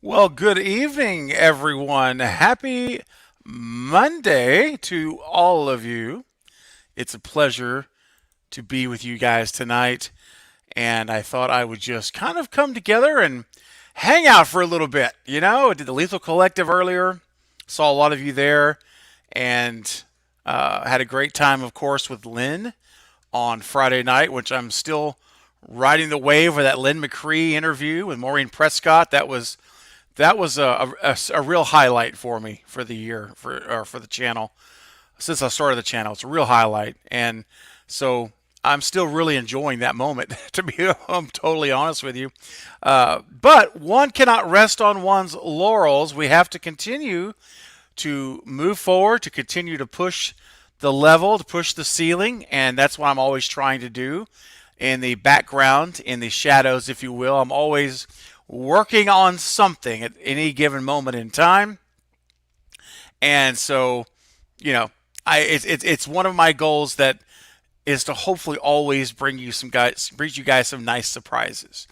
Well, good evening, everyone. Happy Monday to all of you. It's a pleasure to be with you guys tonight, and I thought I would just kind of come together and hang out for a little bit. I did the Lethal Collective earlier, saw a lot of you there, and had a great time, of course, with Lynn on Friday night, which I'm still riding the wave of that Lynn McCree interview with Maureen Prescott. That was a real highlight for me for the year for the channel. Since I started the channel, it's a real highlight, and so I'm still really enjoying that moment. To be I'm totally honest with you, but one cannot rest on one's laurels. We have to continue to move forward, to continue to push the level, to push the ceiling, and that's what I'm always trying to do in the background, in the shadows, if you will. I'm always working on something at any given moment in time. And so, you know, it's one of my goals that is to hopefully always bring you guys some nice surprises.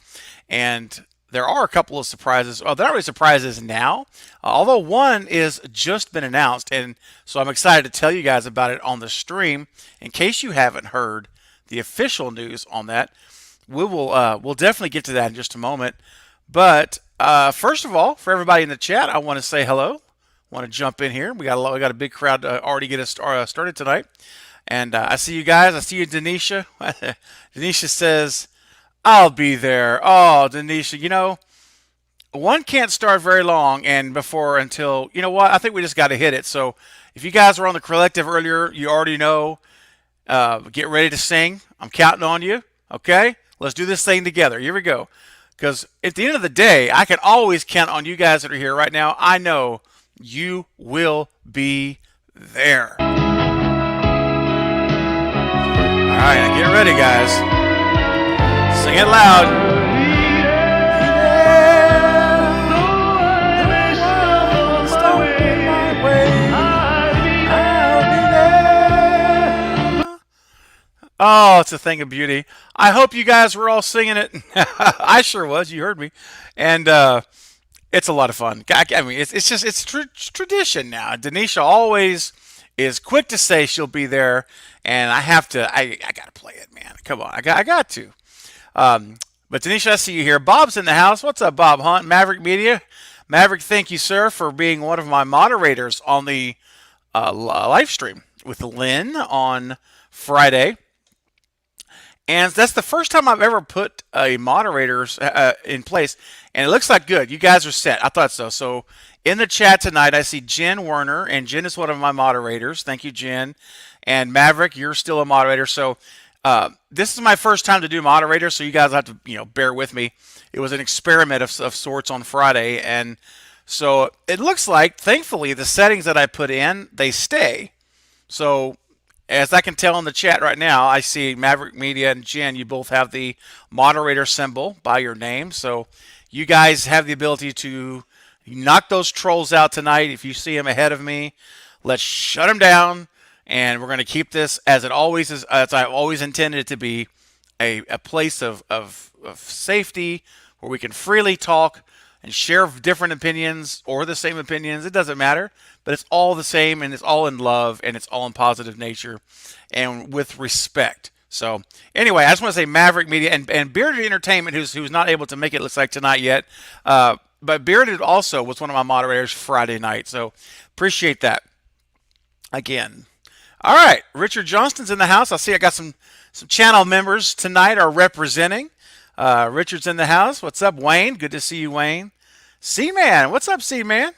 And there are a couple of surprises. Oh, they're not really surprises now, although one is just been announced, and so I'm excited to tell you guys about it on the stream. In case you haven't heard the official news on that, we'll definitely get to that in just a moment. But first of all, for everybody in the chat, I want to say hello. Want to jump in here? We got a big crowd already get us started tonight, and I see you guys. I see you, Denisha. Denisha says, "I'll be there." Oh, Denisha, one can't start very long and before until you know what. I think we just got to hit it. So if you guys were on the collective earlier, you already know. Get ready to sing. I'm counting on you. Okay, let's do this thing together. Here we go. Because at the end of the day, I can always count on you guys that are here right now. I know you will be there. All right, now get ready, guys. Sing it loud. Oh, it's a thing of beauty. I hope you guys were all singing it. I sure was. You heard me, and it's a lot of fun. I mean, it's tradition now. Denisha always is quick to say she'll be there, and I have to. I got to play it, man. Come on, I got to. But Denisha, I see you here. Bob's in the house. What's up, Bob Hunt, Maverick Media? Maverick, thank you, sir, for being one of my moderators on the live stream with Lynn on Friday. And that's the first time I've ever put a moderators in place, and it looks like good. You guys are set. I thought so. So in the chat tonight, I see Jen Werner, and Jen is one of my moderators. Thank you, Jen. And Maverick, you're still a moderator. So this is my first time to do moderator, so you guys have to bear with me. It was an experiment of sorts on Friday, and so it looks like, thankfully, the settings that I put in, they stay. So as I can tell in the chat right now, I see Maverick Media and Jen, you both have the moderator symbol by your name. So you guys have the ability to knock those trolls out tonight. If you see them ahead of me, let's shut them down. And we're going to keep this as it always is, as I've always intended it to be, a place of safety where we can freely talk and share different opinions or the same opinions. It doesn't matter, but it's all the same, and it's all in love, and it's all in positive nature and with respect. So anyway, I just want to say Maverick Media and Bearded Entertainment, who's not able to make it, looks like, tonight yet. But Bearded also was one of my moderators Friday night. So appreciate that again. All right, Richard Johnston's in the house. I see I got some channel members tonight are representing. Richard's in the house. What's up, Wayne? Good to see you, Wayne. C-Man, what's up, C-Man?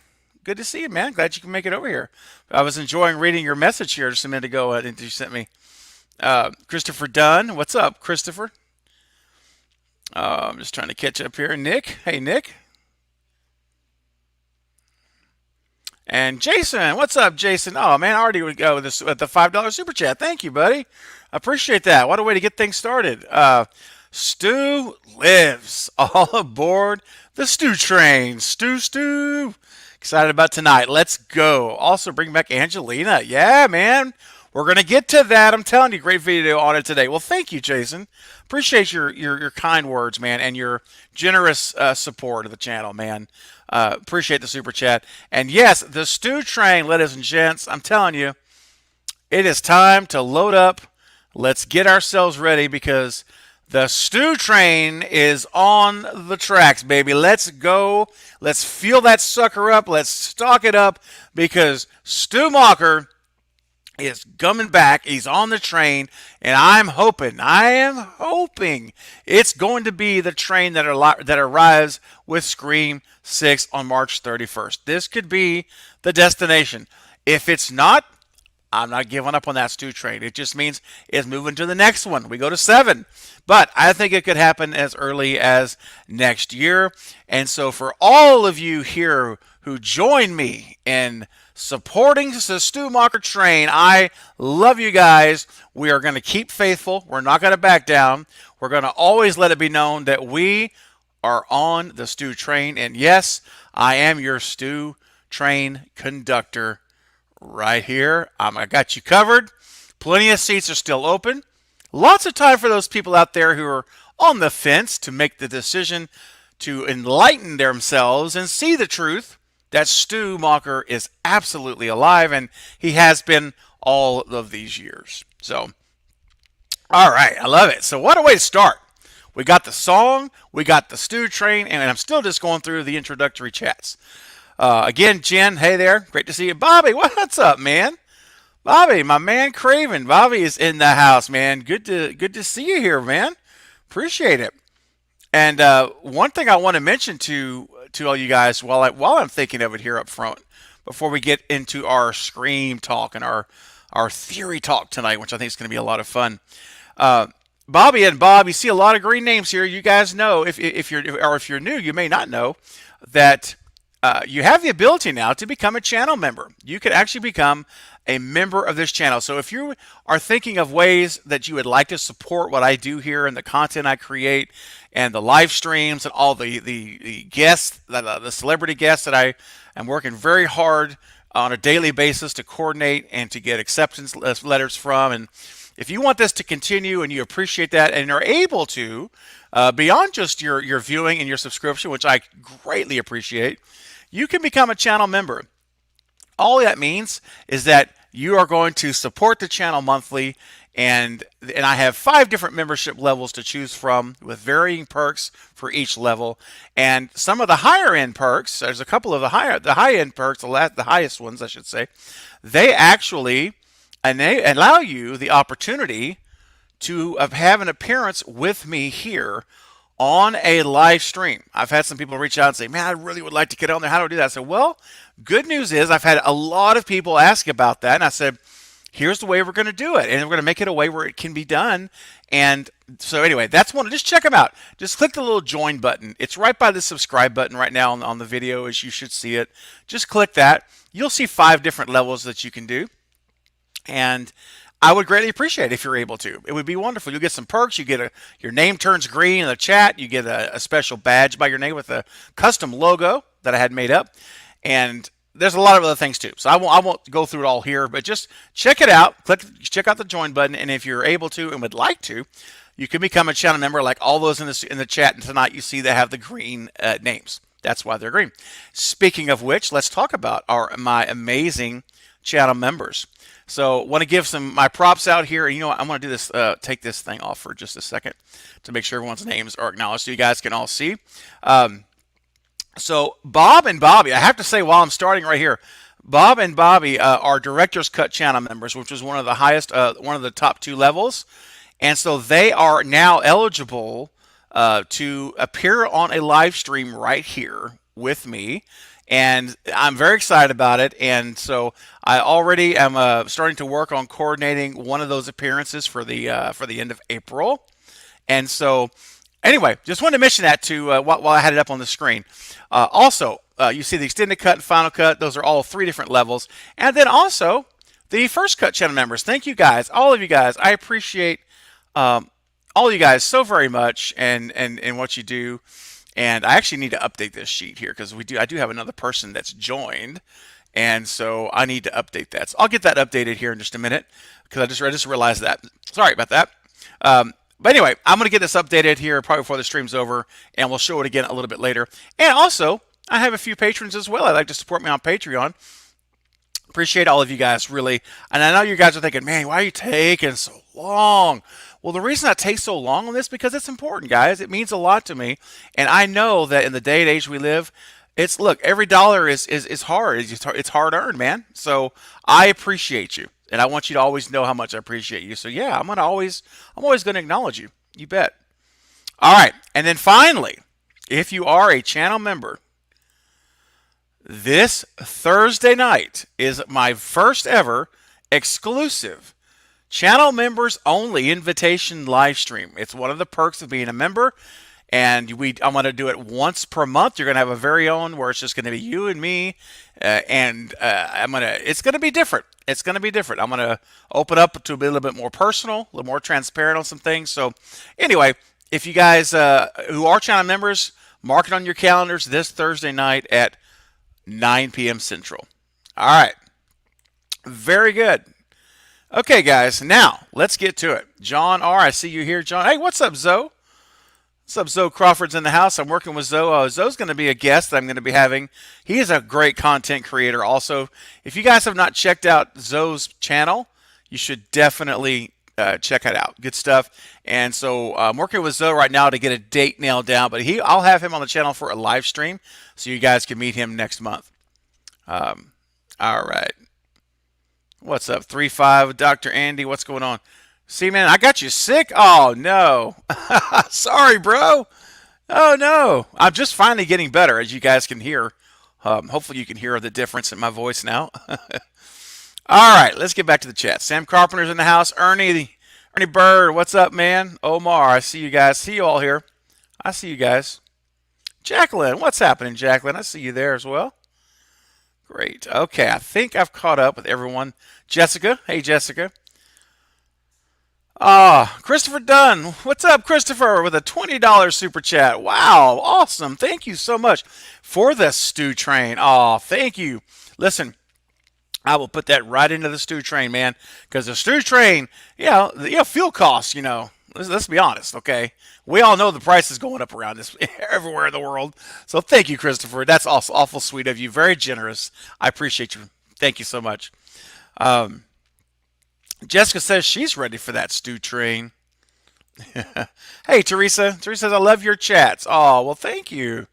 Good to see you, man. Glad you can make it over here. I was enjoying reading your message here just a minute ago that you sent me. Christopher Dunn, what's up, Christopher? I'm just trying to catch up here. Nick, hey, Nick. And Jason, what's up, Jason? Oh, man, I already would go with the $5 super chat. Thank you, buddy. I appreciate that. What a way to get things started. Stu lives. All aboard the Stu Train. Stu. Excited about tonight. Let's go. Also bring back Angelina. Yeah, man. We're going to get to that. I'm telling you, great video on it today. Well, thank you, Jason. Appreciate your kind words, man, and your generous support of the channel, man. Appreciate the super chat. And yes, the Stu Train, ladies and gents, I'm telling you, it is time to load up. Let's get ourselves ready because the Stu Train is on the tracks, baby. Let's go. Let's fuel that sucker up. Let's stock it up because Stu Mocker is coming back. He's on the train, and I am hoping it's going to be the train that arrives with Scream 6 on March 31st. This could be the destination. If it's not, I'm not giving up on that Stu Train. It just means it's moving to the next one. We go to 7. But I think it could happen as early as next year. And so for all of you here who join me in supporting the Stu Mocker Train, I love you guys. We are going to keep faithful. We're not going to back down. We're going to always let it be known that we are on the Stu Train. And yes, I am your Stu Train conductor right here. I got you covered. Plenty of seats are still open. Lots of time for those people out there who are on the fence to make the decision to enlighten themselves and see the truth that Stu Mocker is absolutely alive, and he has been all of these years. So, all right, I love it. So what a way to start. We got the song, we got the Stu Train, and I'm still just going through the introductory chats. Again, Jen, hey there. Great to see you. Bobby, what's up, man? Bobby, my man Craven. Bobby is in the house, man. Good to see you here, man. Appreciate it. And one thing I want to mention to all you guys while I'm thinking of it here up front, before we get into our Scream talk and our theory talk tonight, which I think is going to be a lot of fun. Bobby and Bob, you see a lot of green names here. You guys know, if you're new, you may not know that you have the ability now to become a channel member. You can actually become a member of this channel. So if you are thinking of ways that you would like to support what I do here and the content I create and the live streams and all the guests, the celebrity guests that I am working very hard on a daily basis to coordinate and to get acceptance letters from. And if you want this to continue and you appreciate that and are able to, beyond just your viewing and your subscription, which I greatly appreciate, you can become a channel member. All that means is that you are going to support the channel monthly, and I have 5 different membership levels to choose from with varying perks for each level. And some of the higher end perks, there's a couple of the high end perks, the highest ones I should say, they actually allow you the opportunity to have an appearance with me here on a live stream. I've had some people reach out and say, man, I really would like to get on there. How do I do that? I said, well, good news is I've had a lot of people ask about that. And I said, here's the way we're going to do it. And we're going to make it a way where it can be done. And so anyway, that's one. Just check them out. Just click the little join button. It's right by the subscribe button right now on the video, as you should see it. Just click that. You'll see 5 different levels that you can do. And I would greatly appreciate it if you're able to. It would be wonderful. You'll get some perks. You get your name turns green in the chat. You get a special badge by your name with a custom logo that I had made up. And there's a lot of other things too. So I won't go through it all here, but just check it out. Check out the join button, and if you're able to and would like to, you can become a channel member like all those in the chat. And tonight you see they have the green names. That's why they're green. Speaking of which, let's talk about my amazing channel members. So want to give my props out here. And you know what? I'm going to do this, take this thing off for just a second to make sure everyone's names are acknowledged so you guys can all see. So Bob and Bobby, I have to say while I'm starting right here, Bob and Bobby are Director's Cut channel members, which was one of the highest, one of the top 2 levels. And so they are now eligible to appear on a live stream right here with me. And I'm very excited about it. And so I already am starting to work on coordinating one of those appearances for the end of April. And so anyway, just wanted to mention that while I had it up on the screen. Also, you see the extended cut and final cut. Those are all 3 different levels. And then also the first cut channel members. Thank you guys, all of you guys. I appreciate all of you guys so very much and what you do. And I actually need to update this sheet here because I do have another person that's joined. and so I need to update that. So I'll get that updated here in just a minute because I just realized that. Sorry about that. But anyway, I'm going to get this updated here probably before the stream's over, and we'll show it again a little bit later. And also, I have a few patrons as well. I'd like to support me on Patreon. Appreciate all of you guys, really. And I know you guys are thinking, man, why are you taking so long? Well, the reason I take so long on this because it's important, guys. It means a lot to me, and I know that in the day and age we live, look, every dollar is hard. It's hard earned, man. So I appreciate you, and I want you to always know how much I appreciate you. So yeah, I'm always gonna acknowledge you. You bet. All right, and then finally, if you are a channel member, this Thursday night is my first ever exclusive channel members only invitation live stream. It's one of the perks of being a member, and I'm going to do it once per month. You're going to have a very own where it's just going to be you and me, it's going to be different. It's going to be different. I'm going to open up to be a little bit more personal, a little more transparent on some things. So anyway, if you guys who are channel members, mark it on your calendars this Thursday night at 9 p.m. Central. All right. Very good. Okay, guys. Now, let's get to it. John R., I see you here, John. Hey, what's up, Zoe? What's up, Zoe Crawford's in the house. I'm working with Zoe. Zoe's going to be a guest that I'm going to be having. He is a great content creator also. If you guys have not checked out Zoe's channel, you should definitely check it out. Good stuff. And so I'm working with Zoe right now to get a date nailed down, but I'll have him on the channel for a live stream so you guys can meet him next month. All right. What's up, 3-5, Dr. Andy? What's going on? See, man, I got you sick? Oh, no. Sorry, bro. Oh, no. I'm just finally getting better, as you guys can hear. Hopefully you can hear the difference in my voice now. All right, let's get back to the chat. Sam Carpenter's in the house. Ernie Bird, what's up, man? Omar, I see you guys. See you all here. I see you guys. Jacqueline, what's happening, Jacqueline? I see you there as well. Great. Okay, I think I've caught up with everyone. Jessica, hey, Jessica. Christopher Dunn. What's up, Christopher, with a $20 super chat. Wow, awesome. Thank you so much for the Stu Train. Oh, thank you. Listen, I will put that right into the Stu Train, man, because the Stu Train, fuel costs, let's be honest, okay? We all know the price is going up around this everywhere in the world. So thank you, Christopher. That's awful sweet of you. Very generous. I appreciate you. Thank you so much. Jessica says she's ready for that Stu Train. Hey, Teresa. Teresa says, I love your chats. Oh, well, thank you.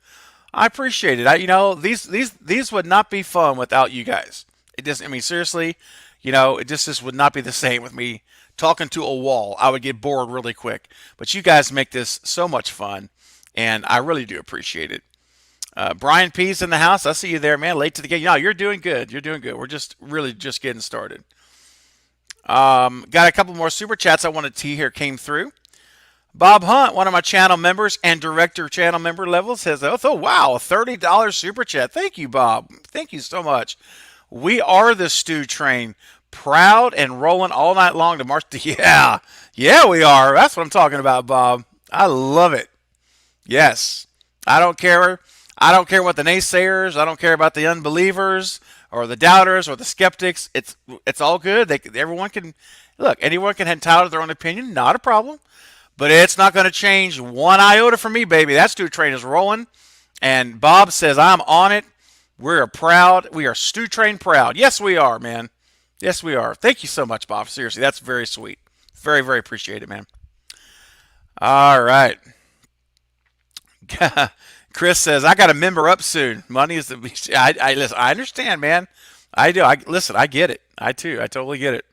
I appreciate it. These would not be fun without you guys. It just, seriously, it just would not be the same with me talking to a wall. I would get bored really quick. But you guys make this so much fun, and I really do appreciate it. Brian P's in the house. I see you there, man. Late to the game. You're doing good. You're doing good. We're just getting started. Got a couple more super chats I wanted to hear came through. Bob Hunt, one of my channel members and director channel member level, says, oh, wow, a $30 super chat. Thank you, Bob. Thank you so much. We are the Stu Train, proud and rolling all night long to march. Yeah, we are. That's what I'm talking about, Bob. I love it. Yes, I don't care. I don't care what the naysayers. I don't care about the unbelievers or the doubters or the skeptics. It's all good. Anyone can have entitled to their own opinion. Not a problem. But it's not going to change one iota for me, baby. That Stu Train is rolling. And Bob says, I'm on it. We are Stu Train proud. Yes, we are, man. Yes, we are. Thank you so much, Bob. Seriously, that's very sweet. Very, very appreciate it, man. All right. Chris says, I got to member up soon. Money is the listen, I understand, man. I do. I get it. I totally get it.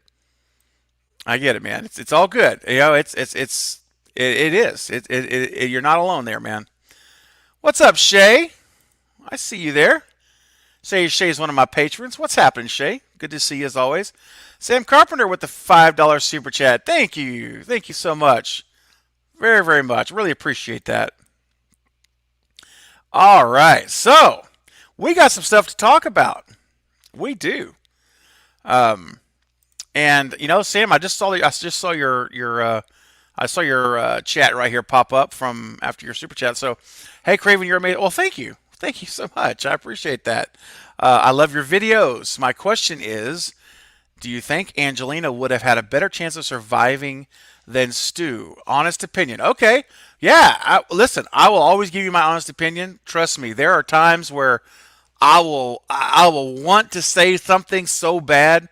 I get it, man. It's all good. It is. You're not alone there, man. What's up, Shay? I see you there. Shay's one of my patrons. What's happening, Shay? Good to see you as always. Sam Carpenter with the $5 super chat. Thank you. Thank you so much. Very, very much. Really appreciate that. All right. So, we got some stuff to talk about. We do. And Sam, I saw your chat right here pop up from after your super chat. So, hey, Craven, you're amazing. Well, thank you. Thank you so much. I appreciate that. I love your videos. My question is, do you think Angelina would have had a better chance of surviving than Stu? Honest opinion. Okay. Yeah. Listen, I will always give you my honest opinion. Trust me. There are times where I will want to say something so bad,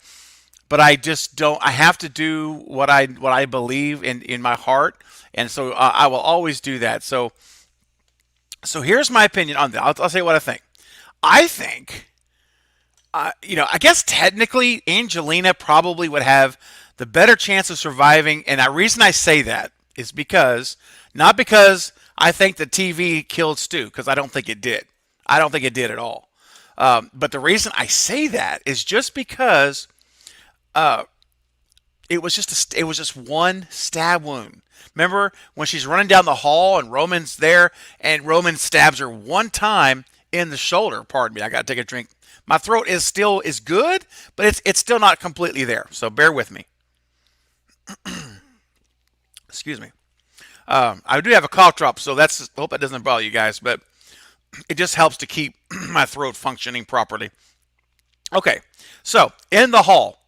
but I just don't. I have to do what I believe in my heart, and so I will always do that. So here's my opinion on that. I'll say what I think. I think, I guess technically Angelina probably would have the better chance of surviving, and the reason I say that is because not because I think the TV killed Stu, because I don't think it did. I don't think it did at all. But the reason I say that is just because it was just one stab wound. Remember when she's running down the hall and Roman's there and Roman stabs her one time in the shoulder. Pardon me, I gotta take a drink. My throat is good, but it's still not completely there. So bear with me. Excuse me. I do have a cough drop, so that's hope that doesn't bother you guys, but it just helps to keep my throat functioning properly. Okay, so in the hall,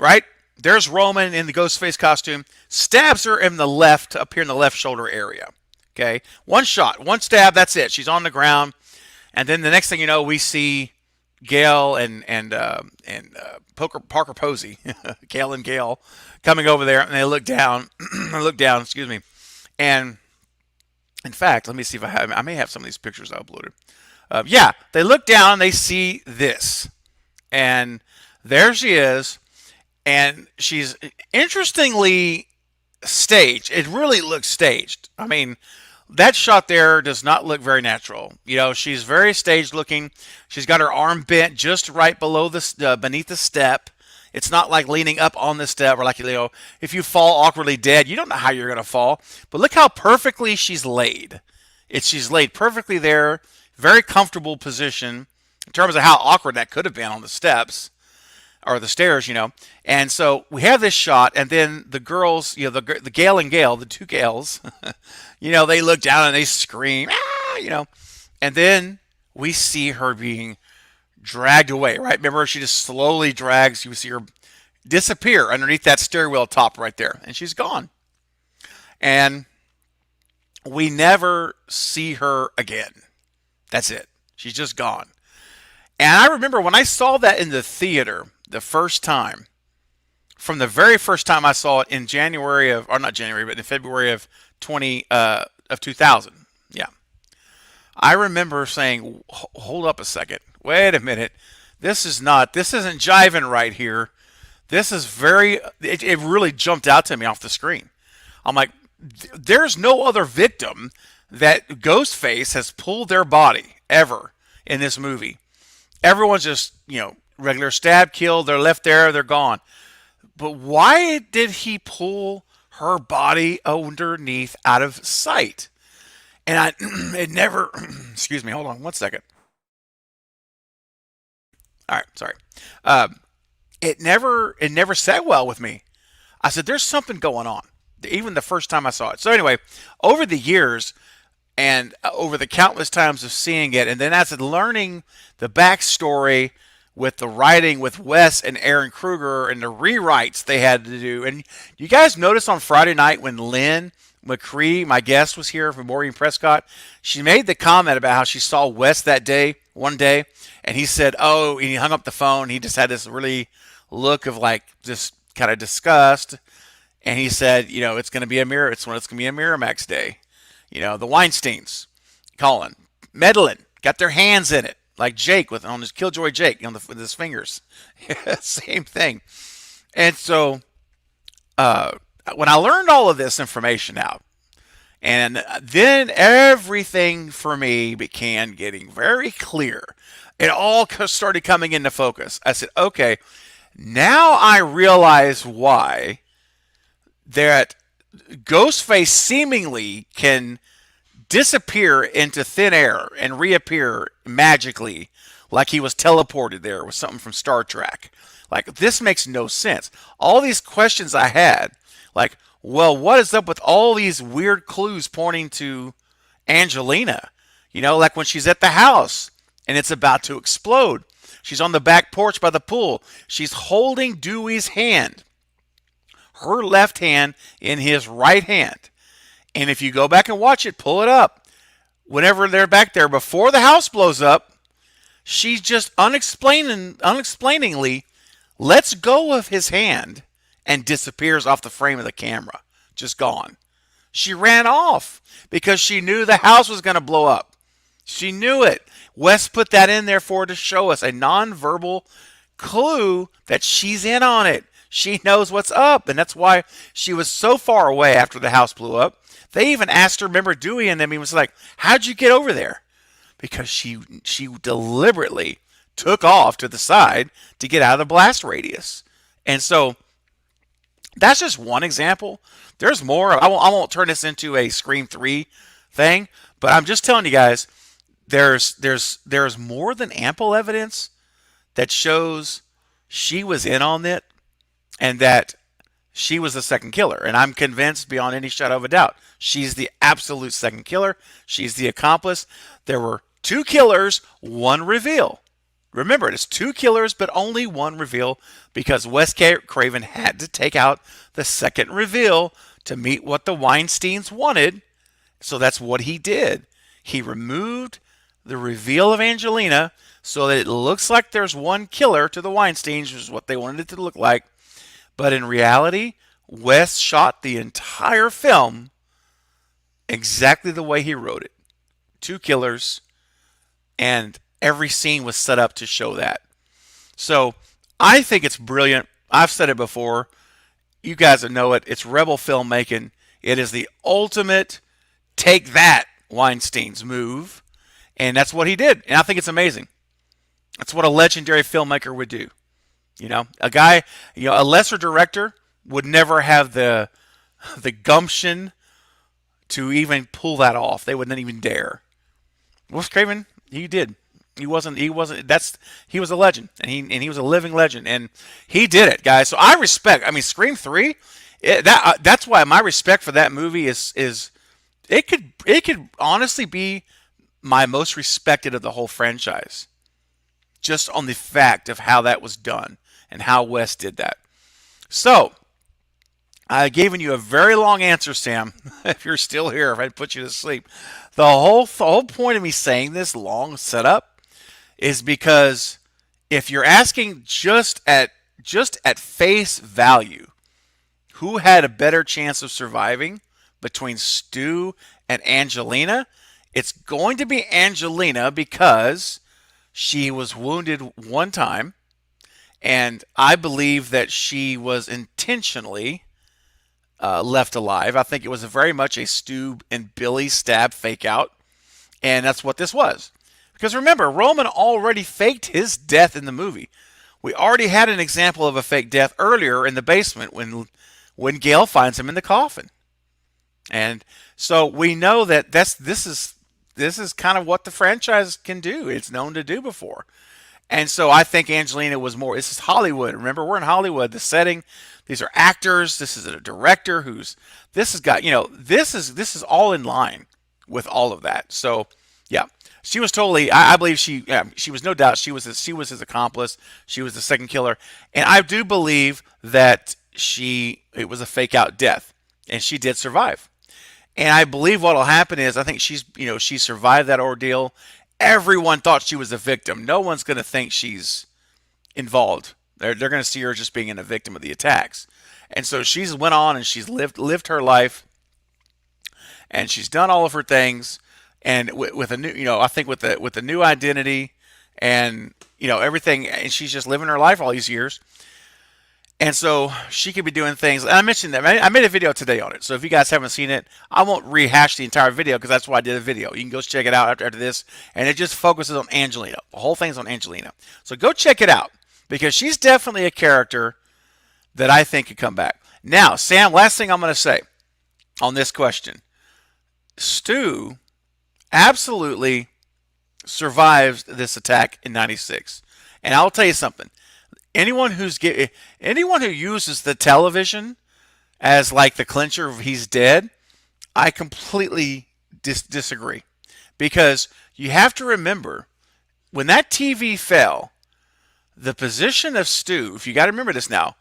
right? There's Roman in the Ghostface costume, stabs her in the left, up here in the left shoulder area. Okay, one shot, one stab, that's it. She's on the ground, and then the next thing you know, we see Gail and Parker Posey, Gail and Gail, coming over there, and they look down, look down. Excuse me, and in fact, let me see if I may have some of these pictures I uploaded. Yeah, they look down, they see this, and there she is. And she's interestingly staged. It really looks staged. I mean, that shot there does not look very natural. She's very staged looking. She's got her arm bent just right below beneath the step. It's not like leaning up on the step or like, if you fall awkwardly dead, you don't know how you're going to fall. But look how perfectly she's laid. She's laid perfectly there. Very comfortable position in terms of how awkward that could have been on the steps. Or the stairs, and so we have this shot, and then the girls, the Gail and Gail, the two Gails, they look down and they scream, and then we see her being dragged away, right? Remember, she just slowly drags. You see her disappear underneath that stairwell top right there, and she's gone, and we never see her again. That's it. She's just gone. And I remember when I saw that in the theater the first time, from the very first time I saw it in January of, or not January, but in February of 2000. Yeah. I remember saying, hold up a second. Wait a minute. This isn't jiving right here. This is it really jumped out to me off the screen. I'm like, there's no other victim that Ghostface has pulled their body ever in this movie. Everyone's just, regular stab, kill, they're left there, they're gone. But why did he pull her body underneath out of sight? And it never, excuse me, hold on one second. All right, sorry. It never sat well with me. I said, there's something going on, even the first time I saw it. So anyway, over the years, and over the countless times of seeing it, and then as learning the backstory with the writing with Wes and Aaron Kruger and the rewrites they had to do. And you guys notice on Friday night when Lynn McCree, my guest, was here from Maureen Prescott, she made the comment about how she saw Wes one day, and he said, oh, and he hung up the phone. He just had this really look of like just kind of disgust. And he said, it's going to be a Miramax day. The Weinsteins, Colin, meddling, got their hands in it, like Jake on his Killjoy Jake, with his fingers. Same thing. And so when I learned all of this information out, and then everything for me began getting very clear. It all started coming into focus. I said, okay, now I realize why that Ghostface seemingly can disappear into thin air and reappear magically like he was teleported there with something from Star Trek. Like, this makes no sense. All these questions I had, like, well, what is up with all these weird clues pointing to Angelina? Like when she's at the house and it's about to explode. She's on the back porch by the pool. She's holding Dewey's hand, her left hand in his right hand. And if you go back and watch it, pull it up. Whenever they're back there before the house blows up, she just unexplainingly lets go of his hand and disappears off the frame of the camera. Just gone. She ran off because she knew the house was going to blow up. She knew it. Wes put that in there for her to show us a nonverbal clue that she's in on it. She knows what's up, and that's why she was so far away after the house blew up. They even asked her, remember Dewey and them, he was like, how'd you get over there? Because she deliberately took off to the side to get out of the blast radius. And so that's just one example. There's more. I won't turn this into a Scream 3 thing, but I'm just telling you guys, there's more than ample evidence that shows she was in on it and that she was the second killer. And I'm convinced beyond any shadow of a doubt, she's the absolute second killer. She's the accomplice. There were two killers, one reveal. Remember, it's two killers, but only one reveal because Wes Craven had to take out the second reveal to meet what the Weinsteins wanted. So that's what he did. He removed the reveal of Angelina so that it looks like there's one killer to the Weinsteins, which is what they wanted it to look like. But in reality, Wes shot the entire film exactly the way he wrote it. Two killers, and every scene was set up to show that. So I think it's brilliant. I've said it before. You guys know it. It's rebel filmmaking. It is the ultimate take that Weinstein's move. And that's what he did. And I think it's amazing. That's what a legendary filmmaker would do. A guy, a lesser director would never have the gumption to even pull that off. They wouldn't even dare. Wes Craven, he did. He was a legend, and he was a living legend, and he did it, guys. So I respect. I mean, Scream 3. That's why my respect for that movie is it could honestly be my most respected of the whole franchise, just on the fact of how that was done and how Wes did that. So I've given you a very long answer, Sam. If you're still here, if I put you to sleep, the whole point of me saying this long setup is because if you're asking just at face value, who had a better chance of surviving between Stu and Angelina, it's going to be Angelina because she was wounded one time, and I believe that she was intentionally left alive. I think it was very much a Stu and Billy stab fake out, and that's what this was. Because remember, Roman already faked his death in the movie. We already had an example of a fake death earlier in the basement when Gail finds him in the coffin. And so we know that this is kind of what the franchise can do. It's known to do before. And so I think Angelina was more. This is Hollywood. Remember, we're in Hollywood. The setting. These are actors. This is a director this has got, this is all in line with all of that. So yeah, she was totally. I believe she was no doubt she was his accomplice. She was the second killer, and I do believe that it was a fake out death, and she did survive. And I believe what will happen is I think she survived that ordeal. Everyone thought she was a victim. No one's going to think she's involved. They're going to see her just being a victim of the attacks. And so she's went on and she's lived her life, and she's done all of her things, and with a new, I think with the new identity and everything, and she's just living her life all these years. And so she could be doing things. And I mentioned that. I made a video today on it. So if you guys haven't seen it, I won't rehash the entire video because that's why I did a video. You can go check it out after this. And it just focuses on Angelina. The whole thing's on Angelina. So go check it out because she's definitely a character that I think could come back. Now, Sam, last thing I'm going to say on this question. Stu absolutely survived this attack in 96. And I'll tell you something. Anyone who uses the television as like the clincher of he's dead, I completely disagree. Because you have to remember when that TV fell, the position of Stu, if you got to remember this now,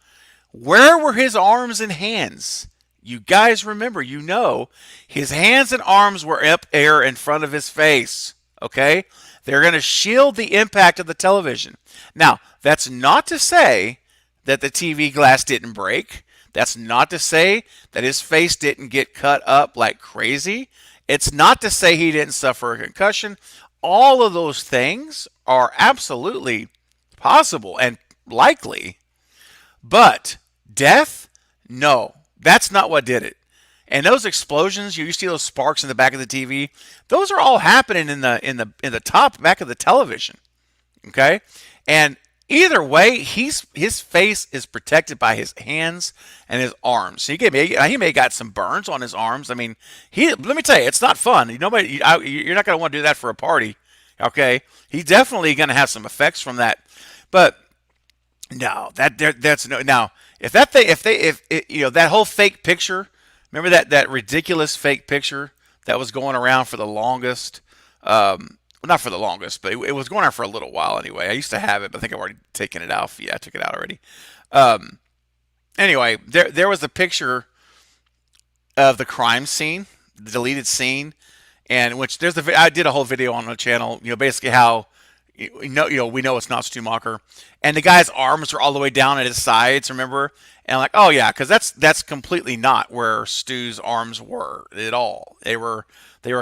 where were his arms and hands? You guys remember, you know, his hands and arms were up air in front of his face. Okay? They're going to shield the impact of the television. Now, that's not to say that the TV glass didn't break. That's not to say that his face didn't get cut up like crazy. It's not to say he didn't suffer a concussion. All of those things are absolutely possible and likely. But death? No. That's not what did it. And those explosions, you see those sparks in the back of the TV, those are all happening in the top back of the television. Okay? And either way, his face is protected by his hands and his arms. He may have got some burns on his arms. I mean, let me tell you, it's not fun. You're not going to want to do that for a party. Okay? He's definitely going to have some effects from that. But no, that's no. Now, if that whole fake picture, remember that ridiculous fake picture that was going around for the longest. Not for the longest, but it was going on for a little while anyway. I used to have it, but I think I've already taken it out. Yeah, I took it out already. Anyway, there was a picture of the crime scene, the deleted scene, and which I did a whole video on the channel. Basically how we know it's not Stu Macher, and the guy's arms are all the way down at his sides. Remember? And I'm like, oh yeah, because that's completely not where Stu's arms were at all. They were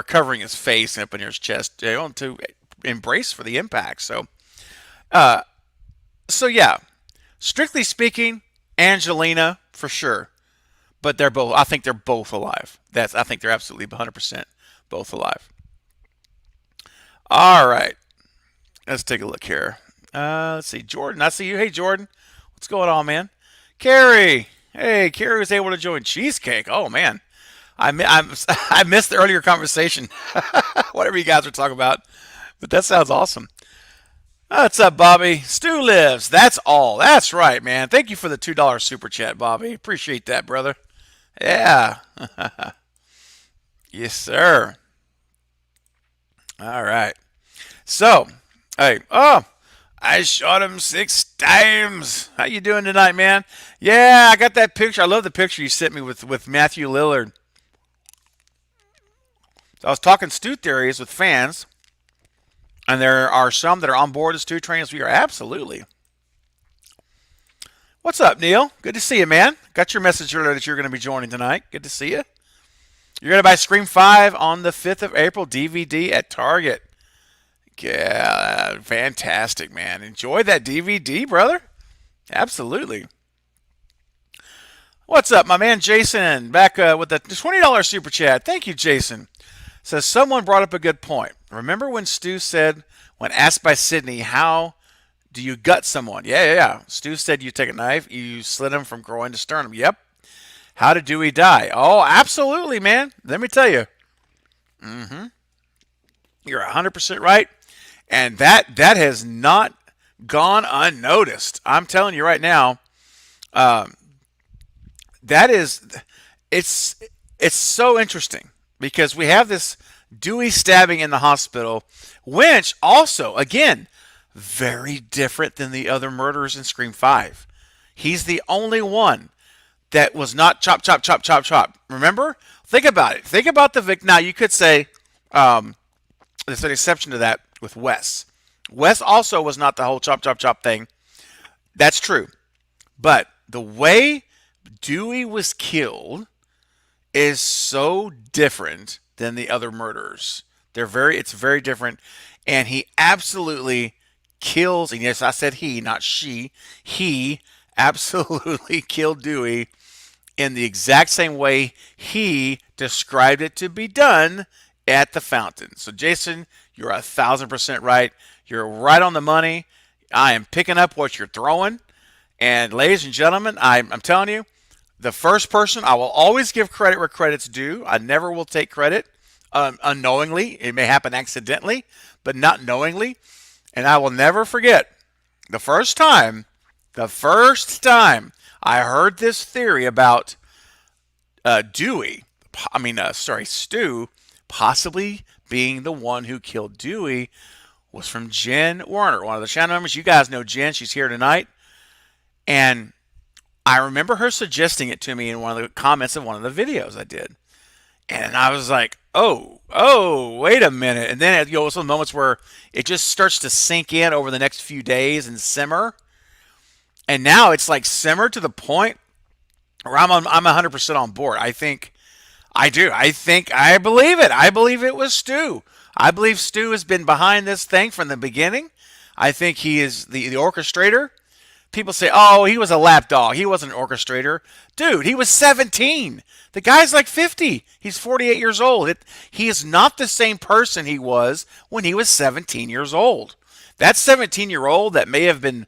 covering his face and up in his chest, to embrace for the impact. So yeah, strictly speaking, Angelina for sure, but I think they're both alive. I think they're absolutely 100% both alive. All right, let's take a look here. Let's see, Jordan. I see you. Hey, Jordan, what's going on, man? Carrie. Hey, Carrie was able to join Cheesecake. Oh man. I missed the earlier conversation, whatever you guys were talking about, but that sounds awesome. What's up, Bobby? Stu lives. That's all. That's right, man. Thank you for the $2 super chat, Bobby. Appreciate that, brother. Yeah. Yes, sir. All right. So, hey, I shot him 6 times. How you doing tonight, man? Yeah, I got that picture. I love the picture you sent me with Matthew Lillard. So I was talking Stu theories with fans, and there are some that are on board as Stu Train as we are. Absolutely. What's up, Neil? Good to see you, man. Got your message earlier that you're going to be joining tonight. Good to see you. You're going to buy Scream 5 on the 5th of April, DVD at Target. Yeah, fantastic, man. Enjoy that DVD, brother. Absolutely. What's up, my man Jason? Back with the $20 super chat. Thank you, Jason. Says someone brought up a good point. Remember when Stu said, when asked by Sydney, how do you gut someone? Yeah. Stu said you take a knife, you slit him from groin to sternum. Yep. How did Dewey die? Oh, absolutely, man. Let me tell you. You're 100% right. And that has not gone unnoticed. I'm telling you right now, it's so interesting because we have this Dewey stabbing in the hospital, which also, again, very different than the other murderers in Scream 5. He's the only one that was not chop, chop, chop, chop, chop. Remember? Think about it. Think about the victim. Now, you could say there's an exception to that with Wes. Wes also was not the whole chop, chop, chop thing. That's true. But the way Dewey was killed is so different than the other murderers. It's very different. And he absolutely kills, and yes, I said he, not she. He absolutely killed Dewey in the exact same way he described it to be done at the fountain. So, Jason, you're 1,000% right. You're right on the money. I am picking up what you're throwing. And, ladies and gentlemen, I'm telling you, the first person, I will always give credit where credit's due. I never will take credit unknowingly. It may happen accidentally, but not knowingly. And I will never forget the first time I heard this theory about Stu possibly being the one who killed Dewey was from Jen Warner, one of the channel members. You guys know Jen. She's here tonight. And I remember her suggesting it to me in one of the comments of one of the videos I did. And I was like, wait a minute. And then some moments where it just starts to sink in over the next few days and simmer. And now it's like simmer to the point where I'm 100% on board. I think I do. I believe it. I believe it was Stu. I believe Stu has been behind this thing from the beginning. I think he is the orchestrator. People say, oh, he was a lapdog. He wasn't an orchestrator. Dude, he was 17. The guy's like 50. He's 48 years old. He is not the same person he was when he was 17 years old. That 17-year-old that may have been,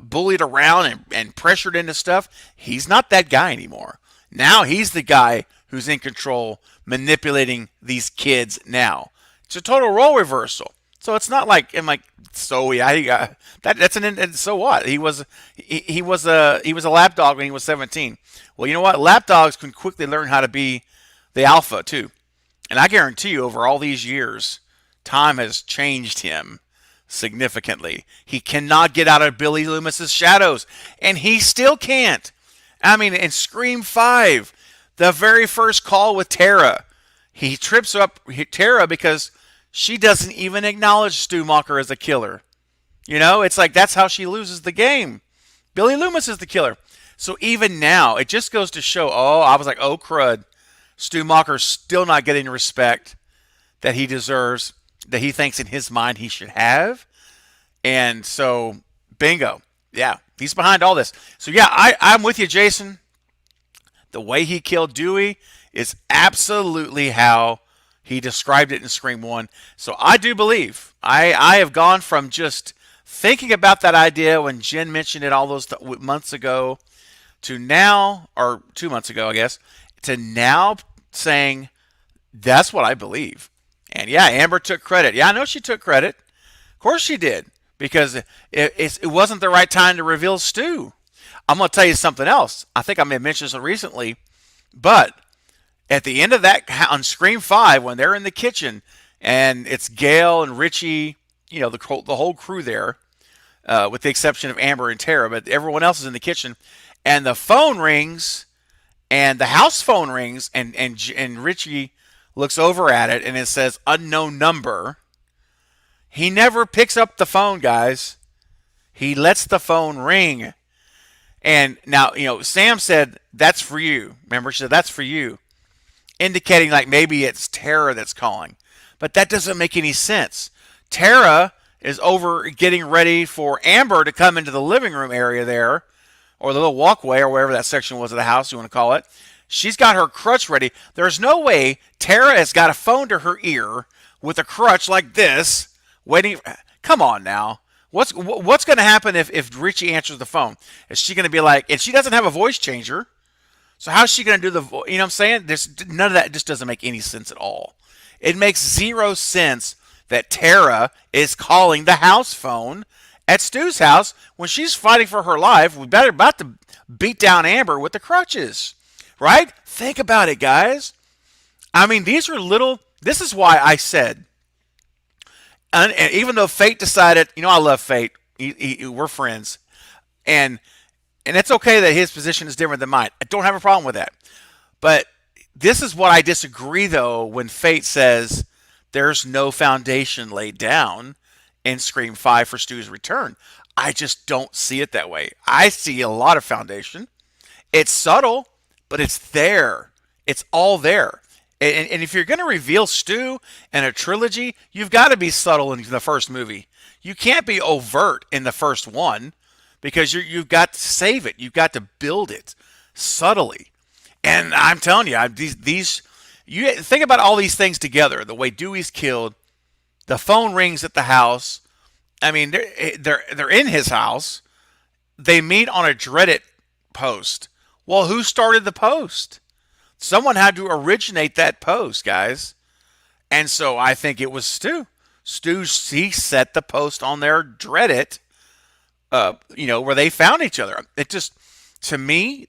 bullied around and pressured into stuff, he's not that guy anymore. Now he's the guy who's in control, manipulating these kids now. It's a total role reversal. So it's not like so yeah, he got that's and so what? He was a lapdog when he was 17. Well, you know what? Lapdogs can quickly learn how to be the alpha too. And I guarantee you, over all these years, time has changed him significantly. He cannot get out of Billy Loomis's shadows, and he still can't. I mean, in Scream 5, the very first call with Tara, he trips up Tara because she doesn't even acknowledge Stu Macher as a killer. It's like that's how she loses the game. Billy Loomis is the killer. So even now, it just goes to show, I was like, oh, crud. Stu Macher's still not getting the respect that he deserves, that he thinks in his mind he should have. And so, bingo. Yeah, he's behind all this. So, yeah, I'm with you, Jason. The way he killed Dewey is absolutely how he described it in Scream 1. So I do believe. I have gone from just thinking about that idea when Jen mentioned it all those months ago to now, or 2 months ago, I guess, to now saying that's what I believe. And yeah, Amber took credit. Yeah, I know she took credit. Of course she did, because it wasn't the right time to reveal Stu. I'm going to tell you something else. I think I may have mentioned this recently, but at the end of that, on Scream 5, when they're in the kitchen, and it's Gail and Richie, the whole crew there, with the exception of Amber and Tara, but everyone else is in the kitchen, and the phone rings, and the house phone rings, and Richie looks over at it, and it says unknown number. He never picks up the phone, guys. He lets the phone ring. And now, Sam said, that's for you. Remember, she said, that's for you. Indicating like maybe it's Tara that's calling. But that doesn't make any sense. Tara is over getting ready for Amber to come into the living room area there, or the little walkway, or wherever that section was of the house you want to call it. She's got her crutch ready. There's no way Tara has got a phone to her ear with a crutch like this, waiting. Come on now. What's going to happen if Richie answers the phone? Is she going to be like, and she doesn't have a voice changer, so how's she going to do the voice? You know what I'm saying? None of that just doesn't make any sense at all. It makes zero sense that Tara is calling the house phone at Stu's house when she's fighting for her life. We're about to beat down Amber with the crutches, right? Think about it, guys. I mean, these are little. This is why I said, and even though Fate decided, I love Fate. We're friends, and it's okay that his position is different than mine. I don't have a problem with that. But this is what I disagree, though, when Fate says there's no foundation laid down in Scream 5 for Stu's return. I just don't see it that way. I see a lot of foundation. It's subtle, but it's there. It's all there. And if you're going to reveal Stu in a trilogy, you've got to be subtle in the first movie. You can't be overt in the first one, because you've got to save it. You've got to build it subtly. And I'm telling you, you think about all these things together. The way Dewey's killed, the phone rings at the house. I mean, they're in his house. They meet on a Reddit post. Well, who started the post? Someone had to originate that post, guys. And so I think it was Stu. He set the post on their Reddit, where they found each other. It just, to me,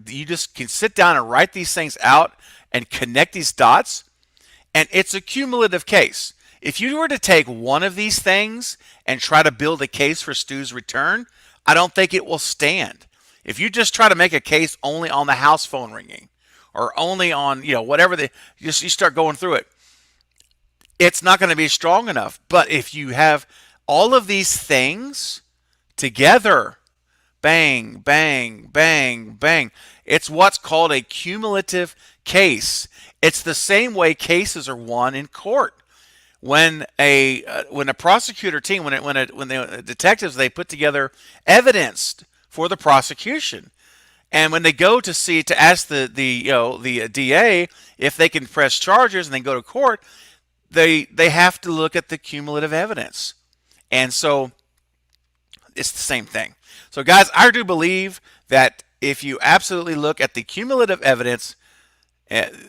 you just can sit down and write these things out and connect these dots. And it's a cumulative case. If you were to take one of these things and try to build a case for Stu's return, I don't think it will stand. If you just try to make a case only on the house phone ringing or only on, whatever you start going through it, it's not going to be strong enough. But if you have all of these things together, bang, bang, bang, bang, it's what's called a cumulative case. It's the same way cases are won in court. When a prosecutor team, when the detectives, they put together evidence for the prosecution, and when they go to ask the DA if they can press charges and then go to court, they have to look at the cumulative evidence. And so it's the same thing. So guys, I do believe that if you absolutely look at the cumulative evidence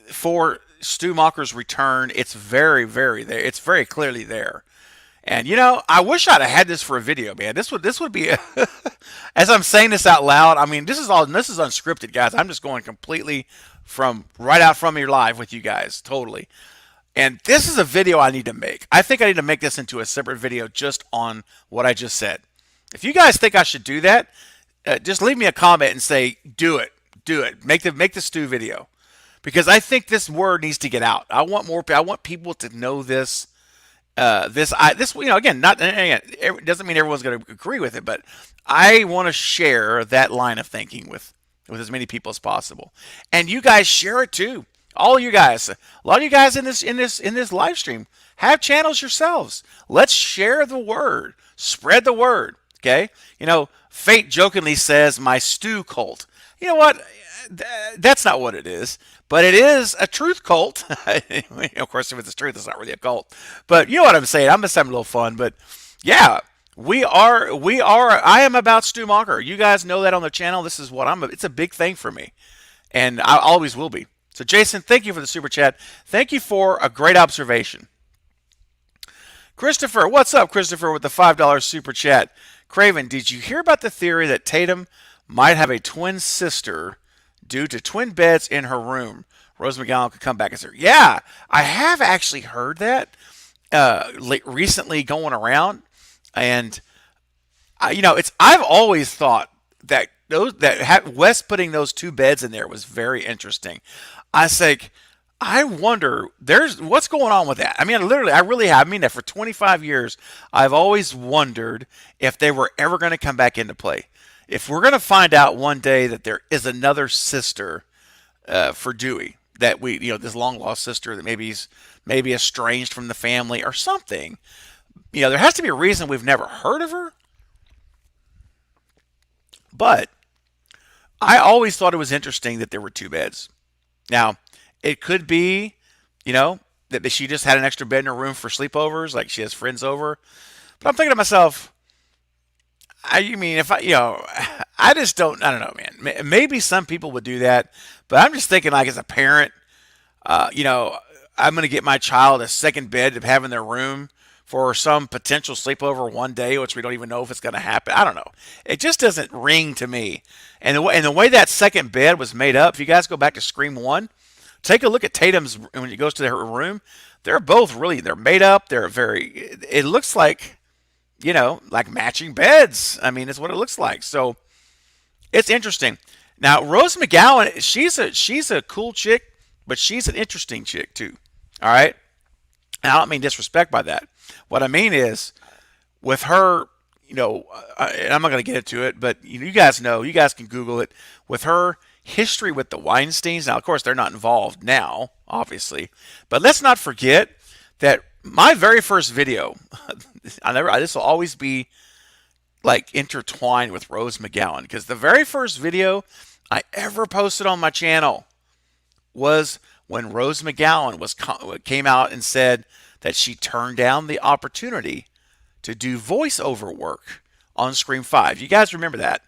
for Stu Macher's return, it's very, very there. It's very clearly there. And I wish I'd have had this for a video, man. This would be as I'm saying this out loud. I mean, this is unscripted, guys. I'm just going completely from right out from your live with you guys, totally. And this is a video I need to make. I think I need to make this into a separate video just on what I just said. If you guys think I should do that, just leave me a comment and say, do it. Do it. Make the Stu video. Because I think this word needs to get out. I want people to know this. Again, it doesn't mean everyone's going to agree with it, but I want to share that line of thinking with as many people as possible. And you guys share it too. All you guys, a lot of you guys in this live stream have channels yourselves. Let's share the word. Spread the word. Okay? Fate jokingly says my Stu cult. You know what? That's not what it is, but it is a truth cult. Of course, if it's the truth, it's not really a cult. But you know what I'm saying? I'm just having a little fun. But yeah, we are. I am about Stu Macher. You guys know that on the channel. This is what it's a big thing for me, and I always will be. So Jason, thank you for the super chat. Thank you for a great observation. Christopher, what's up, Christopher, with the $5 super chat? Craven, did you hear about the theory that Tatum might have a twin sister due to twin beds in her room? Rose McGowan could come back as her. Yeah, I have actually heard that recently going around, and I've always thought that Wes putting those two beds in there was very interesting. I wonder what's going on with that. I mean, I really have. I mean that for 25 years, I've always wondered if they were ever going to come back into play. If we're going to find out one day that there is another sister for Dewey, that this long lost sister that maybe estranged from the family or something, there has to be a reason we've never heard of her. But I always thought it was interesting that there were two beds. Now, it could be, that she just had an extra bed in her room for sleepovers, like she has friends over. But I'm thinking to myself, I just don't know, man. Maybe some people would do that, but I'm just thinking, like, as a parent, I'm going to get my child a second bed to have in their room for some potential sleepover one day, which we don't even know if it's going to happen. I don't know. It just doesn't ring to me. And the way that second bed was made up, if you guys go back to Scream 1, take a look at Tatum's when she goes to her room. They're made up. It looks like, like matching beds. I mean, it's what it looks like. So it's interesting. Now, Rose McGowan, she's a cool chick, but she's an interesting chick too. All right. Now, I don't mean disrespect by that. What I mean is, with her, and I'm not going to get into it, but you guys know, you guys can Google it. With her history with the Weinsteins, now, of course, they're not involved now, obviously. But let's not forget that my very first video, this will always be like intertwined with Rose McGowan, because the very first video I ever posted on my channel was when Rose McGowan came out and said that she turned down the opportunity to do voiceover work on Scream 5. You guys remember that?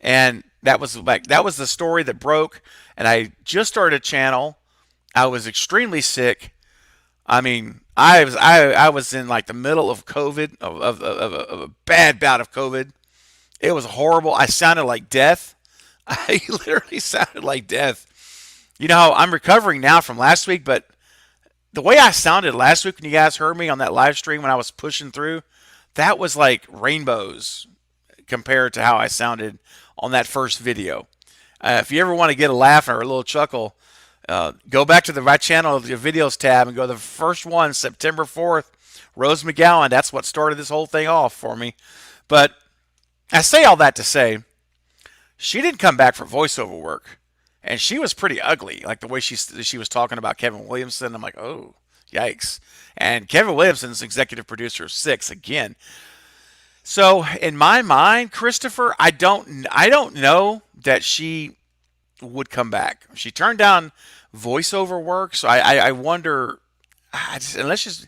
And that was the story that broke. And I just started a channel. I was extremely sick. I mean, I was in like the middle of COVID, of a bad bout of COVID. It was horrible. I sounded like death. I literally sounded like death. I'm recovering now from last week, but the way I sounded last week when you guys heard me on that live stream when I was pushing through, that was like rainbows compared to how I sounded on that first video. If you ever want to get a laugh or a little chuckle, go back to the right channel of the videos tab and go to the first one, September 4th, Rose McGowan. That's what started this whole thing off for me. But I say all that to say, she didn't come back for voiceover work. And she was pretty ugly, like the way she was talking about Kevin Williamson. I'm like, oh, yikes. And Kevin Williamson's executive producer of Six again. So in my mind, Christopher, I don't know that she would come back. She turned down voiceover work, so I wonder. Unless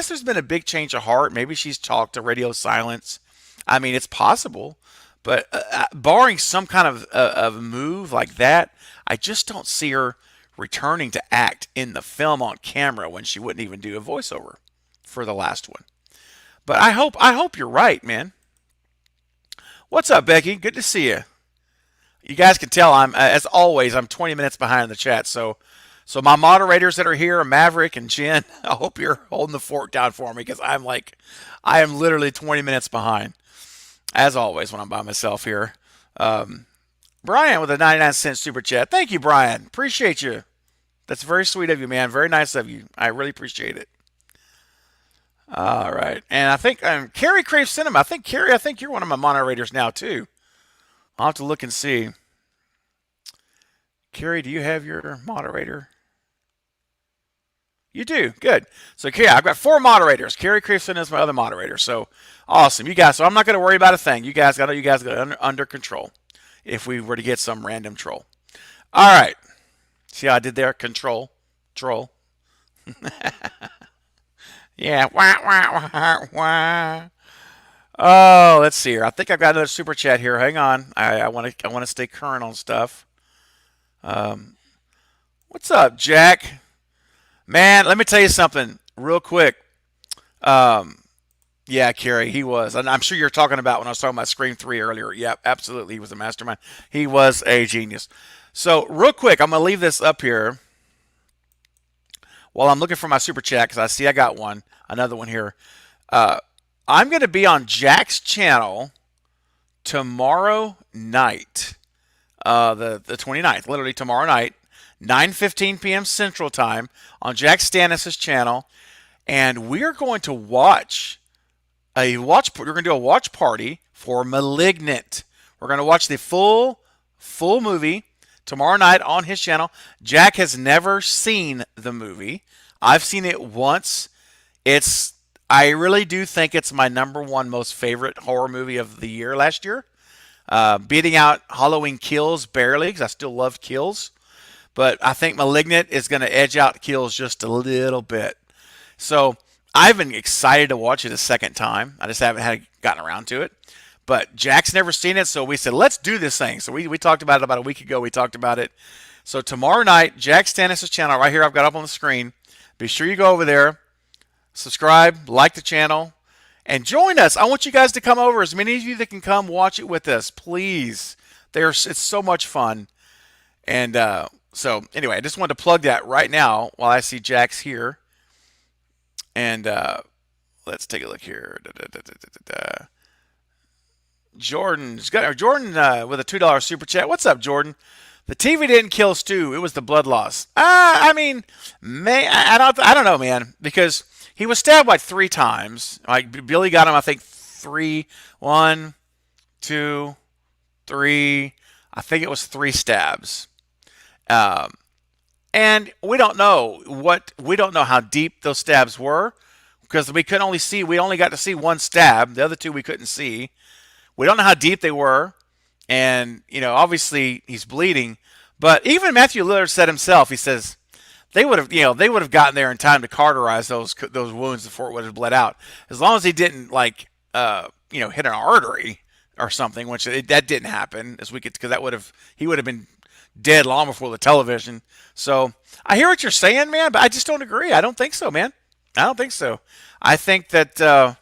there's been a big change of heart, maybe she's talked to Radio Silence. I mean, it's possible, but barring some kind of move like that, I just don't see her returning to act in the film on camera when she wouldn't even do a voiceover for the last one. But I hope you're right, man. What's up, Becky? Good to see you. You guys can tell I'm as always I'm 20 minutes behind in the chat. So my moderators that are here, Maverick and Jen, I hope you're holding the fort down for me because I am literally 20 minutes behind as always when I'm by myself here. Brian with a 99-cent super chat. Thank you, Brian. Appreciate you. That's very sweet of you, man. Very nice of you. I really appreciate it. All right. And I think Carrie Crave Cinema. Carrie, I think you're one of my moderators now, too. I'll have to look and see. Carrie, do you have your moderator? You do. Good. So, Carrie, I've got 4 moderators. Carrie Crave Cinema is my other moderator. So, awesome. You guys, so I'm not going to worry about a thing. You guys got it under control if we were to get some random troll. All right. See how I did there? Control. Troll. Yeah. Wah, wah, wah, wah. Oh, let's see here. I think I've got another super chat here. Hang on. I want to stay current on stuff. What's up, Jack? Man, let me tell you something real quick. Yeah, Carrie, he was. And I'm sure you're talking about when I was talking about Scream 3 earlier. Yep, absolutely. He was a mastermind. He was a genius. So, real quick, I'm going to leave this up here while I'm looking for my super chat because I see I got one. Another one here. I'm going to be on Jack's channel tomorrow night, the 29th, literally tomorrow night, 9:15 p.m. Central Time on Jack Stannis' channel, and we're going to watch We're going to do a watch party for Malignant. We're going to watch the full movie tomorrow night on his channel. Jack has never seen the movie. I've seen it once. I really do think it's my #1 most favorite horror movie of the year last year. Beating out Halloween Kills barely because I still love Kills. But I think Malignant is going to edge out Kills just a little bit. So I've been excited to watch it a second time. I just haven't gotten around to it. But Jack's never seen it, so we said, let's do this thing. So we talked about it about a week ago. We talked about it. So tomorrow night, Jack Stannis' channel right here I've got up on the screen. Be sure you go over there, subscribe, like the channel, and join us. I want you guys to come over. As many of you that can come watch it with us, please. It's so much fun. And so anyway, I just wanted to plug that right now while I see Jack's here. And let's take a look here. Jordan with a $2 super chat. What's up, Jordan? The TV didn't kill Stu. It was the blood loss. I mean, I don't know, man, because he was stabbed like 3 times. Like Billy got him, I think 3, 1, 2, 3. I think it was 3 stabs. And we don't know how deep those stabs were because we only got to see 1 stab. The other 2 we couldn't see. We don't know how deep they were. And, obviously he's bleeding, but even Matthew Lillard said himself, he says they would have gotten there in time to cauterize those wounds before it would have bled out. As long as he didn't hit an artery or something, which that didn't happen because he would have been dead long before the television. So I hear what you're saying, man, but I just don't agree. I don't think so, man. I don't think so. I think that,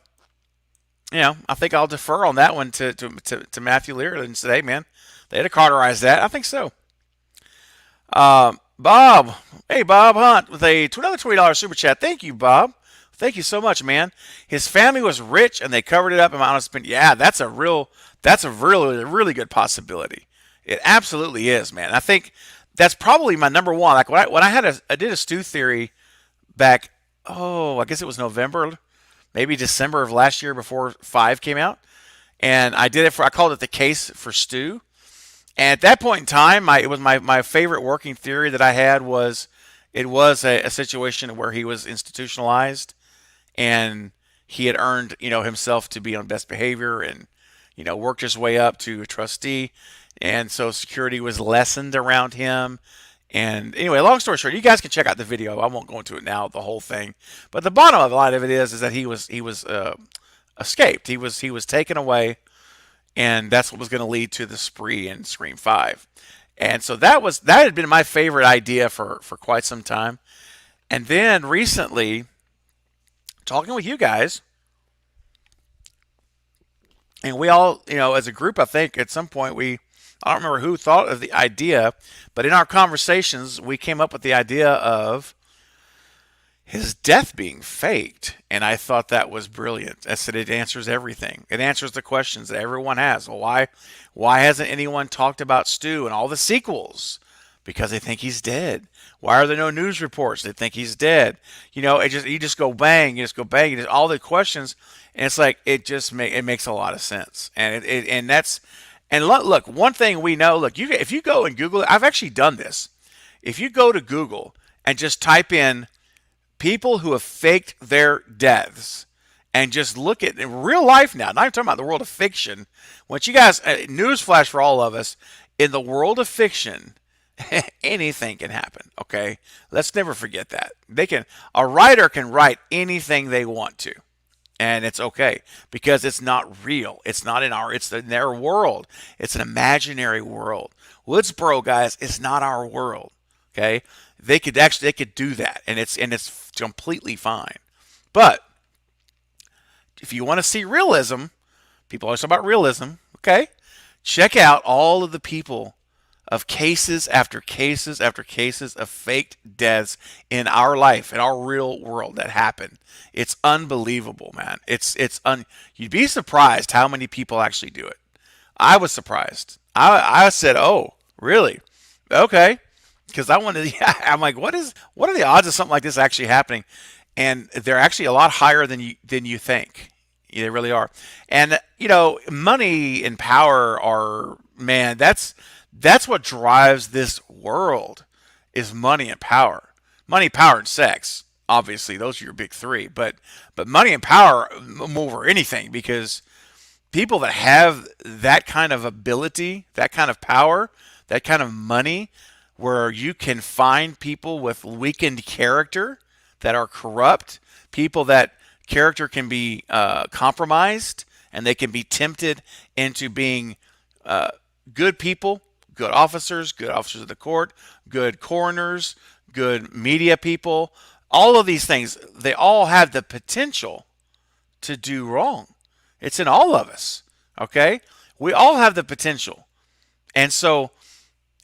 I think I'll defer on that one to Matthew Lear and say, hey, man, they had to cauterize that. I think so. Bob. Hey, Bob Hunt with another $20 super chat. Thank you, Bob. Thank you so much, man. His family was rich and they covered it up. And my honest opinion, yeah, that's a really, really good possibility. It absolutely is, man. I think that's probably my number one. Like I did a stew theory back, oh, I guess it was November, maybe December of last year before 5 came out. And I called it the case for Stu. And at that point in time, my favorite working theory that I had was it was a situation where he was institutionalized and he had earned, himself to be on best behavior and, worked his way up to a trustee. And so security was lessened around him. And anyway, long story short, you guys can check out the video. I won't go into it now, the whole thing. But the bottom of a lot of it is that he was escaped. He was taken away, and that's what was going to lead to the spree in Scream 5. And so that had been my favorite idea for quite some time. And then recently, talking with you guys, and we all, as a group, I think at some point I don't remember who thought of the idea, but in our conversations, we came up with the idea of his death being faked. And I thought that was brilliant. I said it answers everything. It answers the questions that everyone has. Well, why hasn't anyone talked about Stu and all the sequels? Because they think he's dead. Why are there no news reports? They think he's dead. You just go bang, all the questions, and it's like it makes a lot of sense. And look, one thing we know, look, if you go and Google it, I've actually done this. If you go to Google and just type in people who have faked their deaths and just look at in real life now, not even talking about the world of fiction. Once you guys, newsflash for all of us, in the world of fiction, anything can happen. Okay, let's never forget that a writer can write anything they want to, and it's okay because it's not real. It's in their world. It's an imaginary world. Woodsboro, guys, is not our world. Okay, they could do that, and it's completely fine. But if you want to see realism, people always talk about realism. Okay, check out all of the people of cases after cases after cases of faked deaths in our life, in our real world that happen. It's unbelievable, man. You'd be surprised how many people actually do it. I was surprised. I said, "Oh, really? Okay." Because I wanted, I'm like, what are the odds of something like this actually happening? And they're actually a lot higher than you think. Yeah, they really are. And money and power are, man, that's what drives this world is money and power. Money, power, and sex. Obviously, those are your big three. But money and power move over anything because people that have that kind of ability, that kind of power, that kind of money, where you can find people with weakened character that are corrupt, people that character can be compromised, and they can be tempted into being good people, good officers of the court, good coroners, good media people. All of these things, they all have the potential to do wrong. It's in all of us, okay? We all have the potential. And so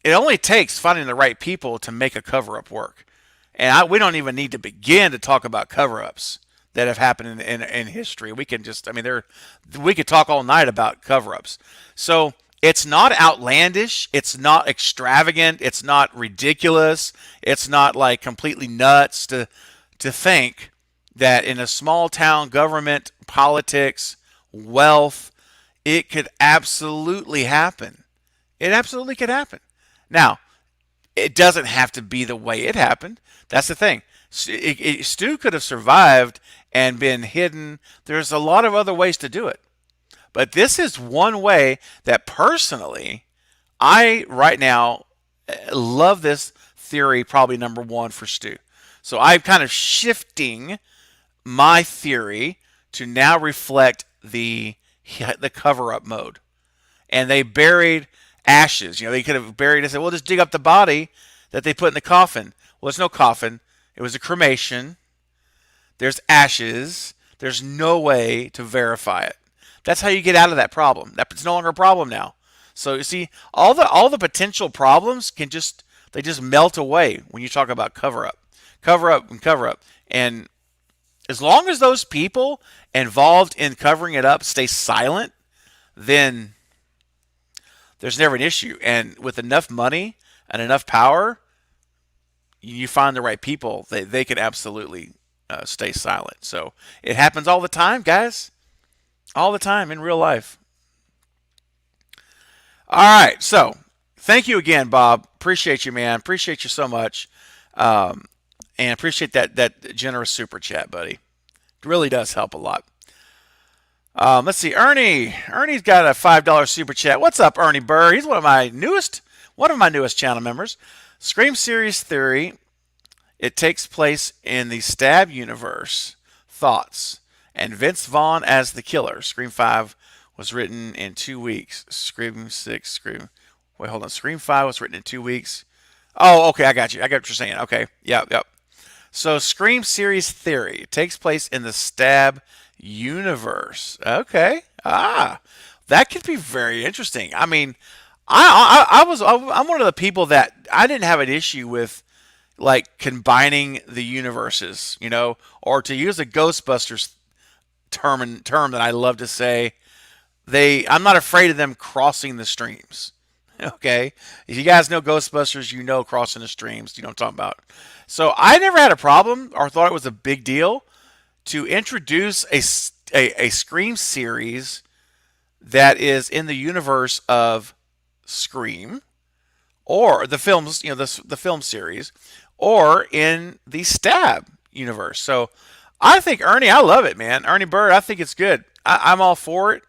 it only takes finding the right people to make a cover-up work. And we don't even need to begin to talk about cover-ups that have happened in history. We can just, we could talk all night about cover-ups. So it's not outlandish. It's not extravagant. It's not ridiculous. It's not like completely nuts to think that in a small town government, politics, wealth, it could absolutely happen. It absolutely could happen. Now, it doesn't have to be the way it happened. That's the thing. Stu could have survived and been hidden. There's a lot of other ways to do it. But this is one way that personally, I right now love this theory, probably number one for Stu. So I'm kind of shifting my theory to now reflect the cover-up mode. And they buried ashes. They could have buried and said, well, just dig up the body that they put in the coffin. Well, there's no coffin. It was a cremation. There's ashes. There's no way to verify it. That's how you get out of that problem. It's no longer a problem now. So you see, all the potential problems They just melt away when you talk about cover up, cover up, and cover up. And as long as those people involved in covering it up stay silent, then there's never an issue. And with enough money and enough power, you find the right people, they can absolutely stay silent. So it happens all the time, guys. All the time in real life. All right. So thank you again, Bob. Appreciate you, man. Appreciate you so much. Um, and appreciate that generous super chat, buddy. It really does help a lot. Let's see, Ernie. Ernie's got a $5 super chat. What's up, Ernie Burr? He's one of my newest channel members. Scream series theory. It takes place in the Stab universe. Thoughts? And Vince Vaughn as the killer. Scream 5 was written in 2 weeks. Scream 6, Scream. Wait, hold on. Scream 5 was written in 2 weeks. Oh, okay, I got you. I got what you're saying. Okay, yep. So, Scream series theory. It takes place in the Stab universe. Okay. That could be very interesting. I mean, I'm one of the people that I didn't have an issue with like combining the universes, or to use a Ghostbusters term that I love to say, I'm not afraid of them crossing the streams. Okay, if you guys know Ghostbusters, you know crossing the streams. You know what I'm talking about. So I never had a problem or thought it was a big deal to introduce a Scream series that is in the universe of Scream, or the films, the film series, or in the Stab universe. So I think Ernie, I love it, man. Ernie Bird, I think it's good. I'm all for it.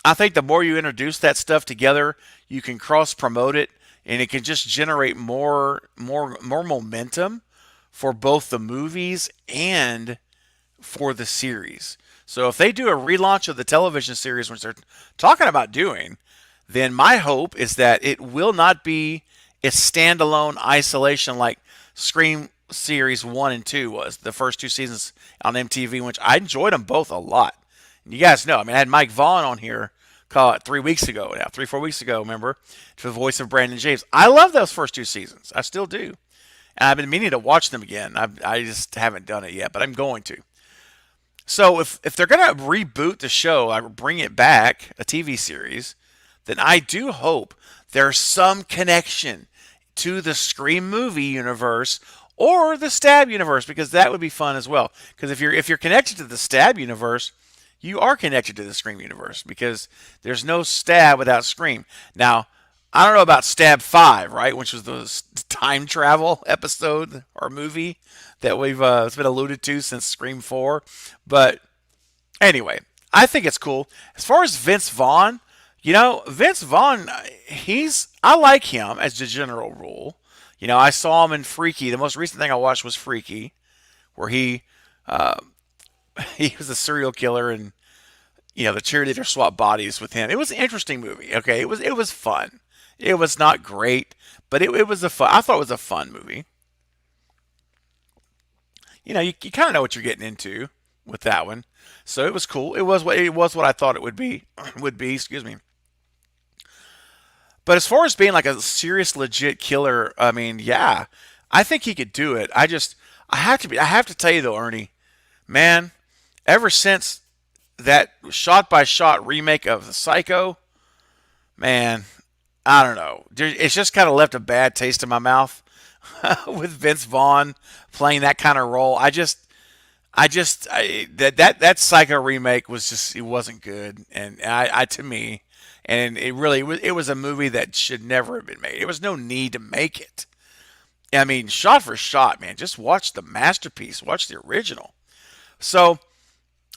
I think the more you introduce that stuff together, you can cross promote it, and it can just generate more momentum for both the movies and for the series. So if they do a relaunch of the television series, which they're talking about doing, then my hope is that it will not be a standalone isolation like Scream series 1 and 2 was, the first 2 seasons on MTV, which I enjoyed them both a lot. And you guys know, I mean, I had Mike Vaughn on here, call it 3 weeks ago now, 4 weeks ago, remember, to the voice of Brandon James. I love those first 2 seasons. I still do. And I've been meaning to watch them again. I just haven't done it yet, but I'm going to. So if they're going to reboot the show, like bring it back, a TV series, then I do hope there's some connection to the Scream movie universe or the Stab universe, because that would be fun as well. Because if you're connected to the Stab universe, you are connected to the Scream universe, because there's no Stab without Scream. Now, I don't know about Stab 5, right, which was the time travel episode or movie that it's been alluded to since Scream 4. But anyway, I think it's cool. As far as Vince Vaughn, Vince Vaughn, I like him as the general rule. I saw him in Freaky. The most recent thing I watched was Freaky, where he was a serial killer, and the cheerleader swapped bodies with him. It was an interesting movie. Okay, it was fun. It was not great, but it was I thought it was a fun movie. You kind of know what you're getting into with that one, so it was cool. It was what I thought it would be. Excuse me. But as far as being like a serious, legit killer, I mean, yeah, I think he could do it. I have to tell you though, Ernie, man, ever since that shot by shot remake of the Psycho, man, I don't know. It's just kind of left a bad taste in my mouth with Vince Vaughn playing that kind of role. That Psycho remake it wasn't good, and to me, and it was a movie that should never have been made. There was no need to make it. I mean, shot for shot, man. Just watch the masterpiece. Watch the original. So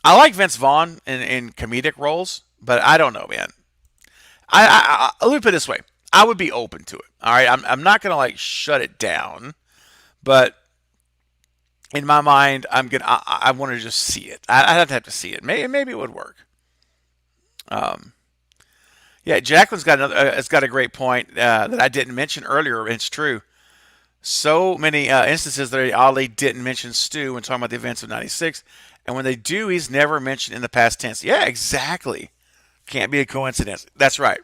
I like Vince Vaughn in comedic roles, but I don't know, man. Let me put it this way. I would be open to it. All right, I'm not gonna like shut it down, but in my mind, I want to just see it. I'd have to see it. Maybe it would work. Yeah, Jacqueline's got has got a great point that I didn't mention earlier. It's true. So many instances that Ollie didn't mention Stu when talking about the events of '96, and when they do, he's never mentioned in the past tense. Yeah, exactly. Can't be a coincidence. That's right.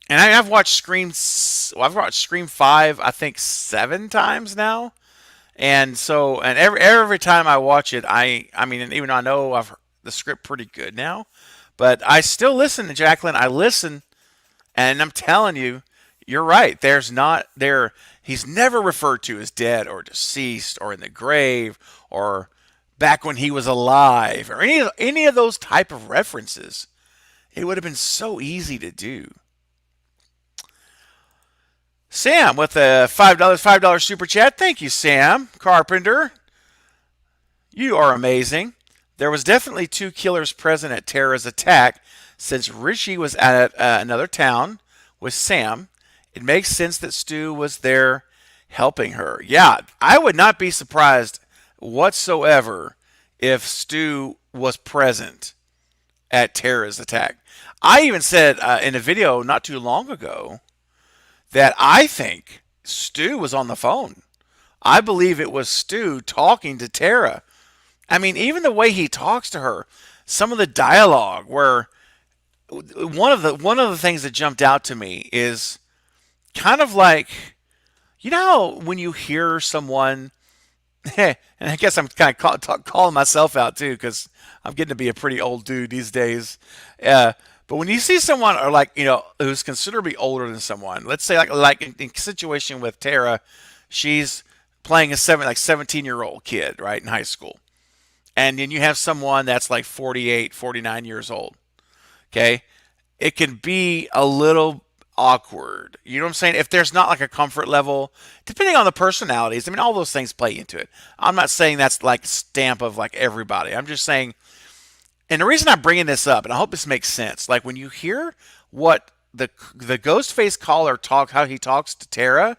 And I've watched Scream. Well, I've watched Scream 5, I think 7 times now. And so, and every time I watch it, I mean, and even though I know I've heard the script pretty good now, but I still listen to Jacqueline. I listen, and I'm telling you, you're right. There's not there. He's never referred to as dead or deceased or in the grave or back when he was alive or any of those type of references. It would have been so easy to do. Sam with a $5 super chat. Thank you, Sam Carpenter. You are amazing. There was definitely two killers present at Tara's attack. Since Richie was at another town with Sam, it makes sense that Stu was there helping her. Yeah, I would not be surprised whatsoever if Stu was present at Tara's attack. I even said in a video not too long ago that I think Stu was on the phone. I believe it was Stu talking to Tara. I mean, even the way he talks to her, some of the dialogue where one of the things that jumped out to me is kind of like, you know, when you hear someone, and I guess I'm kind of calling myself out too because I'm getting to be a pretty old dude these days. But when you see someone or like who's considerably older than someone, let's say like in situation with Tara, she's playing a 17-year-old kid right in high school, and then you have someone that's like 48, 49 years old. Okay, it can be a little awkward. You know what I'm saying? If there's not like a comfort level, depending on the personalities, I mean, all those things play into it. I'm not saying that's like stamp of like everybody. I'm just saying, and the reason I'm bringing this up, and I hope this makes sense, like when you hear what the Ghostface caller talk, how he talks to Tara,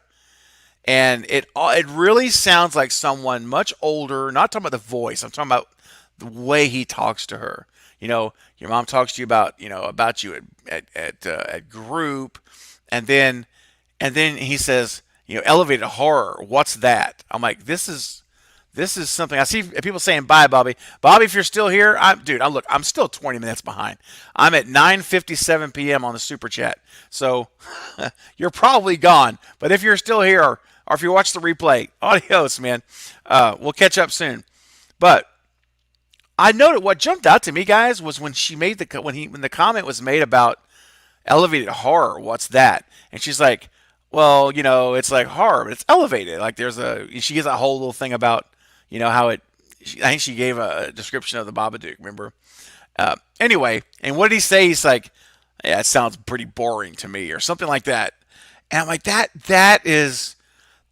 and it really sounds like someone much older. Not talking about the voice. I'm talking about the way he talks to her. Your mom talks to you about you at group, and then he says, elevated horror. What's that? I'm like, this is something I see people saying. Bye, Bobby. Bobby, if you're still here, I'm still 20 minutes behind. I'm at 9:57 p.m. on the super chat, so you're probably gone. But if you're still here, or if you watch the replay, adios, man. We'll catch up soon. But I noted what jumped out to me, guys, was when she made when the comment was made about elevated horror. What's that? And she's like, well, it's like horror, but it's elevated. Like she gives a whole little thing about, how it. I think she gave a description of the Babadook. Remember? Anyway, and what did he say? He's like, yeah, it sounds pretty boring to me, or something like that. And I'm like, that is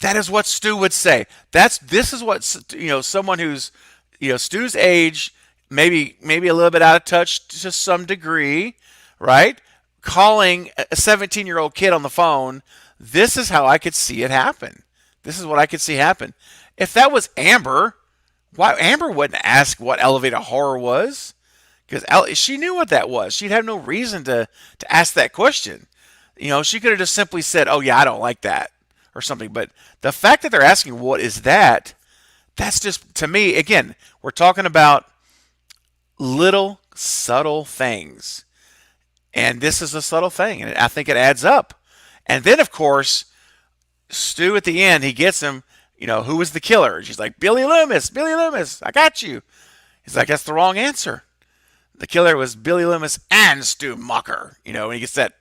what Stu would say. This is what someone who's Stu's age, maybe a little bit out of touch to some degree, right? Calling a 17-year-old kid on the phone. This is how I could see it happen. This is what I could see happen. If that was Amber, why Amber wouldn't ask what elevator horror was? Because she knew what that was. She'd have no reason to ask that question. She could have just simply said, "Oh yeah, I don't like that," or something. But the fact that they're asking, "What is that?" That's just, to me, again, we're talking about little subtle things. And this is a subtle thing, and I think it adds up. And then, of course, Stu at the end, he gets him, who was the killer? She's like, Billy Loomis, Billy Loomis, I got you. He's like, that's the wrong answer. The killer was Billy Loomis and Stu Mucker. And he gets that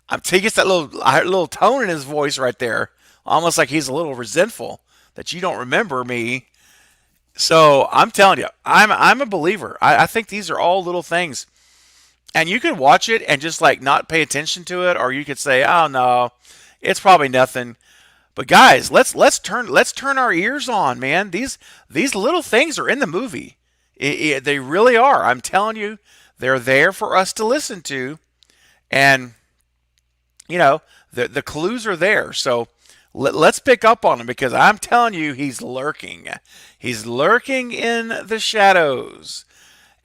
little tone in his voice right there, almost like he's a little resentful that you don't remember me. So I'm telling you, I'm a believer. I think these are all little things. And you could watch it and just like not pay attention to it, or you could say, "Oh no, it's probably nothing." But guys, let's turn our ears on, man. These little things are in the movie. They really are. I'm telling you, they're there for us to listen to, and the clues are there. So let's pick up on him, because I'm telling you, he's lurking. He's lurking in the shadows.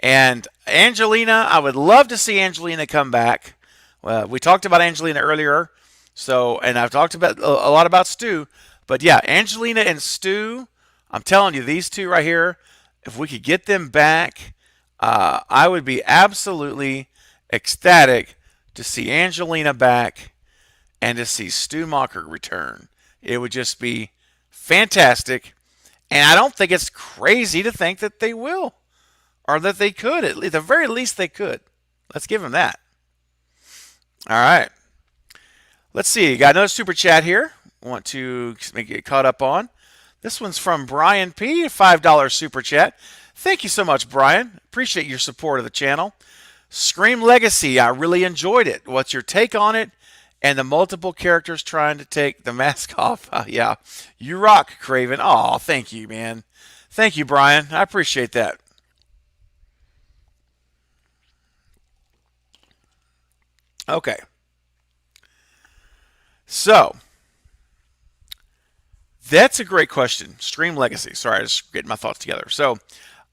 And Angelina, I would love to see Angelina come back. We talked about Angelina earlier, and I've talked about a lot about Stu. But yeah, Angelina and Stu, I'm telling you, these two right here, if we could get them back, I would be absolutely ecstatic to see Angelina back and to see Stu Macher return. It would just be fantastic. And I don't think it's crazy to think that they will, or that they could. At the very least, they could. Let's give them that. All right. Let's see. Got another super chat here. Want to get caught up on. This one's from Brian P. $5 super chat. Thank you so much, Brian. Appreciate your support of the channel. Scream Legacy. I really enjoyed it. What's your take on it? And the multiple characters trying to take the mask off. Yeah. You rock, Craven. Oh, thank you, man. Thank you, Brian. I appreciate that. Okay. So, that's a great question. Scream Legacy. Sorry, I just getting my thoughts together. So,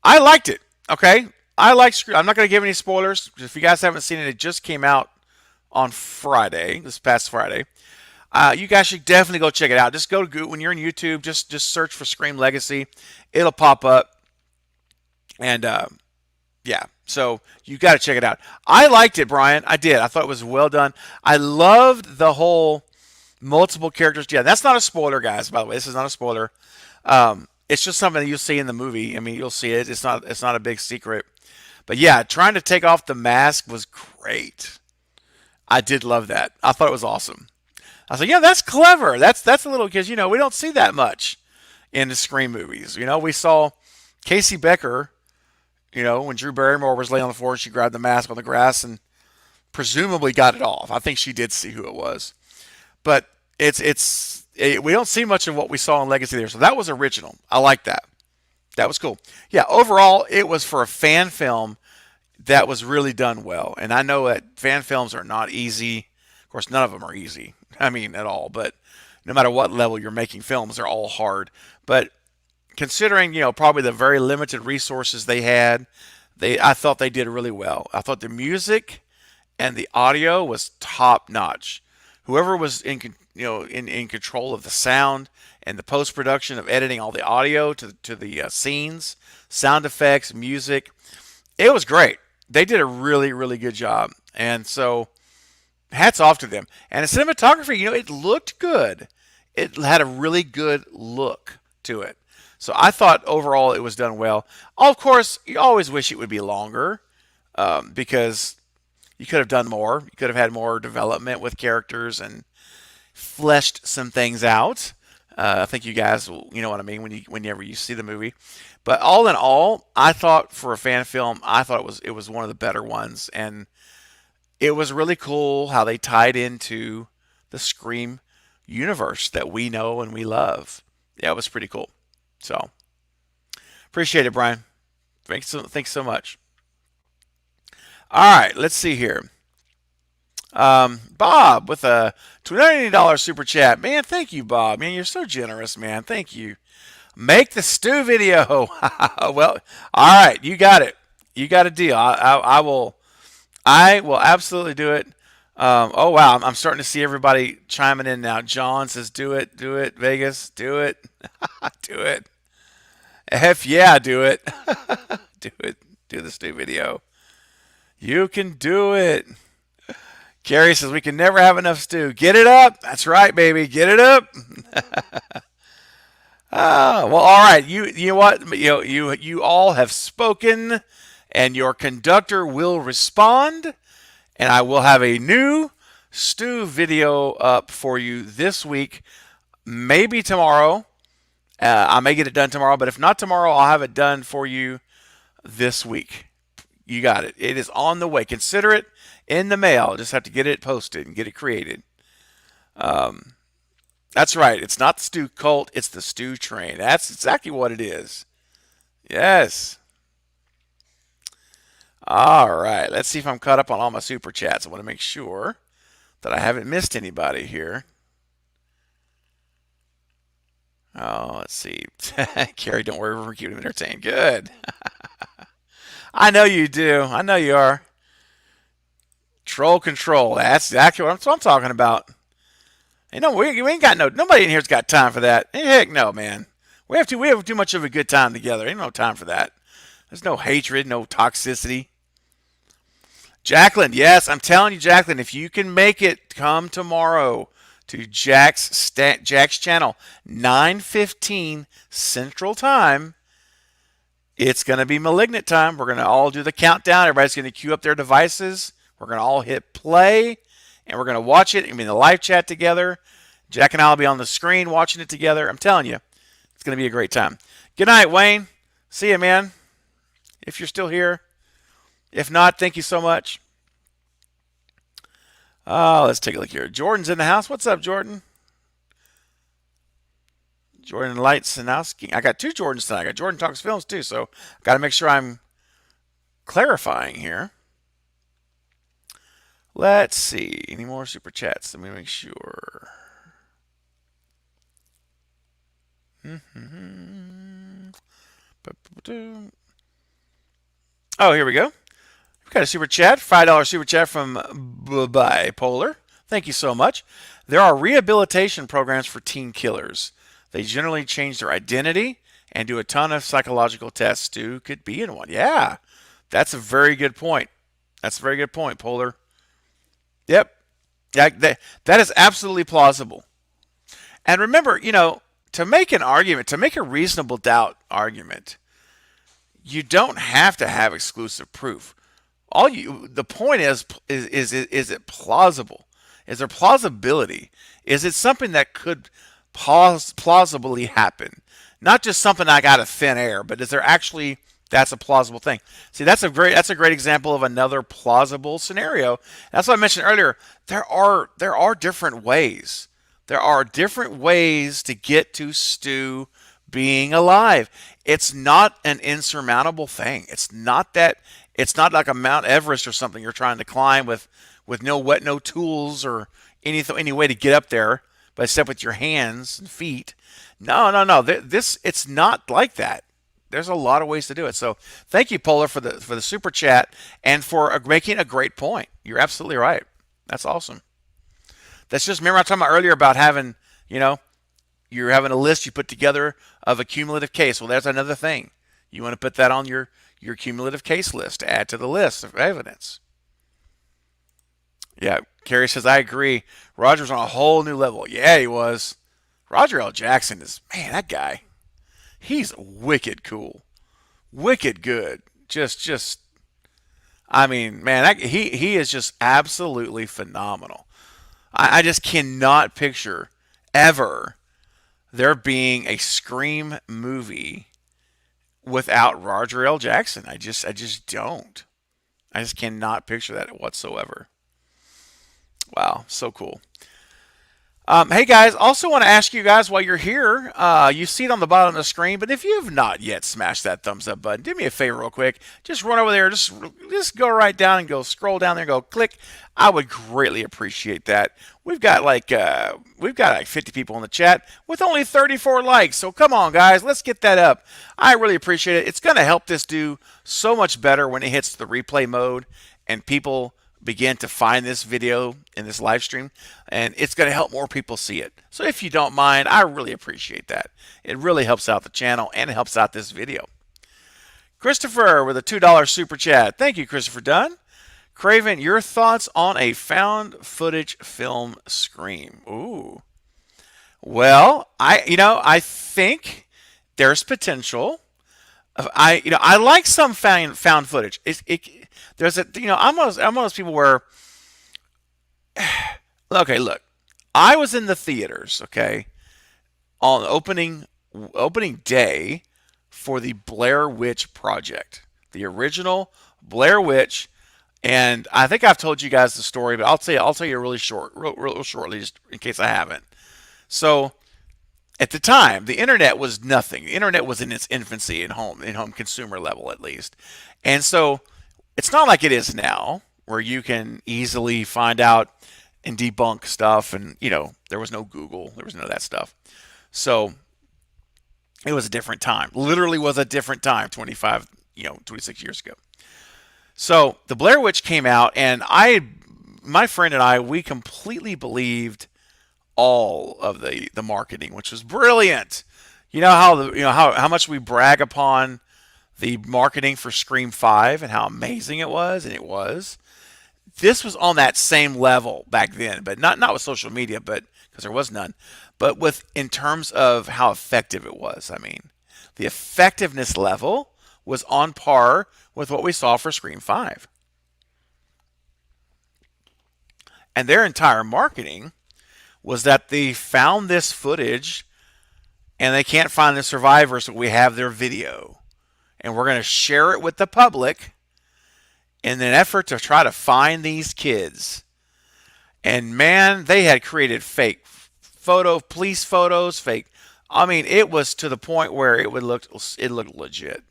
I liked it. Okay. I like Scream. I'm not going to give any spoilers. If you guys haven't seen it, it just came out on Friday, this past Friday. You guys should definitely go check it out. Just go to Google. When you're in YouTube, just search for Scream Legacy. It'll pop up. And yeah, so you got to check it out. I liked it, Brian. I did. I thought it was well done. I loved the whole multiple characters. Yeah, that's not a spoiler, guys. By the way, this is not a spoiler. It's just something that you'll see in the movie. I mean, you'll see it. It's not a big secret. But yeah, trying to take off the mask was great. I did love that. I thought it was awesome. I was like, yeah, that's clever. That's a little, because we don't see that much in the Scream movies. We saw Casey Becker. When Drew Barrymore was laying on the floor, she grabbed the mask on the grass and presumably got it off. I think she did see who it was, but we don't see much of what we saw in Legacy there. So that was original. I like that. That was cool. Yeah, overall, it was for a fan film that was really done well. And I know that fan films are not easy. Of course, none of them are easy. I mean, at all. But no matter what level you're making films, they're all hard. But considering, probably the very limited resources they had, I thought they did really well. I thought the music and the audio was top notch. Whoever was in control of the sound and the post production of editing all the audio to the scenes, sound effects, music, it was great. They did a really, really good job. And so hats off to them. And the cinematography, it looked good. It had a really good look to it. So I thought overall it was done well. Of course, you always wish it would be longer because you could have done more. You could have had more development with characters and fleshed some things out. I think you guys will, you know what I mean, whenever you see the movie. But all in all, I thought for a fan film, I thought it was one of the better ones, and it was really cool how they tied into the Scream universe that we know and we love. Yeah, it was pretty cool. So appreciate it, Brian. Thanks so much. All right, let's see here. Bob with a $20 super chat. Man, thank you, Bob. Man, you're so generous, man. Thank you. Make the Stu video. Well, all right, you got it. You got a deal. I will absolutely do it. Oh wow, I'm starting to see everybody chiming in now. John says, "Do it, Vegas, do it, do it." F yeah, do it, do it, do the Stu video. You can do it. Gary says we can never have enough Stu. Get it up. That's right, baby. Get it up. Well, all right. You know what? You all have spoken, and your conductor will respond, and I will have a new Stu video up for you this week. Maybe tomorrow. I may get it done tomorrow, but if not tomorrow, I'll have it done for you this week. You got it. It is on the way. Consider it in the mail. Just have to get it posted and get it created. That's right. It's not the Stu Cult. It's the Stu Train. That's exactly what it is. Yes. All right. Let's see if I'm caught up on all my super chats. I want to make sure that I haven't missed anybody here. Oh, let's see. Carrie, don't worry. We're keeping him entertained. Good. I know you do. I know you are. Troll control. That's exactly what I'm talking about. We ain't got nobody in here's got time for that. Heck no, man. We have too much of a good time together. Ain't no time for that. There's no hatred, no toxicity. Jacqueline, yes, I'm telling you, Jacqueline, if you can make it, come tomorrow to Jack's channel, 9:15 Central Time. It's going to be Malignant time. We're going to all do the countdown. Everybody's going to queue up their devices. We're going to all hit play, and we're going to watch it. I mean, the live chat together. Jack and I will be on the screen watching it together. I'm telling you, it's going to be a great time. Good night, Wayne. See you, man. If you're still here. If not, thank you so much. Let's take a look here. Jordan's in the house. What's up, Jordan? Jordan Lightsanowski. I got two Jordans tonight. I got Jordan Talks Films too, so got to make sure I'm clarifying here. Let's see. Any more super chats? Let me make sure. Oh, here we go. We got a super chat, $5 super chat from Bipolar. Thank you so much. There are rehabilitation programs for teen killers. They generally change their identity and do a ton of psychological tests. Stu could be in one. Yeah, that's a very good point. That's a very good point, Polar. Yep. That is absolutely plausible. And remember, to make an argument, to make a reasonable doubt argument, you don't have to have exclusive proof. The point is it plausible? Is there plausibility? Is it something that could plausibly happen? Not just something I got of thin air, but is there actually that's a plausible thing? See, that's a great example of another plausible scenario. That's what I mentioned earlier. There are different ways. There are different ways to get to Stu being alive. It's not an insurmountable thing. It's not like a Mount Everest or something you're trying to climb with no tools or any way to get up there, but except with your hands and feet. No. It's not like that. There's a lot of ways to do it. So thank you, Polar, for the super chat and for making a great point. You're absolutely right. That's awesome. That's just, remember I was talking about earlier about having, you're having a list you put together of a cumulative case. Well, there's another thing. You want to put that on your cumulative case list to add to the list of evidence. Yeah, Carrie says, I agree. Roger's on a whole new level. Yeah, he was. Roger L. Jackson is, man, that guy, he's wicked cool. Wicked good. Just, I mean, man, he is just absolutely phenomenal. I just cannot picture ever there being a Scream movie without Roger L. Jackson. I just don't. I just cannot picture that whatsoever. Wow, so cool. Hey guys, also want to ask you guys while you're here, you see it on the bottom of the screen, but if you've not yet smashed that thumbs up button, do me a favor real quick. Just run over there, just go right down and go scroll down there and go click. I would greatly appreciate that. We've got like 50 people in the chat with only 34 likes. So come on guys, let's get that up. I really appreciate it. It's going to help this do so much better when it hits the replay mode and people begin to find this video in this live stream, and it's going to help more people see it. So if you don't mind, I really appreciate that. It really helps out the channel and it helps out this video. Christopher with a $2 super chat. Thank you, Christopher Dunn. Craven, your thoughts on a found footage film Scream? Ooh. Well, I think there's potential. I like some found footage. There's I'm one of those people where, okay, look, I was in the theaters, okay, on opening day for the Blair Witch Project, the original Blair Witch, and I think I've told you guys the story, but I'll tell you real shortly, just in case I haven't. So, at the time, the internet was nothing. The internet was in its infancy in home consumer level at least, and so it's not like it is now, where you can easily find out and debunk stuff, and there was no Google, there was none of that stuff. So it was a different time. Literally was a different time, 26 years ago. So the Blair Witch came out, and my friend and I, we completely believed all of the marketing, which was brilliant. How much we brag upon the marketing for Scream 5 and how amazing it was, and it was. this was on that same level back then, but not with social media, but because there was none, but with in terms of how effective it was. I mean, the effectiveness level was on par with what we saw for Scream 5. And their entire marketing was that they found this footage and they can't find the survivors, so we have their video. And we're going to share it with the public in an effort to try to find these kids. And man, they had created fake police photos, fake. I mean, it was to the point where it looked legit.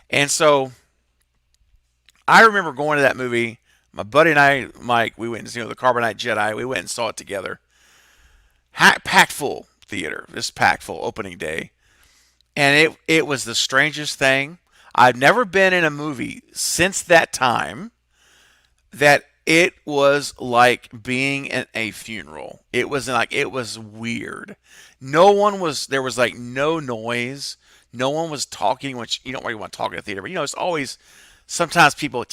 And so I remember going to that movie. My buddy and I, Mike, we went and the Carbonite Jedi. We went and saw it together. Packed full theater. This packed full opening day, and it was the strangest thing. I've never been in a movie since that time that it was like being in a funeral. It was weird. No one was there was like no noise. No one was talking, which you don't really want to talk in a theater, but it's always sometimes people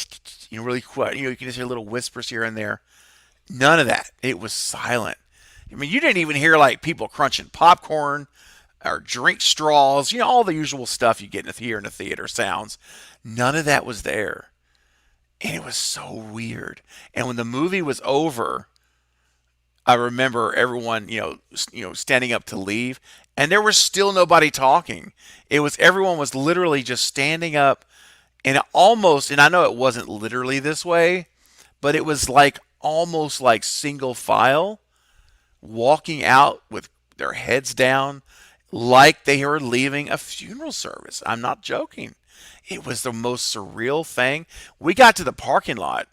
really quiet. You can just hear little whispers here and there. None of that. It was silent. I mean, you didn't even hear like people crunching popcorn or drink straws, all the usual stuff you get in the theater sounds. None of that was there. And it was so weird. And when the movie was over, I remember everyone, standing up to leave, and there was still nobody talking. Everyone was literally just standing up and and I know it wasn't literally this way, but it was like almost like single file walking out with their heads down like they were leaving a funeral service. I'm not joking. It was the most surreal thing. We got to the parking lot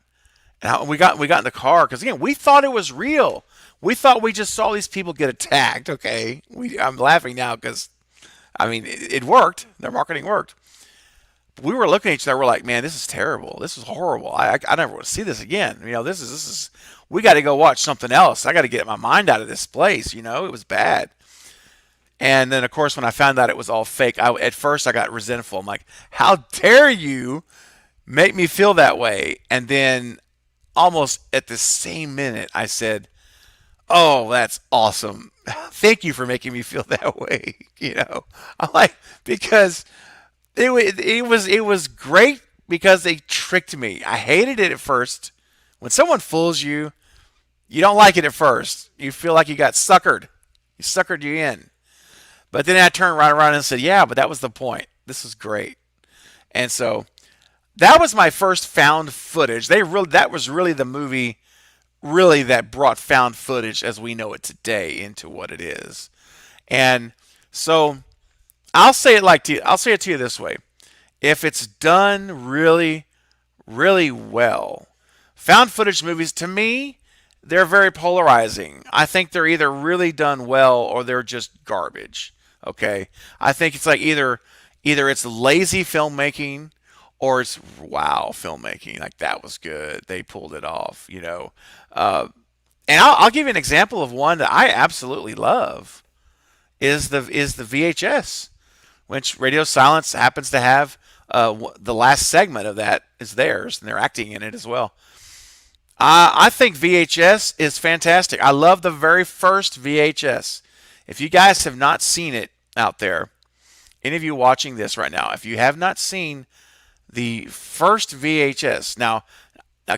and we got in the car because again we thought it was real. We thought we just saw these people get attacked. Okay, I'm laughing now because I mean it worked. Their marketing worked. We were looking at each other. We're like, man, this is terrible. This is horrible. I never want to see this again. This is. We got to go watch something else. I got to get my mind out of this place. It was bad. And then, of course, when I found out it was all fake, at first I got resentful. I'm like, how dare you make me feel that way? And then, almost at the same minute, I said, oh, that's awesome. Thank you for making me feel that way. I'm like, because it was great because they tricked me. I hated it at first. When someone fools you, you don't like it at first. You feel like you got suckered. He suckered you in. But then I turned right around and said, yeah, but that was the point. This is great. And so that was my first found footage. That was really the movie really that brought found footage as we know it today into what it is. And so I'll say it to you this way. If it's done really, really well, found footage movies to me, they're very polarizing. I think they're either really done well or they're just garbage. Okay? I think it's like either it's lazy filmmaking or it's wow filmmaking. Like that was good. They pulled it off. And I'll give you an example of one that I absolutely love is the VHS, which Radio Silence happens to have. The last segment of that is theirs, and they're acting in it as well. I think VHS is fantastic. I love the very first VHS. If you guys have not seen it out there, any of you watching this right now, if you have not seen the first VHS, now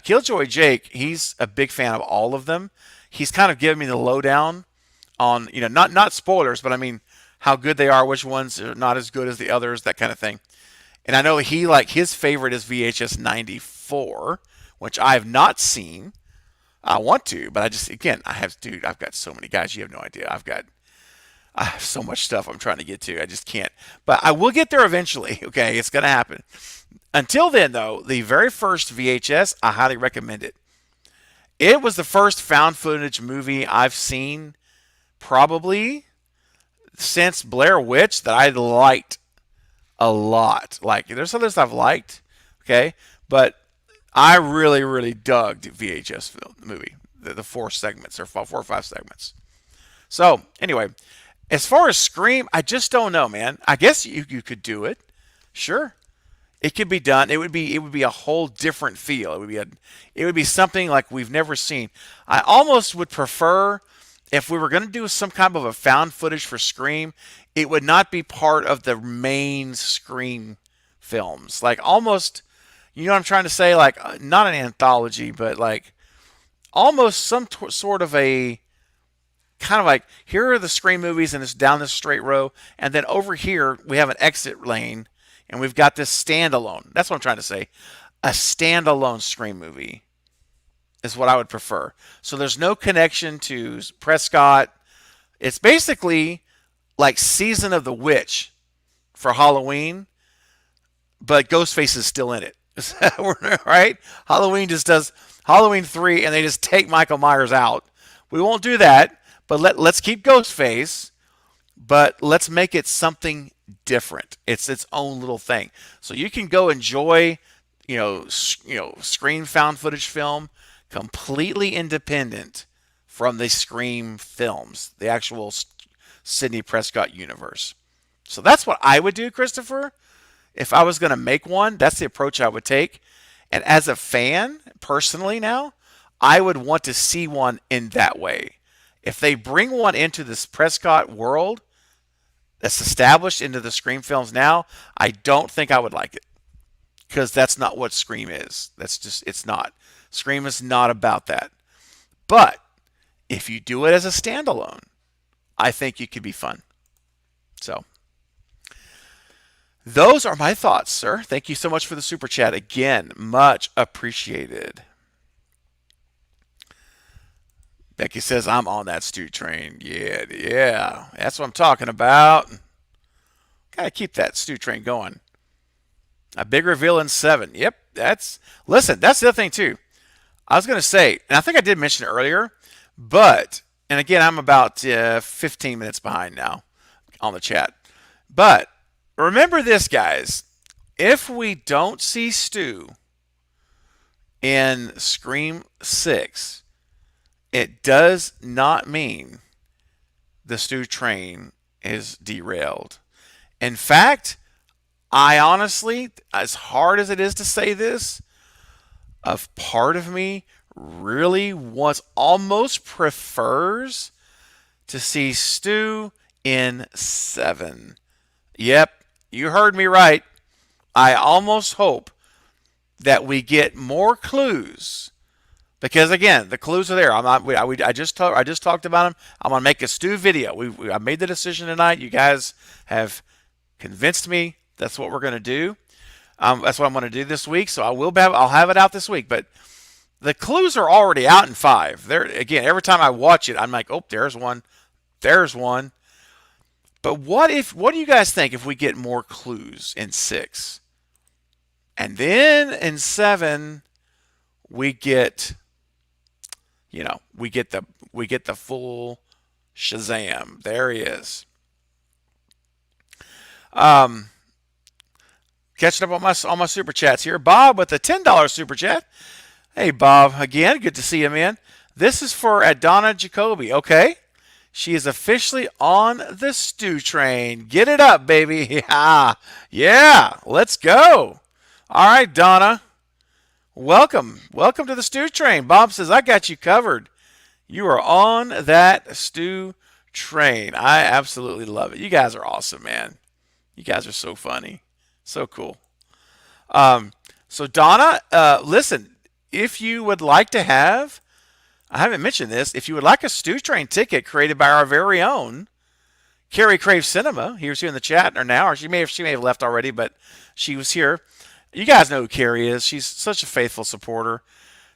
Killjoy Jake, he's a big fan of all of them. He's kind of giving me the lowdown on, not spoilers, but I mean how good they are, which ones are not as good as the others, that kind of thing. And I know his favorite is VHS 94, which I have not seen. I want to, but I've got so many guys, you have no idea. I have so much stuff I'm trying to get to. I just can't. But I will get there eventually, okay? It's going to happen. Until then, though, the very first VHS, I highly recommend it. It was the first found footage movie I've seen probably since Blair Witch that I liked a lot. Like, there's others I've liked, okay? But I really, really dug the VHS film, movie, the 4 segments, or 4 or 5 segments. So, anyway, as far as Scream, I just don't know, man. I guess you could do it. Sure. It could be done. It would be a whole different feel. It would be something like we've never seen. I almost would prefer if we were going to do some kind of a found footage for Scream, it would not be part of the main Scream films. Like almost, you know what I'm trying to say? Like not an anthology, but like almost some sort of a kind of like here are the Scream movies and it's down this straight row, and then over here we have an exit lane and we've got this standalone. That's what I'm trying to say. A standalone Scream movie is what I would prefer. So there's no connection to Prescott. It's basically like Season of the Witch for Halloween, but Ghostface is still in it. Right? Halloween just does Halloween 3 and they just take Michael Myers out. We won't do that, but let's keep Ghostface, but let's make it something different. It's its own little thing. So you can go enjoy, Scream found footage film completely independent from the Scream films, the actual Sidney Prescott universe. So that's what I would do, Christopher. If I was going to make one, that's the approach I would take. And as a fan, personally now, I would want to see one in that way. If they bring one into this Prescott world that's established into the Scream films now, I don't think I would like it. Because that's not what Scream is. It's not. Scream is not about that. But if you do it as a standalone, I think it could be fun. So, those are my thoughts, sir. Thank you so much for the super chat. Again, much appreciated. Becky says, I'm on that Stu Train. Yeah. That's what I'm talking about. Gotta keep that Stu Train going. A big reveal in 7. Yep, listen, that's the other thing, too. I was going to say, and I think I did mention it earlier, but, and again, I'm about 15 minutes behind now on the chat. But remember this, guys. If we don't see Stu in Scream 6, it does not mean the Stu Train is derailed. In fact, I honestly, as hard as it is to say this, a part of me really almost prefers to see Stu in 7. Yep, you heard me right. I almost hope that we get more clues. Because again, the clues are there. I just talked about them. I'm gonna make a Stu video. I made the decision tonight. You guys have convinced me. That's what we're gonna do. That's what I'm gonna do this week. So I'll have it out this week. But the clues are already out in 5. There again. Every time I watch it, I'm like, oh, there's one. There's one. But what do you guys think if we get more clues in 6? And then in 7, we get the full Shazam. There he is. Catching up on my super chats here. Bob with the $10 super chat. Hey Bob, again, good to see you, man. This is for Adonna Jacoby. Okay. She is officially on the Stu Train. Get it up, baby. Yeah, let's go. All right, Donna. Welcome to the Stu Train. Bob says, I got you covered. You are on that Stu Train. I absolutely love it. You guys are awesome, man. You guys are so funny. So cool. So Donna, listen, if you would like to have, I haven't mentioned this, if you would like a Stu Train ticket created by our very own Carrie Crave Cinema, here's here in the chat or now, or she may have left already, but she was here. You guys know who Carrie is. She's such a faithful supporter.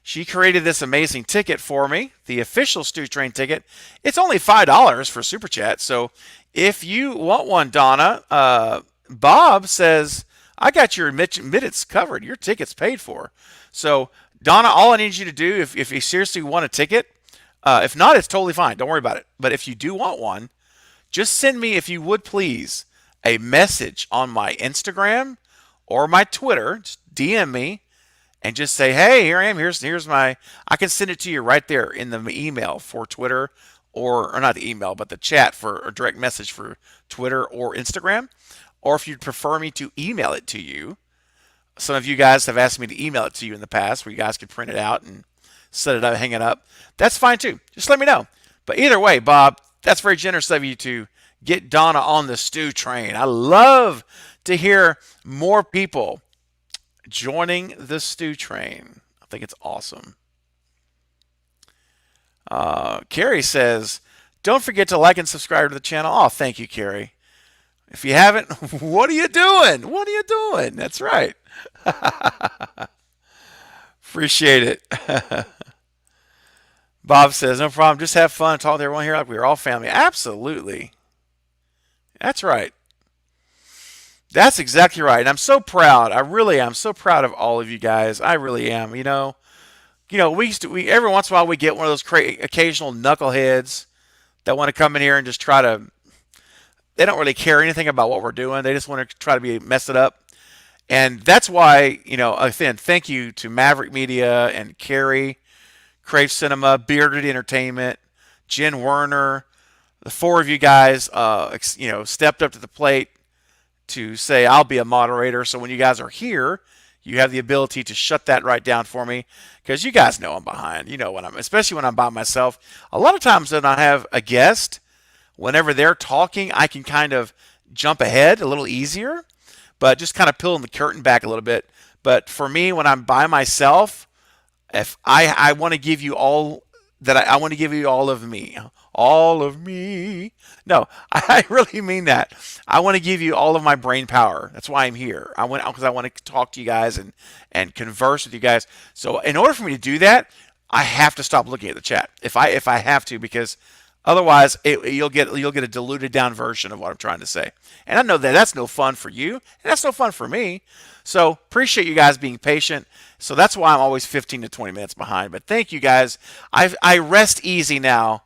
She created this amazing ticket for me, the official Stu Train ticket. It's only $5 for Super Chat. So if you want one, Donna, Bob says, I got your minutes covered. Your ticket's paid for. So, Donna, all I need you to do, if you seriously want a ticket, if not, it's totally fine. Don't worry about it. But if you do want one, just send me, if you would please, a message on my Instagram or my Twitter. Just DM me and just say, hey, here I am. Here's my, I can send it to you right there in the email for Twitter or not the email, but the chat for a direct message for Twitter or Instagram. Or if you'd prefer me to email it to you, Some of you guys have asked me to email it to you in the past where you guys could print it out and set it up, hang it up. That's fine too. Just let me know. But either way, Bob, that's very generous of you to get Donna on the Stu Train. I love to hear more people joining the Stu Train. I think it's awesome. Carrie says, don't forget to like and subscribe to the channel. Oh, thank you, Carrie. If you haven't, what are you doing? What are you doing? That's right. Appreciate it. Bob says, no problem. Just have fun and talk to everyone here like we are all family. Absolutely. That's right. That's exactly right. And I'm so proud. I really am so proud of all of you guys. I really am. We every once in a while we get one of those occasional knuckleheads that want to come in here and just try to. They don't really care anything about what we're doing. They just want to try to mess it up. And that's why, again, thank you to Maverick Media and Carrie, Crave Cinema, Bearded Entertainment, Jen Werner. The four of you guys, stepped up to the plate to say, I'll be a moderator. So when you guys are here, you have the ability to shut that right down for me, because you guys know I'm behind. Especially when I'm by myself. A lot of times when I have a guest, whenever they're talking, I can kind of jump ahead a little easier, but just kind of pulling the curtain back a little bit. But for me, when I'm by myself, if I want to give you all that I want to give you all of me. All of me. No, I really mean that. I want to give you all of my brain power. That's why I'm here. Because I want to talk to you guys and converse with you guys. So in order for me to do that, I have to stop looking at the chat. If I have to, because otherwise you'll get a diluted down version of what I'm trying to say. And I know that that's no fun for you, and that's no fun for me. So appreciate you guys being patient. So that's why I'm always 15 to 20 minutes behind. But thank you guys. I rest easy now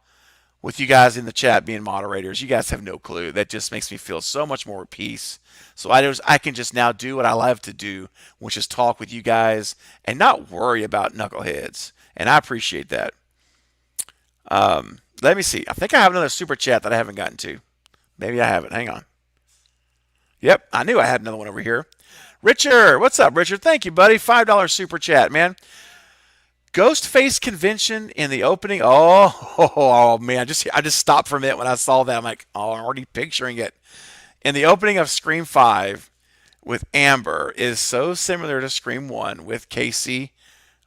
with you guys in the chat being moderators. You guys have no clue. That just makes me feel so much more at peace. So I can just now do what I love to do, which is talk with you guys and not worry about knuckleheads. And I appreciate that. Let me see. I think I have another super chat that I haven't gotten to. Maybe I haven't. Hang on. Yep, I knew I had another one over here. Richard, what's up, Richard? Thank you, buddy. $5 super chat, man. Ghostface convention in the opening. Oh man, I just stopped for a minute when I saw that. I'm like, oh, I'm already picturing it. In the opening of Scream 5 with Amber is so similar to Scream 1 with Casey.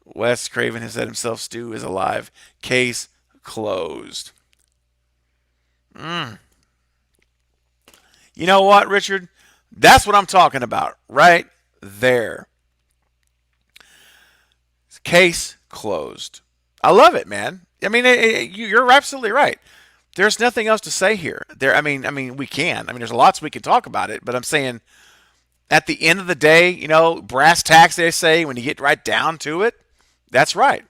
Wes Craven has said himself, Stu is alive. Case closed. You know what, Richard? That's what I'm talking about right there. Case closed. I love it, man. I mean, you're absolutely right. There's nothing else to say here. I mean, we can. I mean, there's lots we can talk about it, but I'm saying at the end of the day, brass tacks, they say, when you get right down to it, that's right.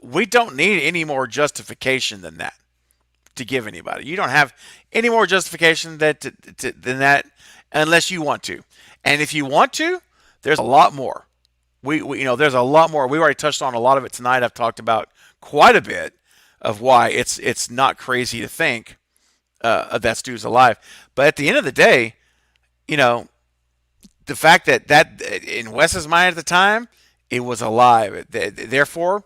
We don't need any more justification than that to give anybody. You don't have any more justification than that unless you want to. And if you want to, there's a lot more. There's a lot more. We already touched on a lot of it tonight. I've talked about quite a bit of why it's not crazy to think that Stu's alive. But at the end of the day, the fact that in Wes's mind at the time, it was alive. Therefore,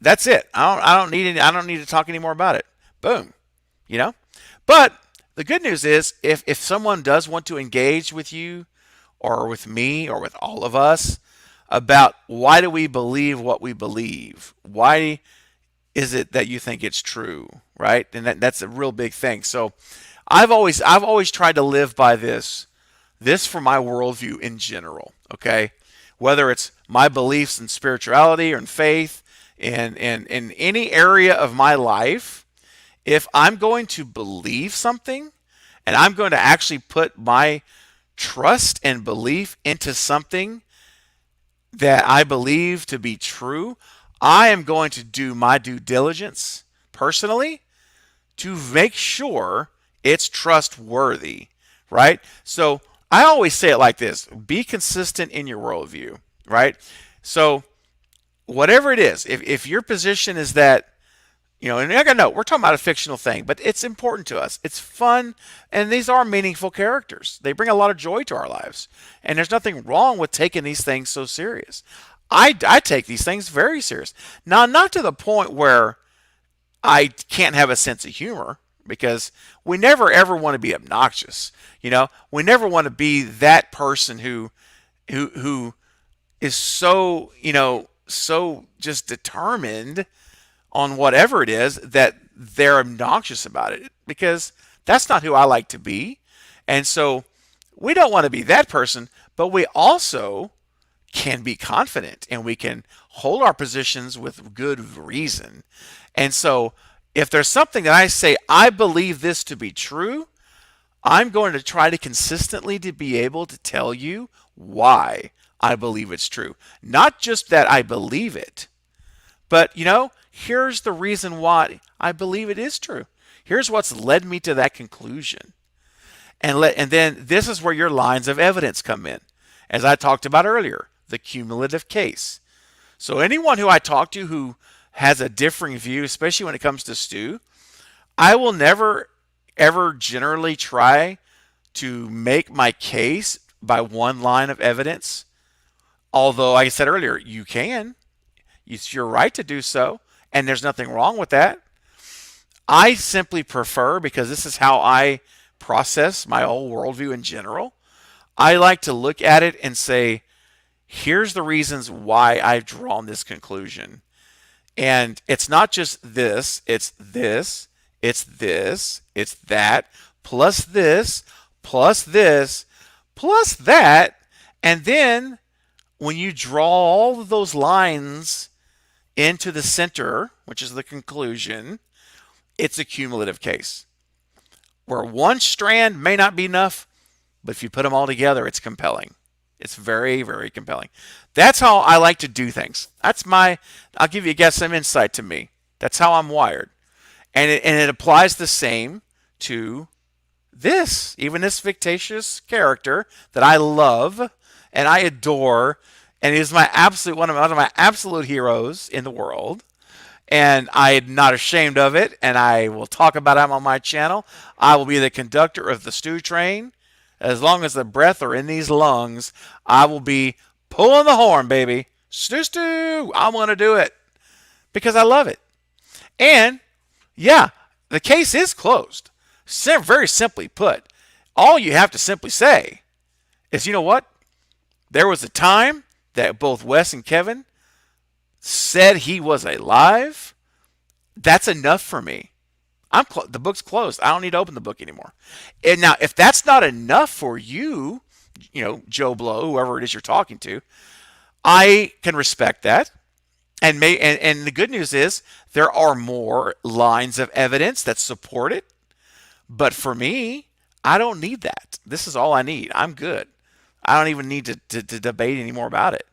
that's it. I don't need to talk anymore about it. Boom. But the good news is, if someone does want to engage with you or with me or with all of us about why do we believe what we believe, why is it that you think it's true, right? And that's a real big thing. So I've always tried to live by this for my worldview in general, okay? Whether it's my beliefs in spirituality or in faith, and in any area of my life, if I'm going to believe something and I'm going to actually put my trust and belief into something that I believe to be true, I am going to do my due diligence personally to make sure it's trustworthy, right? So I always say it like this: be consistent in your worldview, right? So whatever it is, if your position is that, And I gotta know we're talking about a fictional thing, but it's important to us. It's fun, and these are meaningful characters. They bring a lot of joy to our lives, and there's nothing wrong with taking these things so serious. I take these things very serious. Now, not to the point where I can't have a sense of humor, because we never ever want to be obnoxious. We never want to be that person who is so so just determined on whatever it is that they're obnoxious about it, because that's not who I like to be. And so we don't want to be that person, but we also can be confident and we can hold our positions with good reason. And so if there's something that I say, I believe this to be true, I'm going to try to consistently to be able to tell you why I believe it's true. Not just that I believe it, but here's the reason why I believe it is true. Here's what's led me to that conclusion. And then this is where your lines of evidence come in. As I talked about earlier, the cumulative case. So anyone who I talk to who has a differing view, especially when it comes to Stu, I will never ever generally try to make my case by one line of evidence. Although, like I said earlier, you can. It's your right to do so, and there's nothing wrong with that. I simply prefer, because this is how I process my whole worldview in general, I like to look at it and say, here's the reasons why I've drawn this conclusion. And it's not just this, it's this, it's this, it's that, plus this, plus this, plus that. And then when you draw all of those lines into the center, which is the conclusion, it's a cumulative case where one strand may not be enough, but if you put them all together, it's compelling. It's very, very compelling. That's how I like to do things. I'll give you guys some insight to me. That's how I'm wired. And it applies the same to even this fictitious character that I love and I adore, and is one of my absolute heroes in the world. And I'm not ashamed of it, and I will talk about him on my channel. I will be the conductor of the Stu Train. As long as the breath are in these lungs, I will be pulling the horn, baby. Stu, Stu, I'm going to do it because I love it. And yeah, the case is closed. Very simply put, all you have to simply say is, you know what? There was a time that both Wes and Kevin said he was alive. That's enough for me. The book's closed. I don't need to open the book anymore. And now, if that's not enough for you, Joe Blow, whoever it is you're talking to, I can respect that. And the good news is there are more lines of evidence that support it. But for me, I don't need that. This is all I need. I'm good. I don't even need to debate anymore about it.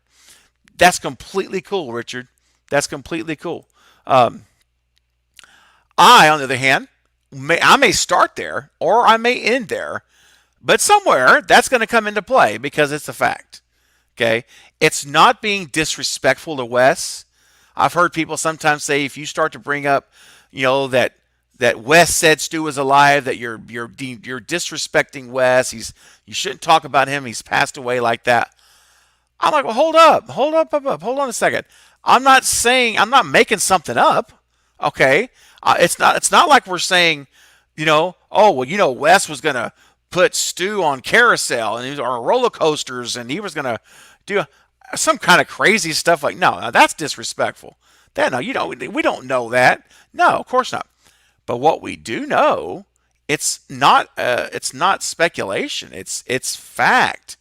That's completely cool, Richard. That's completely cool. I, on the other hand, I may start there or I may end there, but somewhere that's going to come into play because it's a fact. Okay? It's not being disrespectful to Wes. I've heard people sometimes say if you start to bring up, that Wes said Stu was alive, that you're disrespecting Wes. You shouldn't talk about him. He's passed away like that. I'm like, well, hold on a second. I'm not making something up. Okay, it's not like we're saying, Wes was gonna put Stu on carousel and he was on roller coasters and he was gonna do some kind of crazy stuff like. No, that's disrespectful. We don't know that. No, of course not. But what we do know, it's not speculation. It's fact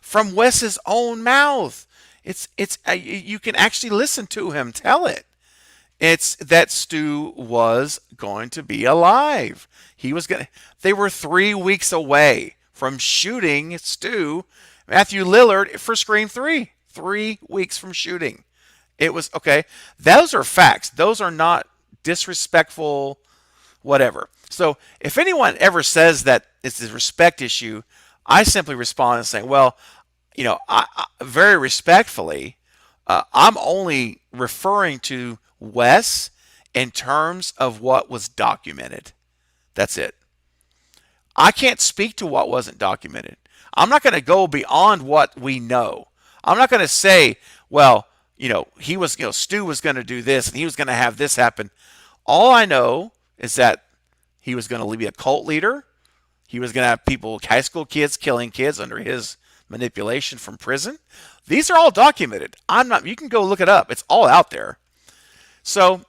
from Wes's own mouth. You can actually listen to him tell it. It's that Stu was going to be alive. They were 3 weeks away from shooting Stu, Matthew Lillard, for Scream 3. 3 weeks from shooting. It was okay. Those are facts. Those are not disrespectful, whatever. So if anyone ever says that it's a respect issue, I simply respond and say, well, I very respectfully, I'm only referring to Wes in terms of what was documented. That's it. I can't speak to what wasn't documented. I'm not going to go beyond what we know. I'm not going to say, well, he was, Stu was going to do this and he was going to have this happen. All I know is that he was going to be a cult leader. He was going to have people, high school kids, killing kids under his manipulation from prison. These are all documented. You can go look it up. It's all out there. So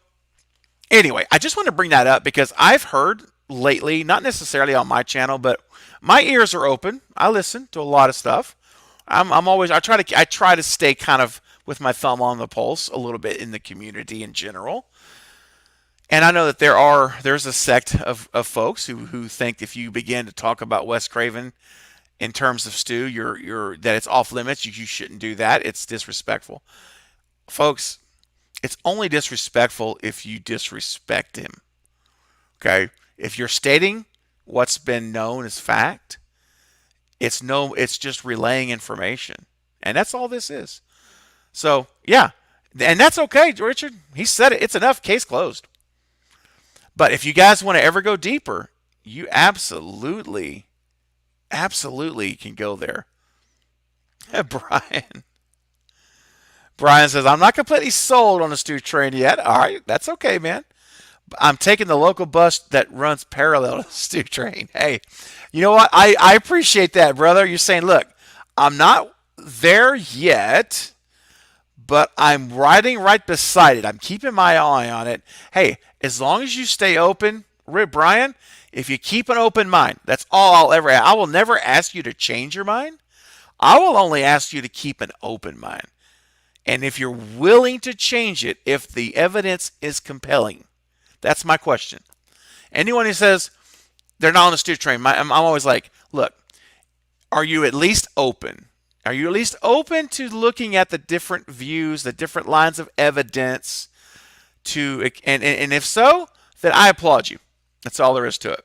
anyway, I just want to bring that up because I've heard lately, not necessarily on my channel, but my ears are open. I listen to a lot of stuff. I try to stay kind of with my thumb on the pulse a little bit in the community in general. And I know that there's a sect of folks who think if you begin to talk about Wes Craven in terms of Stu, that it's off limits. You shouldn't do that. It's disrespectful. Folks, it's only disrespectful if you disrespect him. Okay? If you're stating what's been known as fact, it's just relaying information. And that's all this is. So, yeah. And that's okay, Richard. He said it. It's enough. Case closed. But if you guys want to ever go deeper, you absolutely can go there. Brian says, I'm not completely sold on the Stu Train yet. All right, that's okay, man. I'm taking the local bus that runs parallel to the Stu Train. Hey, you know what? I appreciate that, brother. You're saying, look, I'm not there yet, but I'm riding right beside it. I'm keeping my eye on it. Hey, as long as you stay open, Brian, if you keep an open mind, that's all I'll ever ask. I will never ask you to change your mind. I will only ask you to keep an open mind. And if you're willing to change it, if the evidence is compelling, that's my question. Anyone who says they're not on the Stu Train, I'm always like, look, are you at least open? Are you at least open to looking at the different views, the different lines of evidence? And if so, then I applaud you. That's all there is to it.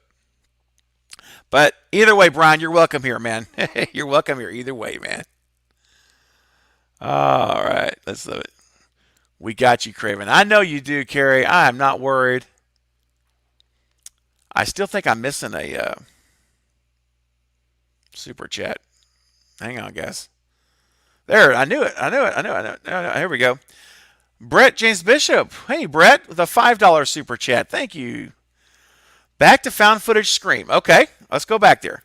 But either way, Brian, you're welcome here, man. You're welcome here either way, man. All right, let's do it. We got you, Craven. I know you do, Carrie. I am not worried. I still think I'm missing a super chat. Hang on, guys. There, I knew it. Here we go. Brett James Bishop. Hey, Brett, with a $5 super chat. Thank you. Back to found footage Scream. Okay, let's go back there.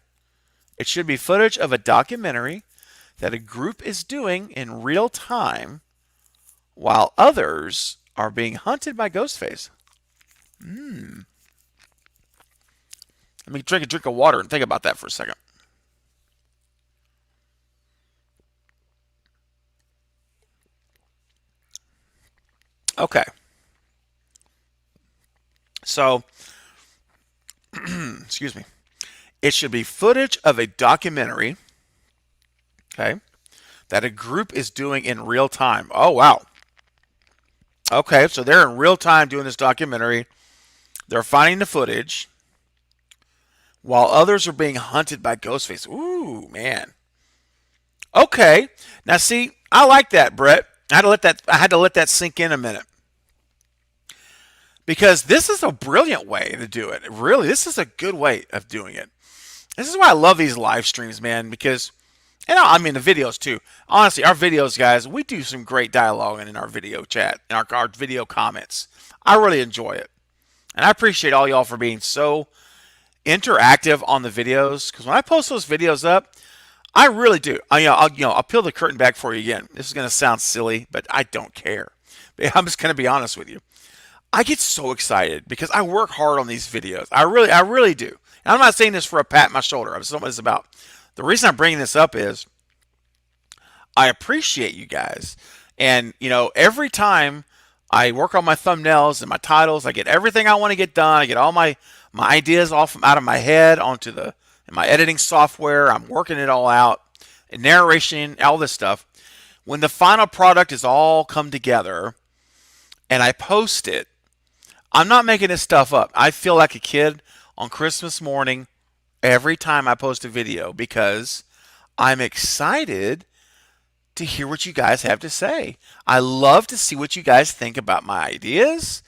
It should be footage of a documentary that a group is doing in real time while others are being hunted by Ghostface. Let me drink a drink of water and think about that for a second. Okay. So, excuse me. It should be footage of a documentary, okay, that a group is doing in real time. Oh, wow. Okay, so they're in real time doing this documentary. They're finding the footage while others are being hunted by Ghostface. Ooh, man. Okay. Now, see, I like that, Brett. I had to let that sink in a minute. Because this is a brilliant way to do it. Really, this is a good way of doing it. This is why I love these live streams, man, because, and I mean the videos too. Honestly, our videos, guys, we do some great dialogue in our video chat, in our video comments. I really enjoy it. And I appreciate all y'all for being so interactive on the videos, because when I post those videos up, I really do. I'll peel the curtain back for you again. This is going to sound silly, but I don't care. I'm just going to be honest with you. I get so excited because I work hard on these videos. I really do. And I'm not saying this for a pat on my shoulder. That's not what it's about. The reason I'm bringing this up is I appreciate you guys. And, every time I work on my thumbnails and my titles, I get everything I want to get done. I get all my ideas out of my head onto my editing software. I'm working it all out. And narration, all this stuff. When the final product is all come together and I post it, I'm not making this stuff up. I feel like a kid on Christmas morning every time I post a video because I'm excited to hear what you guys have to say. I love to see what you guys think about my ideas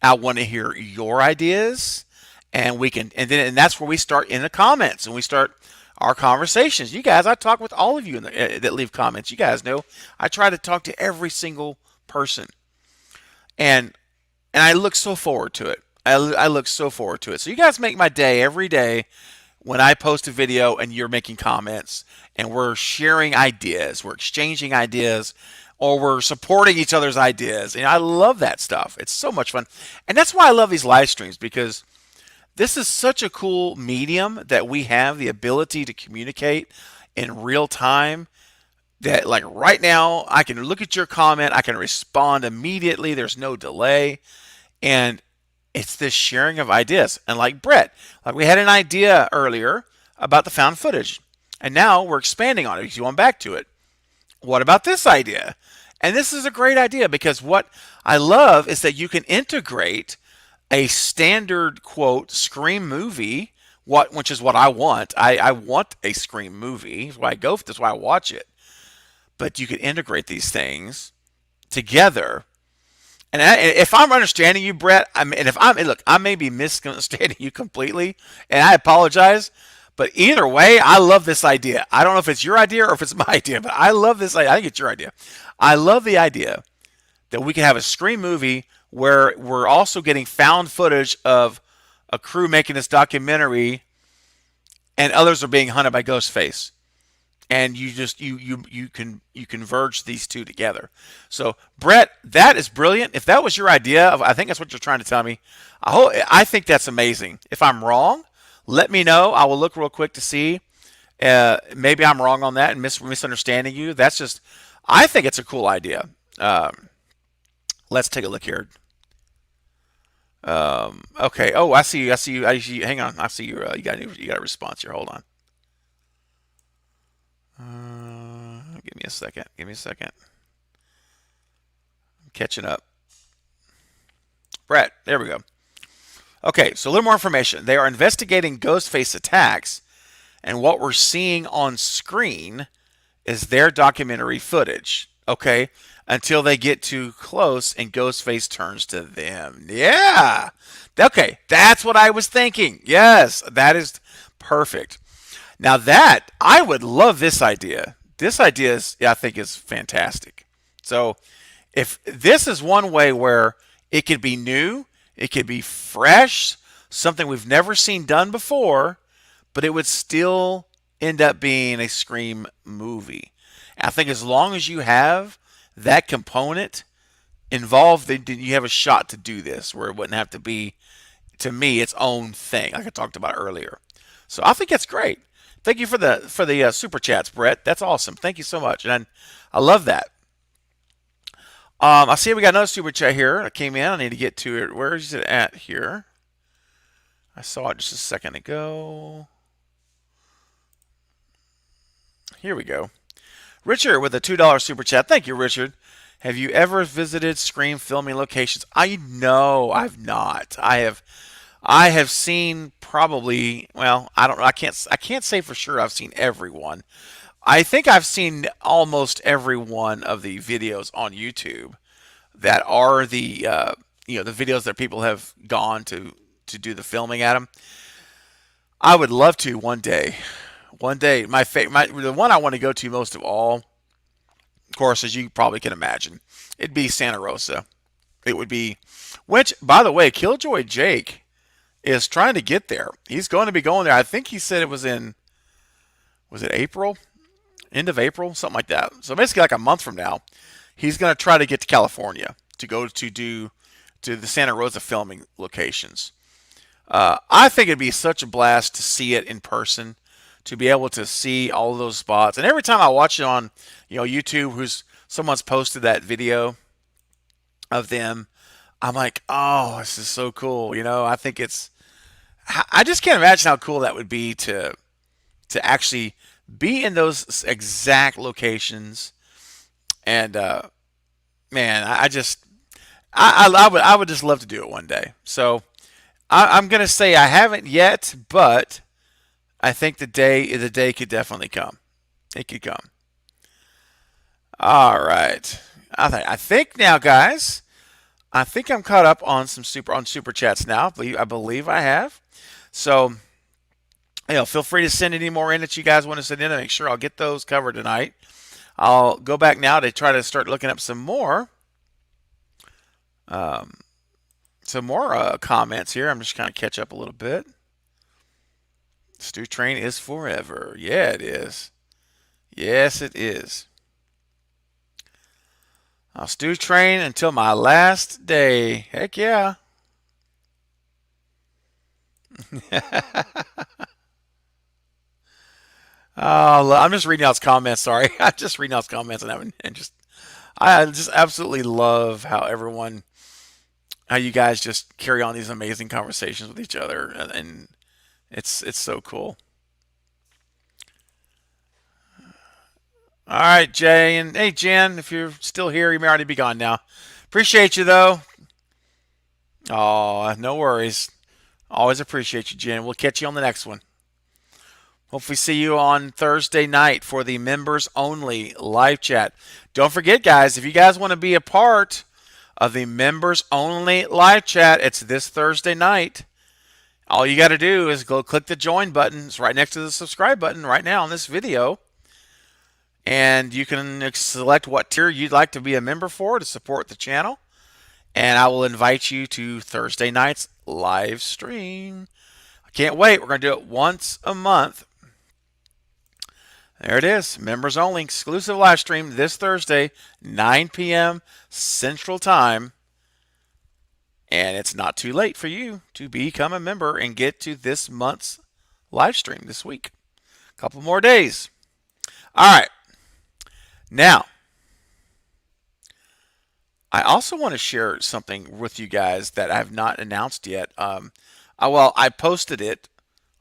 I want to hear your ideas, and we can, and that's where we start in the comments and we start our conversations. You guys, I talk with all of you that leave comments. You guys know I try to talk to every single person, and I look so forward to it. I look so forward to it. So you guys make my day every day when I post a video and you're making comments and we're sharing ideas, we're exchanging ideas, or we're supporting each other's ideas. And I love that stuff. It's so much fun. And that's why I love these live streams, because this is such a cool medium that we have the ability to communicate in real time. That, like, right now, I can look at your comment, I can respond immediately, there's no delay. And it's this sharing of ideas. And like Brett, like we had an idea earlier about the found footage, and now we're expanding on it because you went back to it. What about this idea? And this is a great idea, because what I love is that you can integrate a standard quote Scream movie, which is what I want. I want a Scream movie. That's why I go. That's why I watch it. But you can integrate these things together. And if I'm understanding you, Brett, and if I'm look, I may be misunderstanding you completely, and I apologize. But either way, I love this idea. I don't know if it's your idea or if it's my idea, but I love this idea. I think it's your idea. I love the idea that we can have a Scream movie where we're also getting found footage of a crew making this documentary, and others are being hunted by Ghostface, and you converge these two together. So Brett, that is brilliant. If that was your idea, I think that's what you're trying to tell me. I think that's amazing. If I'm wrong, let me know. I will look real quick to see. Maybe I'm wrong on that and misunderstanding you. That's just, I think it's a cool idea. Let's take a look here. Okay. Oh, I see you. I see you. Hang on. I see you. You got a response here. Hold on. Give me a second. Give me a second. I'm catching up. Brett, there we go. Okay, so a little more information. They are investigating Ghostface attacks, and what we're seeing on screen is their documentary footage. Okay, until they get too close and Ghostface turns to them. Yeah. Okay, that's what I was thinking. Yes, that is perfect. Now that I would love this idea. This idea is, I think, is fantastic. So if this is one way where it could be new, it could be fresh, something we've never seen done before, but it would still end up being a Scream movie. And I think as long as you have that component involved, then you have a shot to do this, where it wouldn't have to be, to me, its own thing, like I talked about earlier. So I think that's great. Thank you for the super chats, Brett. That's awesome. Thank you so much, and I love that. I see we got another super chat here. I came in. I need to get to it. Where is it at here? I saw it just a second ago. Here we go. Richard with a $2 super chat. Thank you, Richard. Have you ever visited Scream filming locations? I know I've not. I have seen probably, well, I don't know. I can't say for sure I've seen everyone. I think I've seen almost every one of the videos on YouTube that are the videos that people have gone to do the filming at them. I would love to one day. One day, the one I want to go to most of all, of course, as you probably can imagine, it'd be Santa Rosa. It would be, which, by the way, Killjoy Jake is trying to get there. He's going to be going there. I think he said it was it April? End of April? Something like that. So basically like a month from now, he's going to try to get to California to go to the Santa Rosa filming locations. I think it'd be such a blast to see it in person, to be able to see all of those spots. And every time I watch it on YouTube, someone's posted that video of them, I'm like, oh, this is so cool. I think I just can't imagine how cool that would be to actually be in those exact locations. And man, I would just love to do it one day. So I'm gonna say I haven't yet, but I think the day could definitely come. It could come. All right. I think now, guys, I think I'm caught up on some super chats now. I believe I have. So, feel free to send any more in that you guys want to send in, and make sure I'll get those covered tonight. I'll go back now to try to start looking up um, some more comments here. I'm just kind of catch up a little bit. Stu Train is forever. Yeah, it is. Yes, it is. I'll Stu Train until my last day. Heck yeah. Oh, I'm just reading out his comments. Sorry, I'm just reading out his comments I just absolutely love how you guys just carry on these amazing conversations with each other, and it's so cool. All right, Jay, and hey, Jen, if you're still here, you may already be gone now. Appreciate you though. Oh, no worries. Always appreciate you, Jen. We'll catch you on the next one. Hopefully, see you on Thursday night for the members only live chat. Don't forget, guys, if you guys want to be a part of the members only live chat, it's this Thursday night. All you got to do is go click the join button. It's right next to the subscribe button right now on this video. And you can select what tier you'd like to be a member for to support the channel. And I will invite you to Thursday night's live stream. I can't wait. We're going to do it once a month. There it is. Members only exclusive live stream this Thursday, 9 p.m. Central Time. And it's not too late for you to become a member and get to this month's live stream this week. A couple more days. All right. Now, I also want to share something with you guys that I have not announced yet. I posted it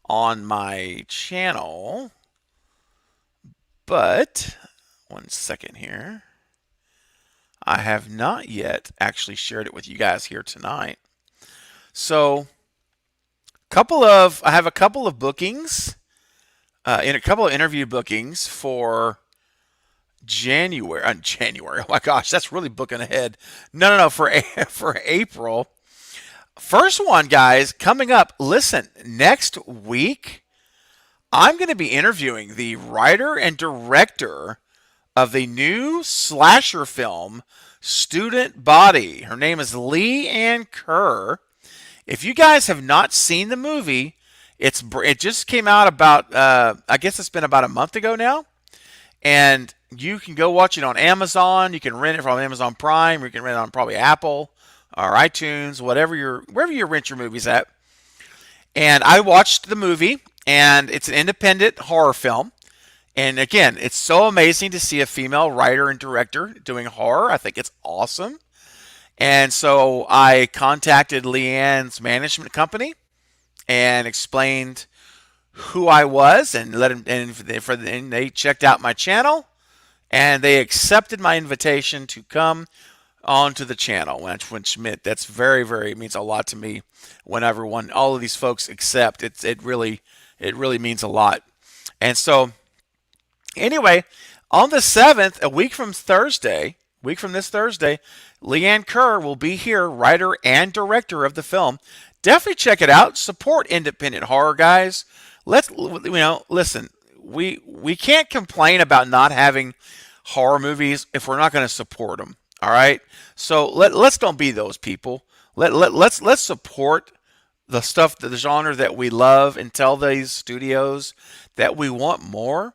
on my channel, but one second here. I have not yet actually shared it with you guys here tonight. So, I have a couple of bookings, in a couple of interview bookings for January. January. Oh my gosh, that's really booking ahead. No, for April. First one, guys, coming up. Listen, next week, I'm going to be interviewing the writer and director of the new slasher film, Student Body. Her name is Lee Ann Kerr. If you guys have not seen the movie, it just came out about, I guess it's been about a month ago now. And you can go watch it on Amazon. You can rent it from Amazon Prime. Or you can rent it on probably Apple or iTunes, wherever you rent your movies at. And I watched the movie, and it's an independent horror film. And again, it's so amazing to see a female writer and director doing horror. I think it's awesome. And so I contacted Leanne's management company and explained who I was, and they checked out my channel, and they accepted my invitation to come onto the channel, which meant that's very means a lot to me. Whenever all of these folks accept, it really means a lot. And so anyway, on the 7th, a week from this Thursday, Leanne Kerr will be here, writer and director of the film. Definitely check it out. Support independent horror, guys. Listen, we can't complain about not having horror movies if we're not going to support them. All right, so let's don't be those people. Let's support the stuff, the genre that we love, and tell these studios that we want more.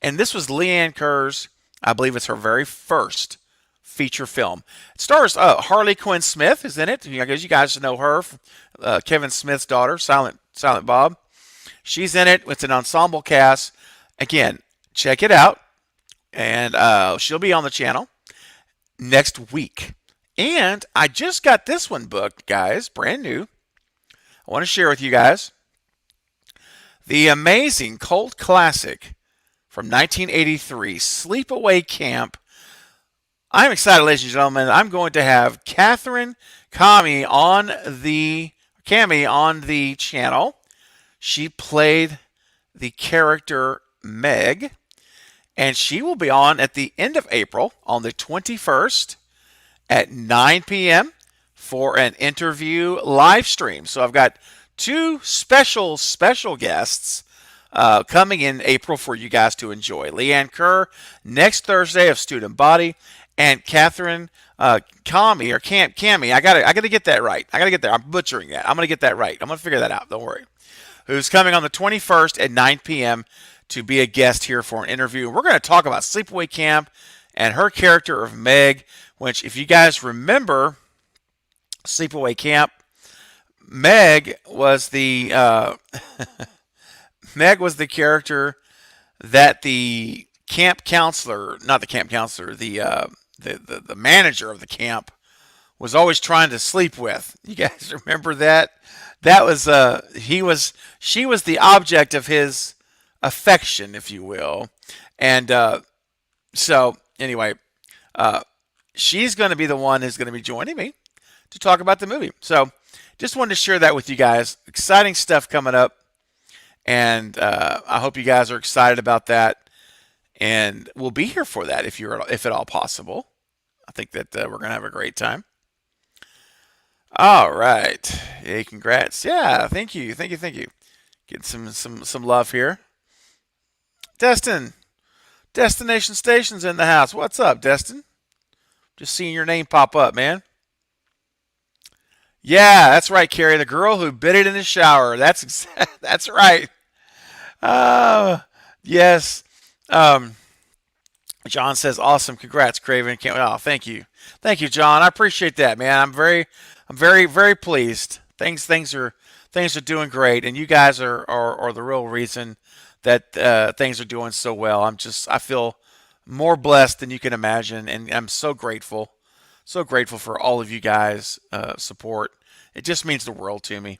And this was Leanne Kerr's, I believe it's her very first feature film. It stars Harley Quinn Smith is in it. I guess you guys know her, Kevin Smith's daughter, Silent Bob. She's in it. It's an ensemble cast. Again, check it out. And she'll be on the channel next week. And I just got this one booked, guys, brand new. I want to share with you guys the amazing cult classic from 1983, Sleepaway Camp. I'm excited, ladies and gentlemen. I'm going to have Catherine Kami on the channel. She played the character Meg, and she will be on at the end of April on the 21st at 9 p.m. for an interview live stream. So I've got two special guests coming in April for you guys to enjoy. Leanne Kerr next Thursday of Student Body, and Catherine Kami or Cami. I gotta get that right. I gotta get there. I'm butchering that. I'm gonna get that right. I'm gonna figure that out. Don't worry. Who's coming on the 21st at 9 p.m. to be a guest here for an interview. We're going to talk about Sleepaway Camp and her character of Meg, which, if you guys remember Sleepaway Camp, Meg was the Meg was the character that the camp counselor, not the camp counselor, the manager of the camp was always trying to sleep with. You guys remember that? That was she was the object of his affection, if you will. And so anyway, she's going to be the one who's going to be joining me to talk about the movie. So just wanted to share that with you guys. Exciting stuff coming up, and I hope you guys are excited about that. And we'll be here for that if at all possible. I think that we're going to have a great time. All right. Hey, congrats. Yeah, thank you. Getting some love here. Destin. Destination Station's in the house. What's up, Destin? Just seeing your name pop up, man. Yeah, that's right, Carrie. The girl who bit it in the shower. That's right. Yes. John says, awesome. Congrats, Craven. Thank you. Thank you, John. I appreciate that, man. I'm very pleased. Things are doing great, and you guys are the real reason that things are doing so well. I feel more blessed than you can imagine, and I'm so grateful for all of you guys' support. It just means the world to me.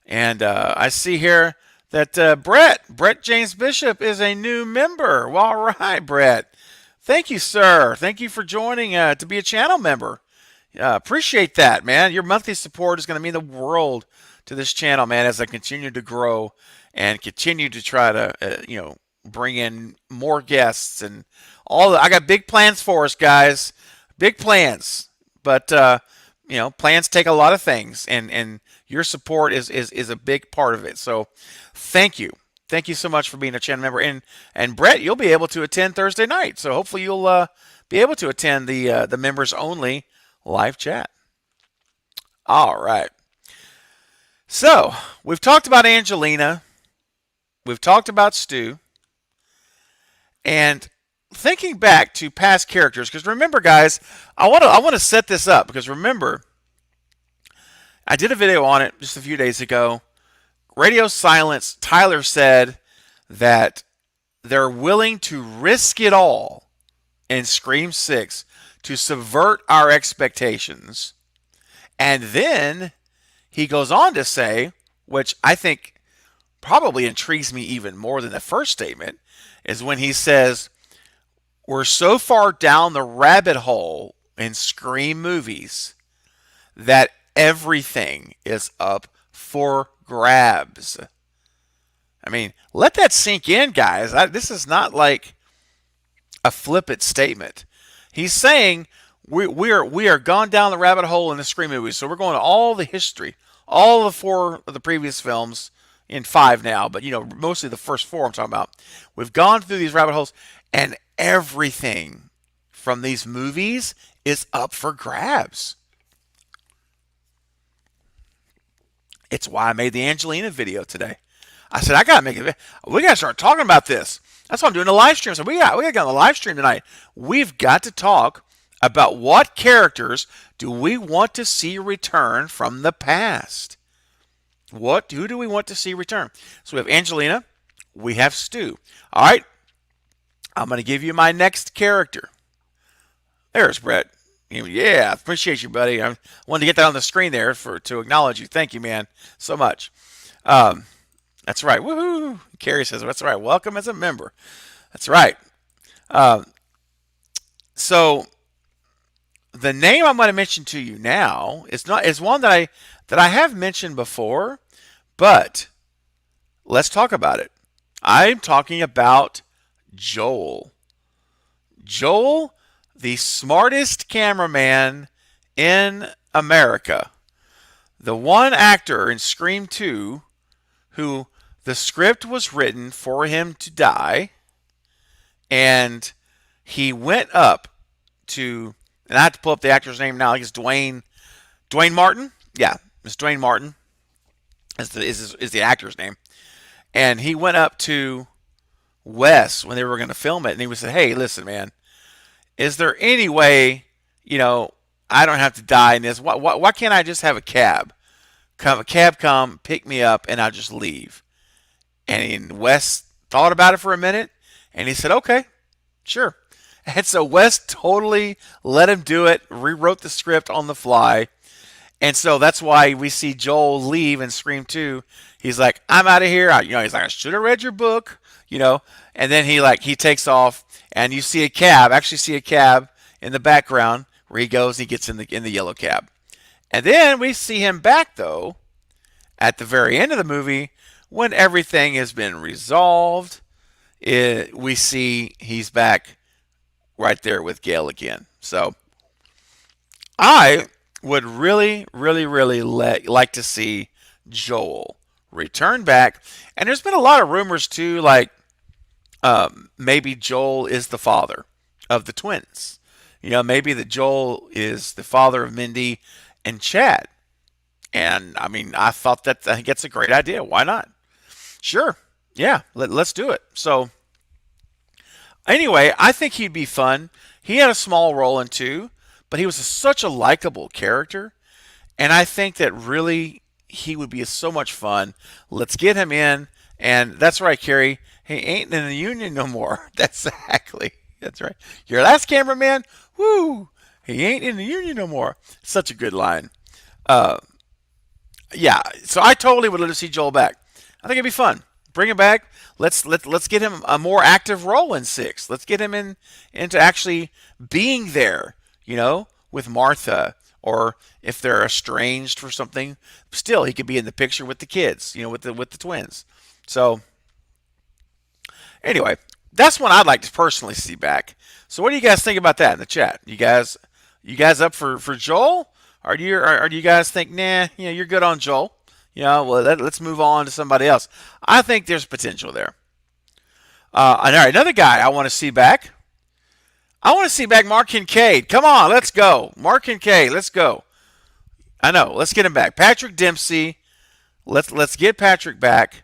And I see here that Brett James Bishop is a new member. Well, all right, Brett. Thank you, sir. Thank you for joining to be a channel member. Appreciate that, man. Your monthly support is going to mean the world to this channel, man, as I continue to grow and continue to try to, bring in more guests and all. I got big plans for us, guys. Big plans, but plans take a lot of things, and your support is a big part of it. So, thank you so much for being a channel member. And Brett, you'll be able to attend Thursday night. So hopefully you'll be able to attend the members only live chat. All right. So we've talked about Angelina. We've talked about Stu. And thinking back to past characters, because remember, guys, I want to set this up, because remember, I did a video on it just a few days ago. Radio Silence, Tyler said that they're willing to risk it all in Scream 6 to subvert our expectations. And then he goes on to say, which I think probably intrigues me even more than the first statement, is when he says, we're so far down the rabbit hole in Scream movies that everything is up for grabs. I mean, let that sink in, guys. This is not like a flippant statement. He's saying we are gone down the rabbit hole in the Scream movies. So we're going to all the history, all the 4 of the previous films, in 5 now, but mostly the first 4 I'm talking about. We've gone through these rabbit holes, and everything from these movies is up for grabs. It's why I made the Angelina video today. I said, I gotta make it. We gotta start talking about this. That's why I'm doing a live stream. So we got to get on the live stream tonight. We've got to talk about what characters do we want to see return from the past. Who do we want to see return? So we have Angelina. We have Stu. All right. I'm going to give you my next character. There's Brett. Yeah, appreciate you, buddy. I wanted to get that on the screen there to acknowledge you. Thank you, man, so much. That's right. Woohoo! Carrie says, that's right. Welcome as a member. That's right. So the name I'm going to mention to you now is one that I have mentioned before, but let's talk about it. I'm talking about Joel. Joel, the smartest cameraman in America, the one actor in Scream 2 who the script was written for him to die, and he went up to, and I have to pull up the actor's name now. I guess Dwayne Martin. Yeah, it's Dwayne Martin is the actor's name, and he went up to Wes when they were going to film it, and he said, "Hey, listen, man, is there any way, you know, I don't have to die in this? Why can't I just have a cab? Come, a cab come pick me up, and I'll just leave." And Wes thought about it for a minute, and he said, "Okay, sure." And so Wes totally let him do it, rewrote the script on the fly. And so that's why we see Joel leave in Scream 2. He's like, "I'm out of here." He's like, "I should have read your book," And then he takes off, and you see a cab, actually see a cab in the background where he goes, he gets in the yellow cab. And then we see him back, though, at the very end of the movie when everything has been resolved. We see he's back right there with Gail again. So I would really, really, really like to see Joel return back. And there's been a lot of rumors too, like maybe Joel is the father of the twins. Maybe that Joel is the father of Mindy and Chad. And I mean, I think that's a great idea. Why not? Sure. Yeah, let's do it. So anyway, I think he'd be fun. He had a small role in two, but he was such a likable character, and I think that really he would be so much fun. Let's get him in, and that's right, Carrie. He ain't in the union no more. That's right. Your last cameraman, woo, he ain't in the union no more. Such a good line. Uh, yeah, so I totally would love to see Joel back. I think it'd be fun. Bring him back. Let's get him a more active role in 6. Let's get him into actually being there, with Martha, or if they're estranged for something, still he could be in the picture with the kids, with the twins. So anyway, that's one I'd like to personally see back. So what do you guys think about that in the chat? You guys up for Joel? Or do you guys think, nah, you're good on Joel? Well, let's move on to somebody else. I think there's potential there. All right, another guy I want to see back. I want to see back Mark Kincaid. Come on, let's go. Mark Kincaid, let's go. I know, let's get him back. Patrick Dempsey, let's get Patrick back.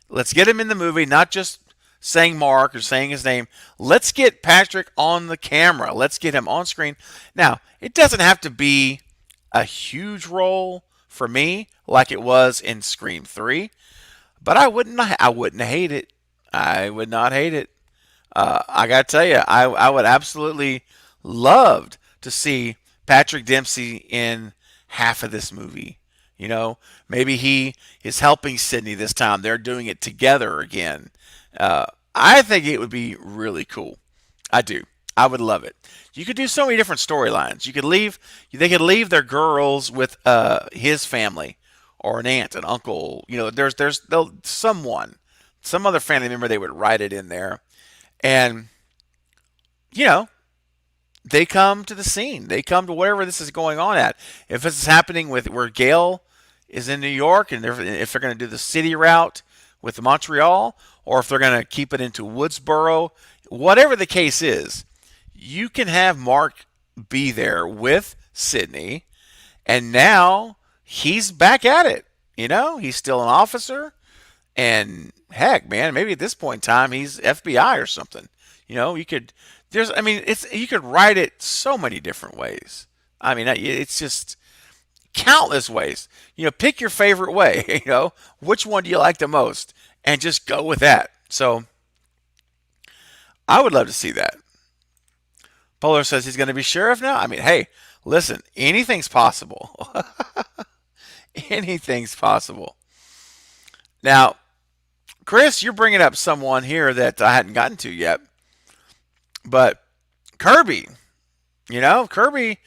Let's get him in the movie, not just saying Mark or saying his name. Let's get Patrick on the camera. Let's get him on screen. Now, it doesn't have to be a huge role for me like it was in Scream 3, but I wouldn't hate it. I would not hate it. I gotta tell you, I would absolutely loved to see Patrick Dempsey in half of this movie. Maybe he is helping Sydney this time. They're doing it together again. I think it would be really cool. I do. I would love it. You could do so many different storylines. They could leave their girls with his family, or an aunt, an uncle. Some other family member. They would write it in there, and you know they come to the scene. They come to wherever this is going on at. If this is happening with where Gail is in New York, and if they're going to do the city route with Montreal, or if they're going to keep it into Woodsboro, whatever the case is, you can have Mark be there with Sydney, and now he's back at it. He's still an officer, and heck, man, maybe at this point in time he's FBI or something. You could write it so many different ways. I mean, it's just countless ways. Pick your favorite way. Which one do you like the most, and just go with that. So I would love to see that. Polar says he's going to be sheriff now. I mean, hey, listen, anything's possible. Anything's possible. Now, Chris, you're bringing up someone here that I hadn't gotten to yet. But Kirby, Kirby,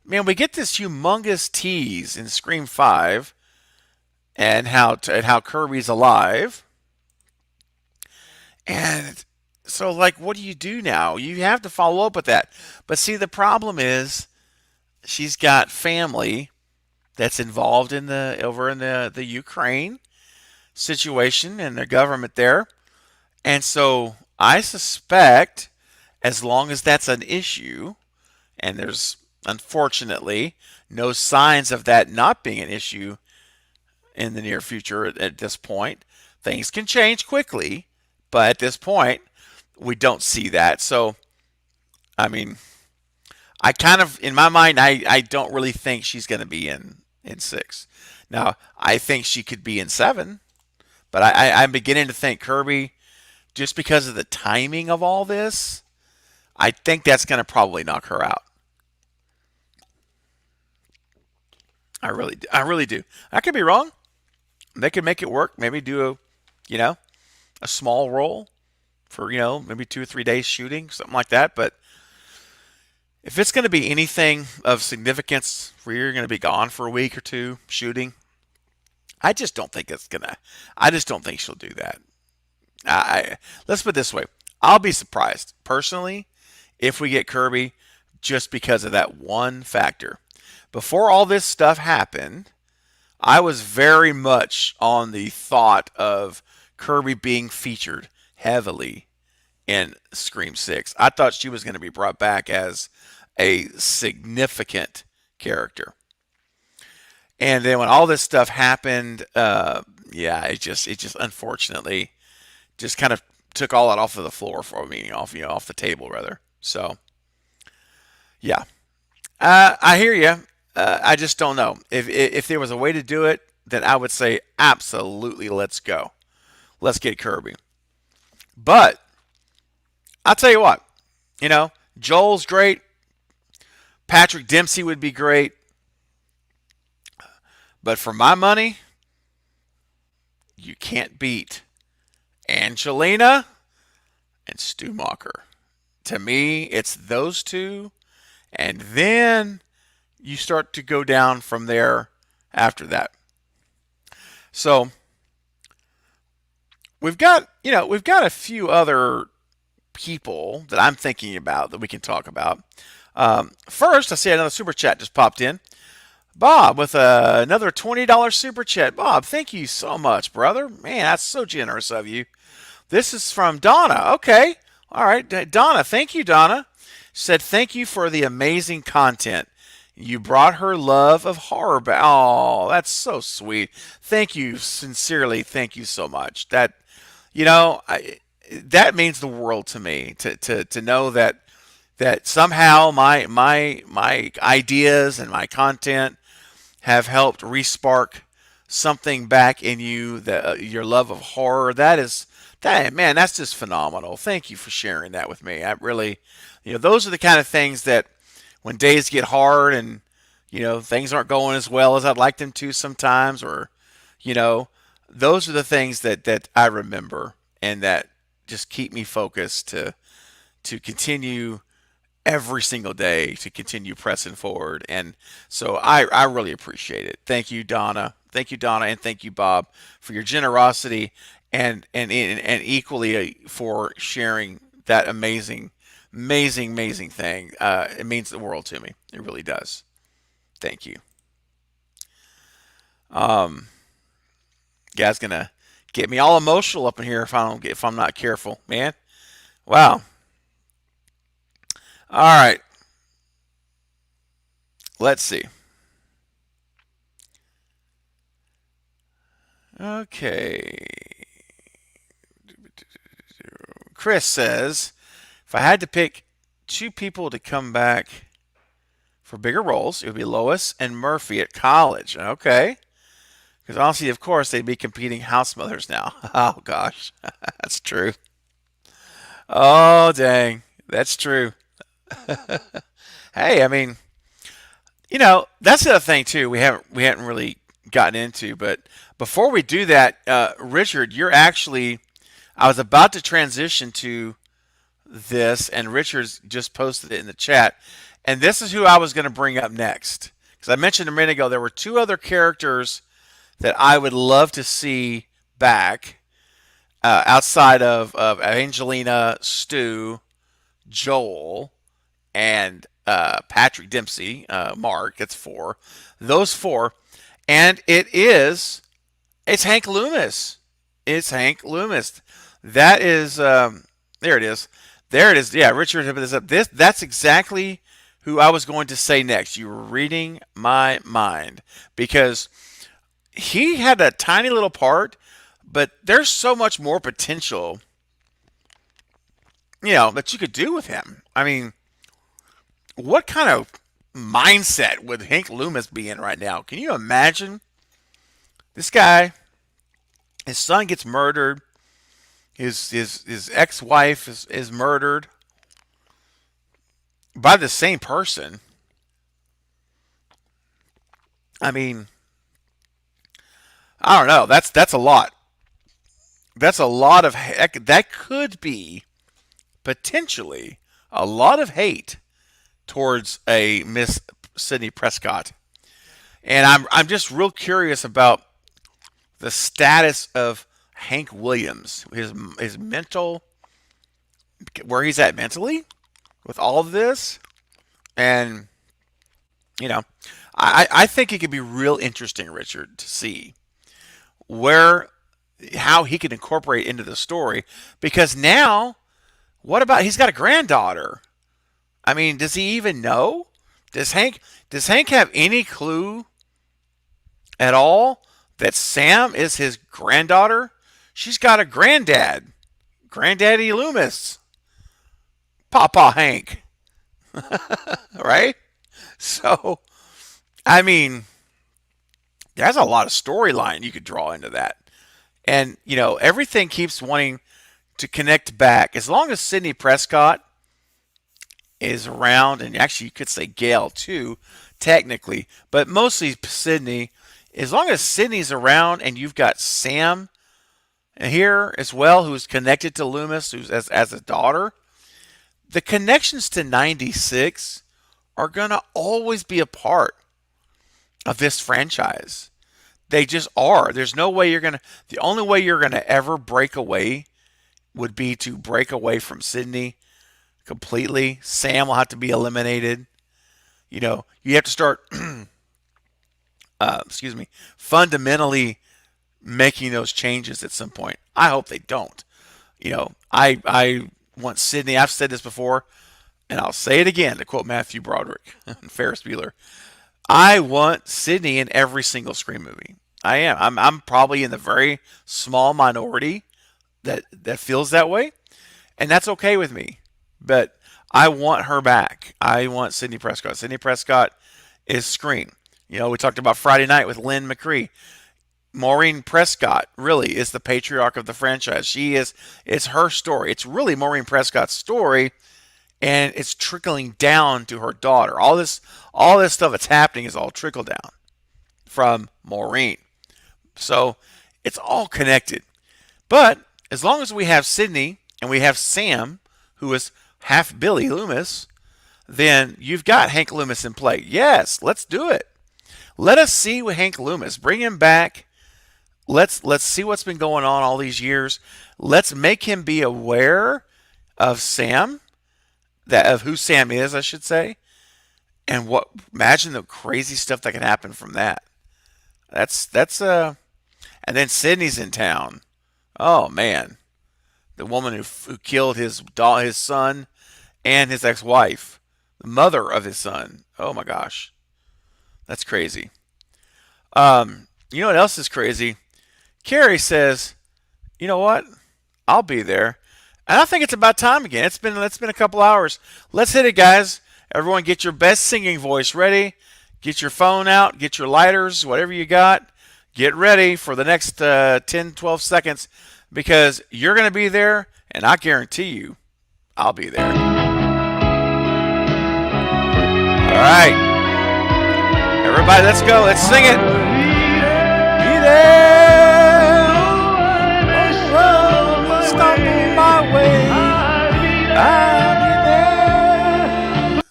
man, we get this humongous tease in Scream 5 and how Kirby's alive. And so, what do you do now? You have to follow up with that. But see, the problem is she's got family that's involved in the over in the Ukraine situation and their government there. And so I suspect as long as that's an issue, and there's unfortunately no signs of that not being an issue in the near future at this point, things can change quickly, but at this point, we don't see that. So, I mean, I kind of, in my mind, I don't really think she's going to be in six. Now, I think she could be in seven, but I'm beginning to think Kirby, just because of the timing of all this, I think that's going to probably knock her out. I really do. I could be wrong. They could make it work. Maybe do you know, a small role for maybe 2 or 3 days shooting, something like that. But if it's going to be anything of significance where you're going to be gone for a week or two shooting, I just don't think it's gonna. I just don't think she'll do that. Let's put it this way: I'll be surprised personally if we get Kirby just because of that one factor. Before all this stuff happened, I was very much on the thought of Kirby being featured heavily in Scream 6. I thought she was going to be brought back as a significant character. And then when all this stuff happened, yeah, it just unfortunately just kind of took all that off of the floor for me, off the table rather. So yeah, I hear you. I just don't know if there was a way to do it, then I would say absolutely, let's go, let's get Kirby. But I'll tell you what, you know, Joel's great. Patrick Dempsey would be great. But for my money, you can't beat Angelina and Stu Macher. To me, it's those two, and then you start to go down from there after that. So we've got a few other people that I'm thinking about that we can talk about. First, I see another super chat just popped in. Bob with another $20 super chat. Bob, thank you so much, brother. Man, that's so generous of you. This is from Donna. Okay. All right. Donna, thank you, Donna. Said thank you for the amazing content. You brought her love of horror back. Oh, that's so sweet. Thank you. Sincerely, thank you so much. That means the world to me to know that somehow my ideas and my content have helped respark something back in you, that your love of horror. That man, that's just phenomenal. Thank you for sharing that with me. I really, those are the kind of things that when days get hard and things aren't going as well as I'd like them to sometimes, or you know those are the things that I remember and that just keep me focused to continue every single day, to continue pressing forward. And so I really appreciate it. Thank you, Donna. Thank you, Donna, and thank you, Bob, for your generosity and equally for sharing that amazing thing. It means the world to me. It really does. Thank you. Um, Guy's gonna get me all emotional up in here if I'm not careful, man. Wow. All right. Let's see. Okay. Chris says, if I had to pick two people to come back for bigger roles, it would be Lois and Murphy at college. Okay. Because honestly, of course, they'd be competing house mothers now. Oh, gosh. That's true. Oh, dang. That's true. Hey, I mean, that's the other thing, too, we hadn't really gotten into. But before we do that, Richard, I was about to transition to this, and Richard's just posted it in the chat. And this is who I was going to bring up next. Because I mentioned a minute ago, there were two other characters that I would love to see back outside of Angelina, Stu, Joel, and Patrick Dempsey, Mark. That's four. Those four, and it's Hank Loomis. It's Hank Loomis. That is there. It is. There it is. Yeah, Richard had this up. That's exactly who I was going to say next. You were reading my mind because he had a tiny little part, but there's so much more potential, that you could do with him. I mean, what kind of mindset would Hank Loomis be in right now? Can you imagine this guy? His son gets murdered. His ex wife is murdered by the same person. I mean, I don't know. That's a lot. That's a lot of heck. That could be potentially a lot of hate towards a Miss Sydney Prescott. And I'm just real curious about the status of Hank Williams, his mental, where he's at mentally with all of this. And you know, I think it could be real interesting, Richard, to see where how he can incorporate into the story because now what about he's got a granddaughter? I mean, does he even know? Does Hank have any clue at all that Sam is his granddaughter? She's got a granddad, Granddaddy Loomis, Papa Hank, right? So, I mean, there's a lot of storyline you could draw into that. And, everything keeps wanting to connect back. As long as Sidney Prescott is around, and actually you could say Gail too, technically, but mostly Sidney. As long as Sidney's around and you've got Sam here as well, who's connected to Loomis, who's as a daughter, the connections to 96 are going to always be a part of this franchise. They just are. There's no way the only way you're going to ever break away would be to break away from Sydney completely. Sam will have to be eliminated. You have to start, fundamentally making those changes at some point. I hope they don't. I want Sydney. I've said this before, and I'll say it again to quote Matthew Broderick and Ferris Bueller. I want Sydney in every single Scream movie. I am. I'm probably in the very small minority that feels that way, and that's okay with me. But I want her back. I want Sydney Prescott. Sydney Prescott is Scream. We talked about Friday Night with Lynn McCree. Maureen Prescott really is the patriarch of the franchise. It's her story. It's really Maureen Prescott's story, and it's trickling down to her daughter. All this stuff that's happening is all trickle down from Maureen. So it's all connected. But as long as we have Sydney and we have Sam, who is half Billy Loomis, then you've got Hank Loomis in play. Yes, let's do it. Let us see with Hank Loomis. Bring him back. Let's see what's been going on all these years. Let's make him be aware of Sam, of who Sam is, I should say, and imagine the crazy stuff that can happen from that. And then Sydney's in town. Oh man, the woman who killed his son and his ex-wife, the mother of his son. Oh my gosh, that's crazy. You know what else is crazy? Carrie says, "You know what? I'll be there." And I think it's about time again. It's been a couple hours. Let's hit it, guys. Everyone, get your best singing voice ready. Get your phone out. Get your lighters, whatever you got. Get ready for the next 10, 12 seconds because you're going to be there, and I guarantee you, I'll be there. All right. Everybody, let's go. Let's sing it. Be there. Stumble my way. I'll be there.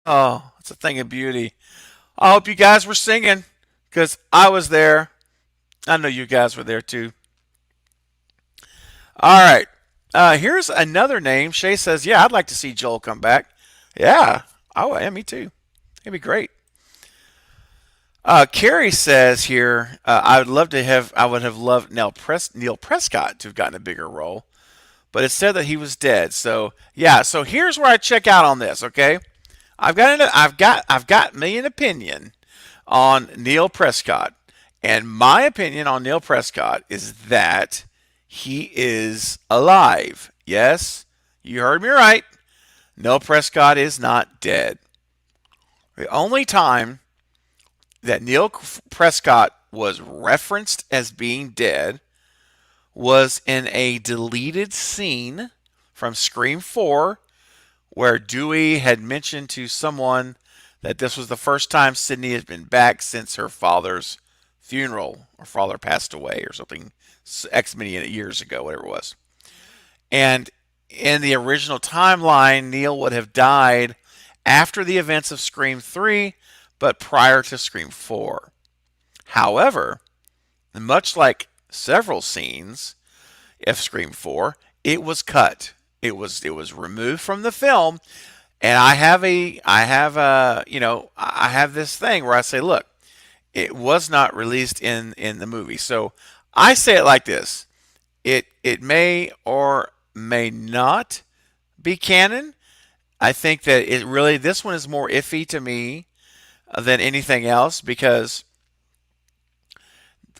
Oh, it's a thing of beauty. I hope you guys were singing because I was there. I know you guys were there too. All right. Here's another name. Shay says, yeah, I'd like to see Joel come back. Yeah. Oh, yeah, me too. It'd be great. Carrie says here, I would have loved Neil Prescott to have gotten a bigger role, but it said that he was dead. So yeah, so here's where I check out on this. Okay, I've got me an opinion on Neil Prescott, and my opinion on Neil Prescott is that he is alive. Yes, you heard me right. Neil Prescott is not dead. The only time that Neil Prescott was referenced as being dead was in a deleted scene from Scream 4 where Dewey had mentioned to someone that this was the first time Sydney had been back since her father's funeral. Her father passed away or something X many years ago, whatever it was. And in the original timeline, Neil would have died after the events of Scream 3, but prior to Scream 4. However, much like several scenes of Scream 4, it was cut. It was removed from the film, and I have this thing where I say, look, it was not released in the movie. So I say it like this: it may or may not be canon. I think that it really this one is more iffy to me than anything else because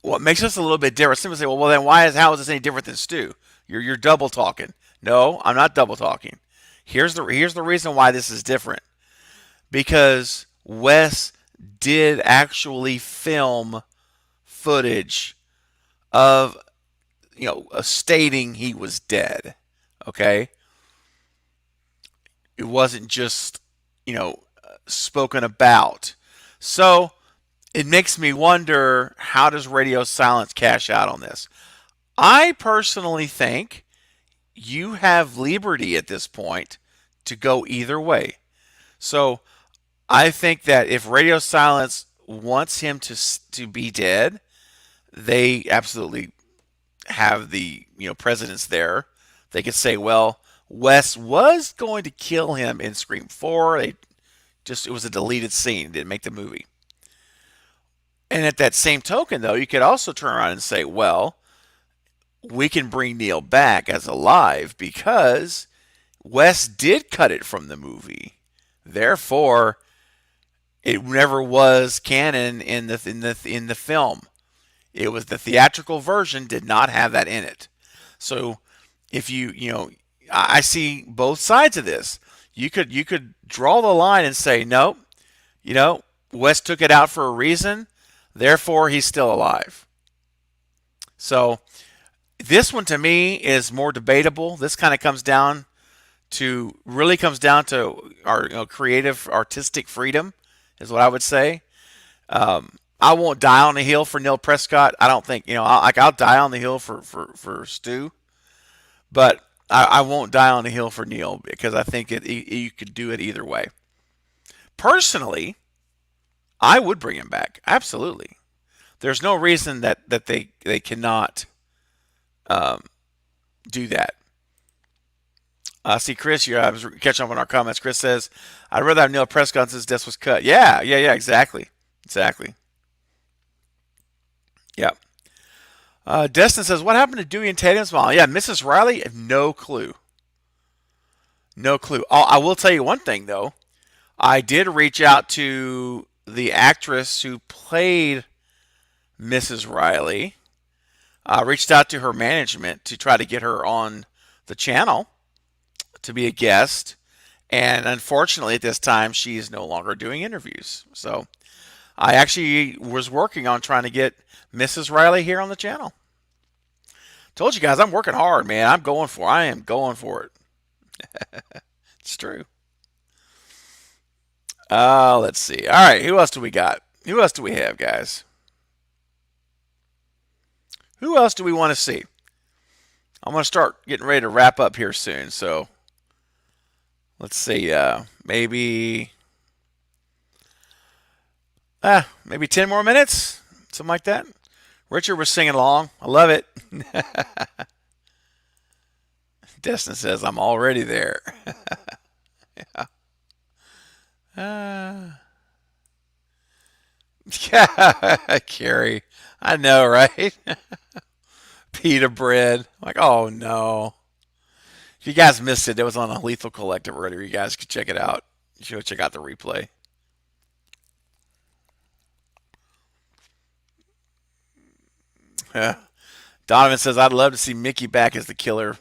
what makes us a little bit different. Some say, well, then how is this any different than Stu? You're double talking. No, I'm not double talking. Here's the reason why this is different. Because Wes did actually film footage of stating he was dead. Okay, it wasn't just spoken about. So it makes me wonder, how does radio silence cash out on this? I personally think you have liberty at this point to go either way. So I think that if radio silence wants him to be dead, they absolutely have the presidents there. They could say, well, Wes was going to kill him in Scream 4. It was a deleted scene, didn't make the movie. And at that same token, though, you could also turn around and say, well, we can bring Neil back as alive because Wes did cut it from the movie. Therefore, it never was canon in the film. It was the theatrical version did not have that in it. So if I see both sides of this. You could draw the line and say no, Wes took it out for a reason, therefore he's still alive. So this one to me is more debatable. This kind of comes down to our creative artistic freedom is what I would say. I won't die on the hill for Neil Prescott. I don't think I'll die on the hill for Stu, but I won't die on the hill for Neil because I think you could do it either way. Personally, I would bring him back. Absolutely. There's no reason that they cannot um, do that. See, Chris, I was catching up on our comments. Chris says, I'd rather have Neil Prescott since death was cut. Yeah, exactly. Exactly. Yeah. Destin says, what happened to Dewey and Tatum's mom? Yeah, Mrs. Riley, I have no clue. No clue. I will tell you one thing, though. I did reach out to the actress who played Mrs. Riley. I reached out to her management to try to get her on the channel to be a guest. And unfortunately, at this time, she is no longer doing interviews. So I actually was working on trying to get Mrs. Riley here on the channel. Told you guys, I'm working hard, man. I am going for it. It's true. Let's see. All right, who else do we got? Who else do we have, guys? Who else do we want to see? I'm going to start getting ready to wrap up here soon. So let's see. Maybe 10 more minutes, something like that. Richard was singing along. I love it. Destin says, I'm already there. Yeah. Uh, yeah, Carrie. I know, right? Pita bread. Like, oh no. If you guys missed it, it was on a Lethal Collective earlier. You guys could check it out. You should check out the replay. Yeah. Donovan says, "I'd love to see Mickey back as the killer,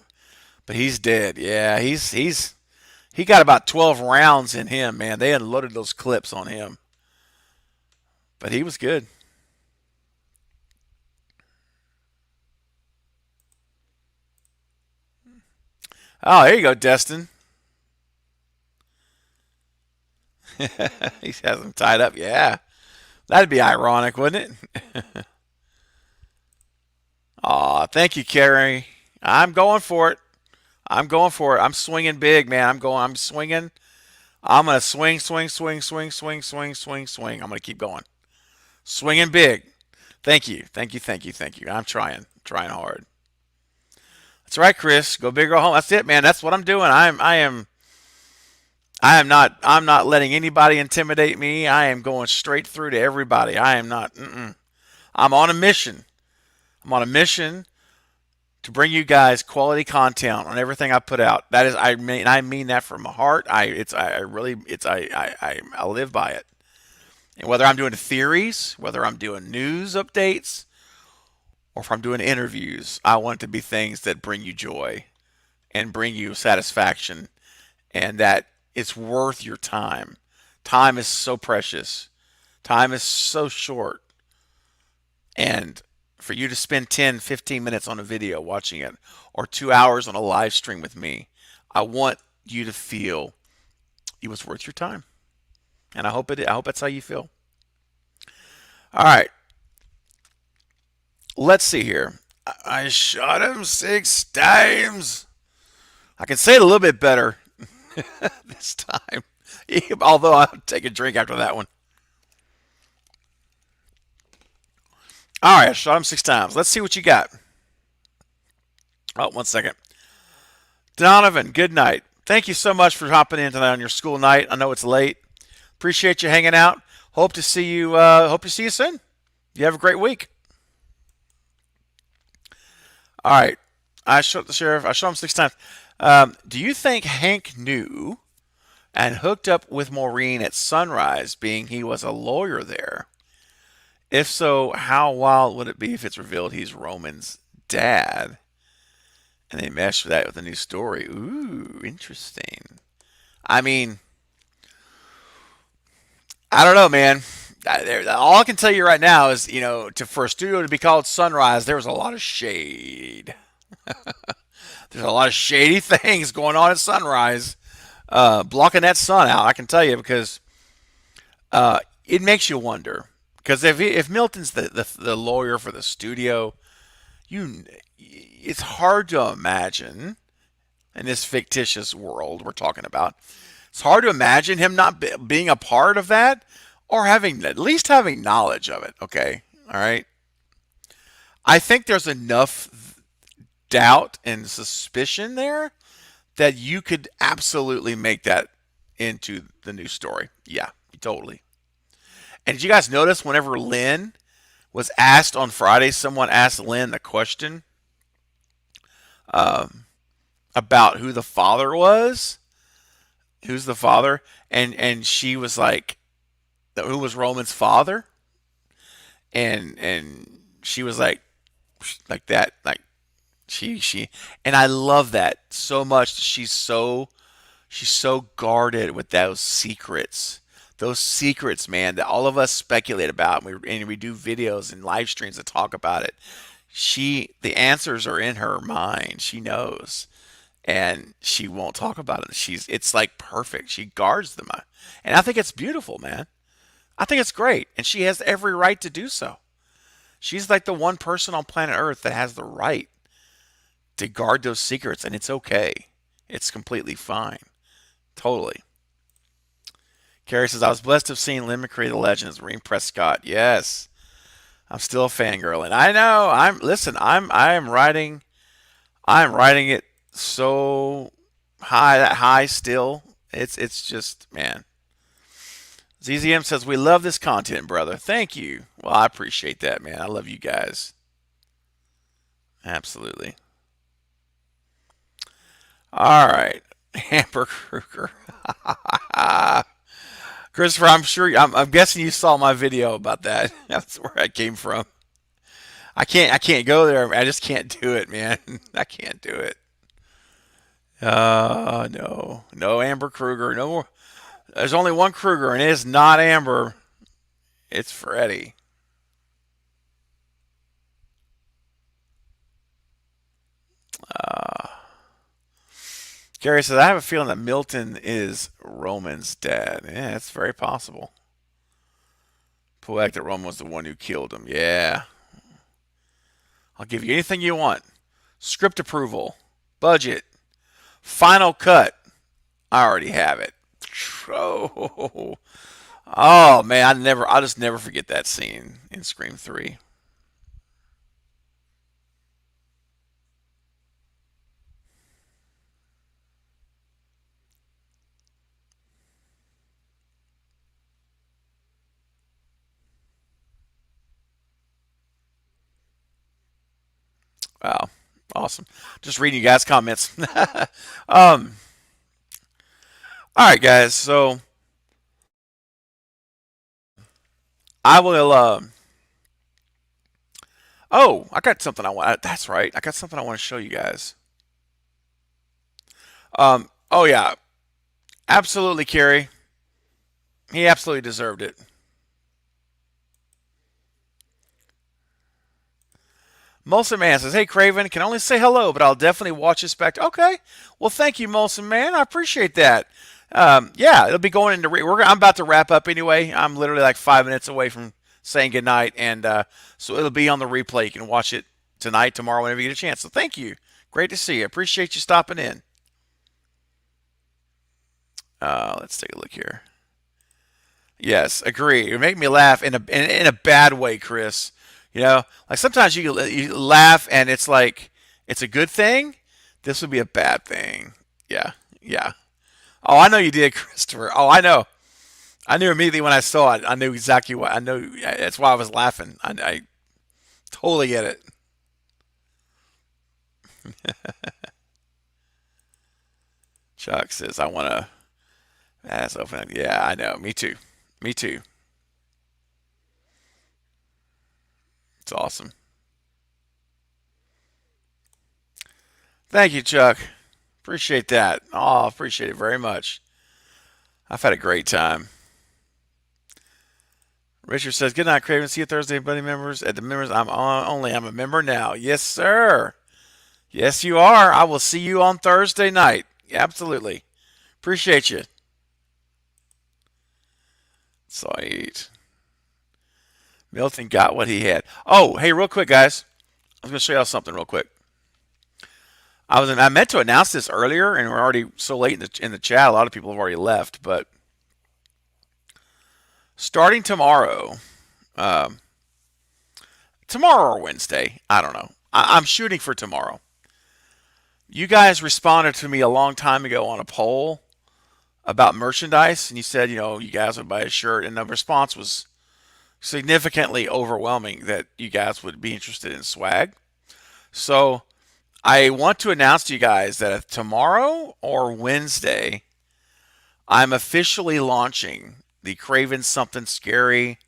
but he's dead." Yeah, he got about 12 rounds in him, man. They unloaded those clips on him, but he was good. Oh, there you go, Destin. He has him tied up. Yeah, that'd be ironic, wouldn't it? Aw, thank you, Carrie. I'm going for it. I'm going for it. I'm swinging big, man. I'm swinging. I'm gonna swing, swing, swing, swing, swing, swing, swing, swing. I'm gonna keep going. Swinging big. Thank you, thank you, thank you, thank you. I'm trying hard. That's right, Chris. Go big or home. That's it, man. That's what I'm doing. I'm not letting anybody intimidate me. I am going straight through to everybody. I am not. I'm on a mission. I'm on a mission to bring you guys quality content on everything I put out. That is, I mean that from my heart. I really, I live by it. And whether I'm doing theories, whether I'm doing news updates, or if I'm doing interviews, I want it to be things that bring you joy and bring you satisfaction, and that it's worth your time. Time is so precious. Time is so short. And for you to spend 10, 15 minutes on a video watching it, or 2 hours on a live stream with me, I want you to feel it was worth your time. And I hope that's how you feel. All right. Let's see here. I shot him 6 times. I can say it a little bit better this time. Although I'll take a drink after that one. All right, I shot him 6 times. Let's see what you got. Oh, 1 second. Donovan, good night. Thank you so much for hopping in tonight on your school night. I know it's late. Appreciate you hanging out. Hope to see you. Hope to see you soon. You have a great week. All right. I shot the sheriff. I shot him 6 times. Do you think Hank knew and hooked up with Maureen at Sunrise, being he was a lawyer there? If so, how wild would it be if it's revealed he's Roman's dad? And they meshed that with a new story. Ooh, interesting. I mean, I don't know, man. All I can tell you right now is, for a studio to be called Sunrise, there was a lot of shade. There's a lot of shady things going on at Sunrise, blocking that sun out. I can tell you, because it makes you wonder. Because if Milton's the lawyer for the studio, it's hard to imagine in this fictitious world we're talking about. It's hard to imagine him not being a part of that, or at least having knowledge of it. Okay, all right. I think there's enough doubt and suspicion there that you could absolutely make that into the new story. Yeah, totally. And did you guys notice whenever Lynn was asked on Friday, someone asked Lynn the question um, about who the father was? Who's the father? And she was like, who was Roman's father? And she was like that, like she, and I love that so much. She's so guarded with those secrets. Those secrets, man, that all of us speculate about. And we do videos and live streams that talk about it. The answers are in her mind. She knows, and she won't talk about it. It's like perfect. She guards them, and I think it's beautiful, man. I think it's great, and she has every right to do so. She's like the one person on planet Earth that has the right to guard those secrets, and it's okay. It's completely fine. Totally. Carrie says, I was blessed to have seen Lynn McCree, the legend, as Marine Prescott. Yes. I'm still a fangirl. And I know, I'm writing it so high, that high still. It's just, man. ZZM says, we love this content, brother. Thank you. Well, I appreciate that, man. I love you guys. Absolutely. All right. Amber Kruger. Christopher, I'm sure, I'm guessing you saw my video about that. That's where I came from. I can't go there. I just can't do it, man. I can't do it. No. No Amber Kruger. No more. There's only one Kruger, and it is not Amber. It's Freddy. Uh, Gary says, I have a feeling that Milton is Roman's dad. Yeah, it's very possible. Poetic that Roman was the one who killed him. Yeah. I'll give you anything you want. Script approval, budget, final cut. I already have it. Oh, oh man, I'll just never forget that scene in Scream 3. Wow. Awesome. Just reading you guys' comments. um, all right, guys. So I will. Oh, I got something I want. That's right. I got something I want to show you guys. Oh yeah, absolutely, Carrie. He absolutely deserved it. Molson Man says, "Hey Craven, can only say hello, but I'll definitely watch this back." Okay, well, thank you, Molson Man. I appreciate that. Yeah, it'll be going into. I'm about to wrap up anyway. I'm literally like 5 minutes away from saying goodnight, and so it'll be on the replay. You can watch it tonight, tomorrow, whenever you get a chance. So thank you. Great to see you. Appreciate you stopping in. Let's take a look here. Yes, agree. You make me laugh in a bad way, Chris. Like sometimes you laugh and it's like it's a good thing. This would be a bad thing. Yeah, yeah. Oh, I know you did, Christopher. Oh, I know. I knew immediately when I saw it. I knew exactly what I know. That's why I was laughing. I totally get it. Chuck says, "I want to." That's open. Yeah, I know. Me too. Me too. It's awesome. Thank you, Chuck. Appreciate that. Oh, appreciate it very much. I've had a great time. Richard says, "Good night, Craven. See you Thursday, buddy members. At the members, I'm a member now. Yes, sir. Yes, you are. I will see you on Thursday night. Absolutely. Appreciate you." Sweet. Milton got what he had. Oh, hey, real quick, guys. I was going to show y'all something real quick. I meant to announce this earlier, and we're already so late in the chat. A lot of people have already left, but starting tomorrow, um, tomorrow or Wednesday, I don't know. I'm shooting for tomorrow. You guys responded to me a long time ago on a poll about merchandise, and you said, you guys would buy a shirt, and the response was significantly overwhelming that you guys would be interested in swag. So I want to announce to you guys that tomorrow or Wednesday, I'm officially launching the Craven Something Scary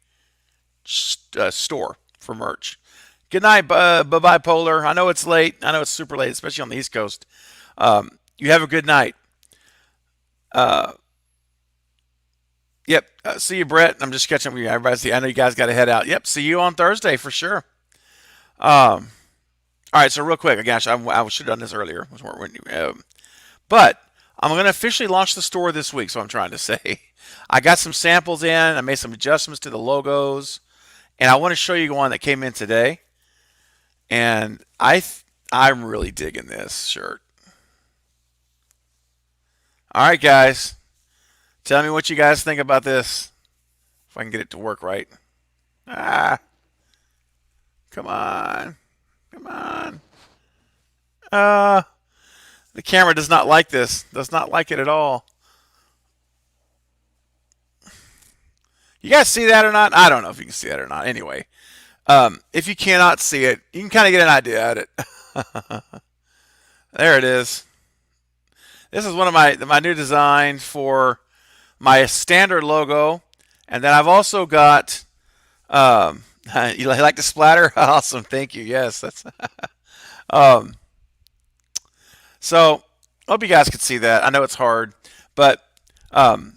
store for merch. Good night, bye-bye, Polar. I know it's late. I know it's super late, especially on the East Coast. You have a good night. Uh, yep. See you, Brett. I'm just catching up with you. I know you guys got to head out. Yep. See you on Thursday for sure. All right. So real quick, gosh, I should have done this earlier. But I'm going to officially launch the store this week. So I'm trying to say, I got some samples in. I made some adjustments to the logos, and I want to show you one that came in today. And I'm really digging this shirt. All right, guys. Tell me what you guys think about this. If I can get it to work right. Ah, come on. Come on. Uh, the camera does not like this. Does not like it at all. You guys see that or not? I don't know if you can see that or not. Anyway, if you cannot see it, you can kind of get an idea at it. There it is. This is one of my new designs for my standard logo, and then I've also got. You like to splatter? Awesome, thank you. Yes, that's. um, so I hope you guys can see that. I know it's hard, but um,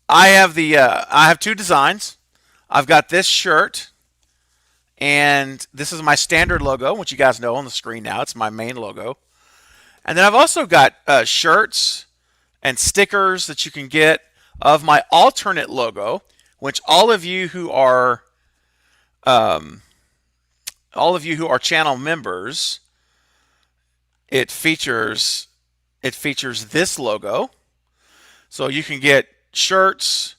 I have two designs. I've got this shirt, and this is my standard logo, which you guys know on the screen now. It's my main logo, and then I've also got shirts and stickers that you can get of my alternate logo, which um, all of you who are channel members, it features this logo. So you can get shirts,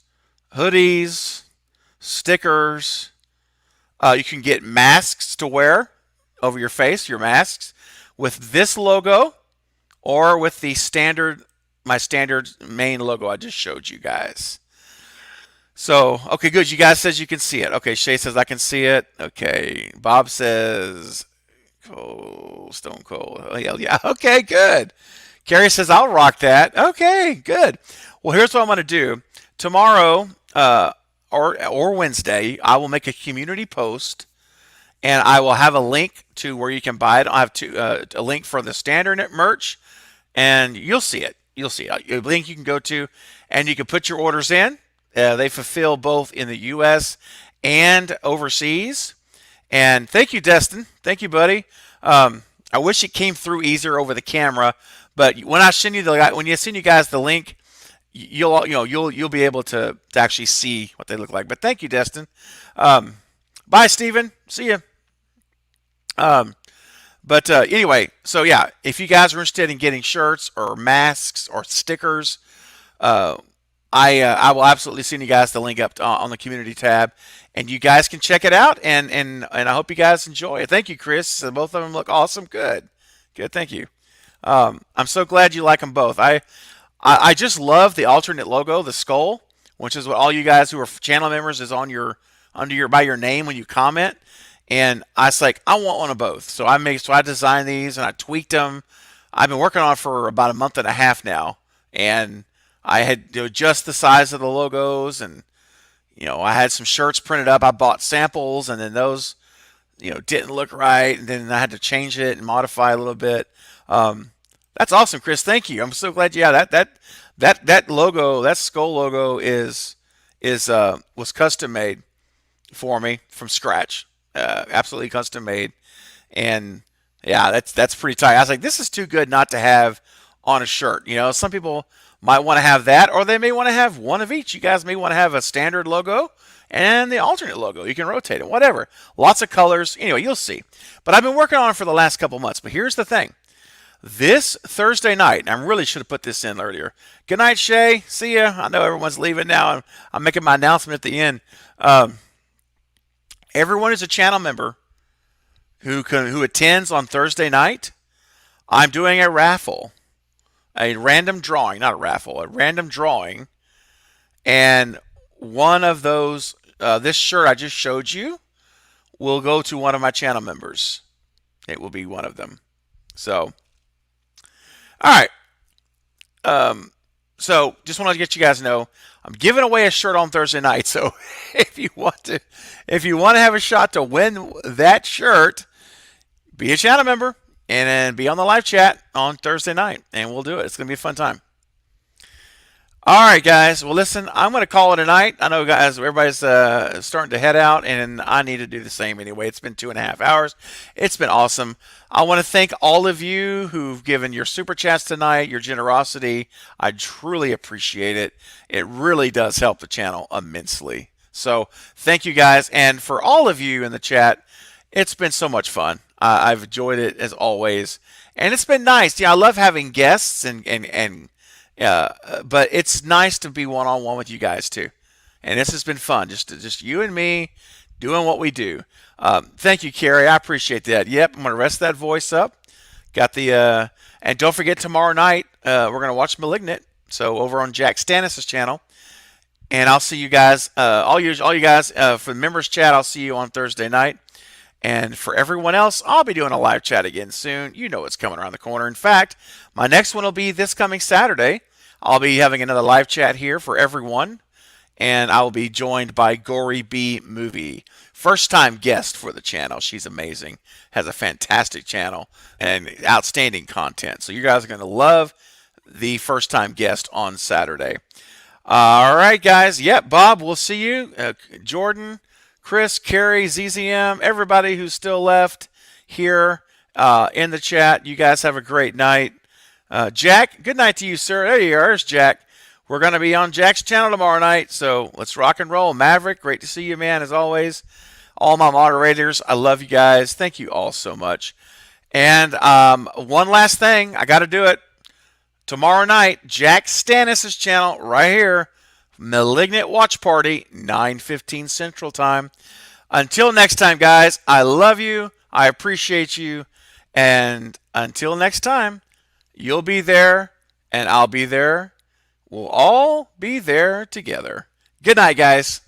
hoodies, stickers. You can get masks to wear over your face, your masks, with this logo or with the my standard main logo I just showed you guys. So, okay, good. You guys says you can see it. Okay, Shay says I can see it. Okay, Bob says cold, stone cold. Oh, yeah. Okay, good. Carrie says I'll rock that. Okay, good. Well, here's what I'm going to do. Tomorrow or Wednesday, I will make a community post, and I will have a link to where you can buy it. I have a link for the standard merch, and you'll see it. You'll see it. A link you can go to, and you can put your orders in. They fulfill both in the U.S. and overseas. And thank you, Destin. Thank you, buddy. I wish it came through easier over the camera, but when I send you you guys the link, you'll be able to actually see what they look like. But thank you, Destin. Bye, Steven. See you. But anyway, so yeah, if you guys are interested in getting shirts or masks or stickers, I will absolutely send you guys the link up on the community tab, and you guys can check it out. And I hope you guys enjoy it. Thank you, Chris. Both of them look awesome. Good. Thank you. I'm so glad you like them both. I just love the alternate logo, the skull, which is what all you guys who are channel members is on by your name when you comment. And I was like, I want one of both. So I designed these and I tweaked them. I've been working on it for about a month and a half now, and I had to adjust the size of the logos, and I had some shirts printed up. I bought samples, and then those didn't look right, and then I had to change it and modify a little bit. That's awesome, Chris. Thank you. I'm so glad. Yeah, that logo, that skull logo was custom made for me from scratch. Absolutely custom made, and yeah, that's pretty tight. I was like, this is too good not to have on a shirt. Some people might want to have that, or they may want to have one of each. You guys may want to have a standard logo and the alternate logo. You can rotate it, whatever. Lots of colors. Anyway, you'll see. But I've been working on it for the last couple months. But here's the thing. This Thursday night, and I really should have put this in earlier. Good night, Shay. See ya. I know everyone's leaving now. I'm making my announcement at the end. Everyone who's a channel member who attends on Thursday night, I'm doing a raffle, a random drawing, not a raffle, a random drawing, and one of those, this shirt I just showed you, will go to one of my channel members. It will be one of them. So, all right. So just wanted to get you guys to know I'm giving away a shirt on Thursday night. So if you want to have a shot to win that shirt, be a channel member and then be on the live chat on Thursday night, and we'll do it. It's going to be a fun time. All right, guys. Well, listen, I'm going to call it a night. I know, guys, everybody's starting to head out, and I need to do the same anyway. It's been 2.5 hours. It's been awesome. I want to thank all of you who've given your super chats tonight, your generosity. I truly appreciate it. It really does help the channel immensely. So thank you, guys. And for all of you in the chat, it's been so much fun. I've enjoyed it as always. And it's been nice. Yeah, I love having guests but it's nice to be one-on-one with you guys too, and this has been fun. Just you and me doing what we do. Thank you, Carrie. I appreciate that. Yep, I'm gonna rest that voice up. Got the and don't forget tomorrow night we're gonna watch *Malignant*. So over on Jack Stannis' channel, And I'll see you guys, all you guys for the members chat. I'll see you on Thursday night. And for everyone else, I'll be doing a live chat again soon. You know what's coming around the corner. In fact, my next one will be this coming Saturday. I'll be having another live chat here for everyone, and I will be joined by Gory B Movie. First time guest for the channel. She's amazing. Has a fantastic channel and outstanding content. So you guys are going to love the first time guest on Saturday. All right, guys. Yep, Bob, we'll see you. Jordan, Chris, Carrie, ZZM, everybody who's still left here in the chat. You guys have a great night. Jack, good night to you, sir. There you are. There's Jack. We're going to be on Jack's channel tomorrow night, so let's rock and roll. Maverick, great to see you, man, as always. All my moderators, I love you guys. Thank you all so much. And one last thing, I got to do it. Tomorrow night, Jack Stannis' channel right here, Malignant Watch Party, 9:15 Central Time. Until next time, guys, I love you. I appreciate you. And until next time, you'll be there and I'll be there. We'll all be there together. Good night, guys.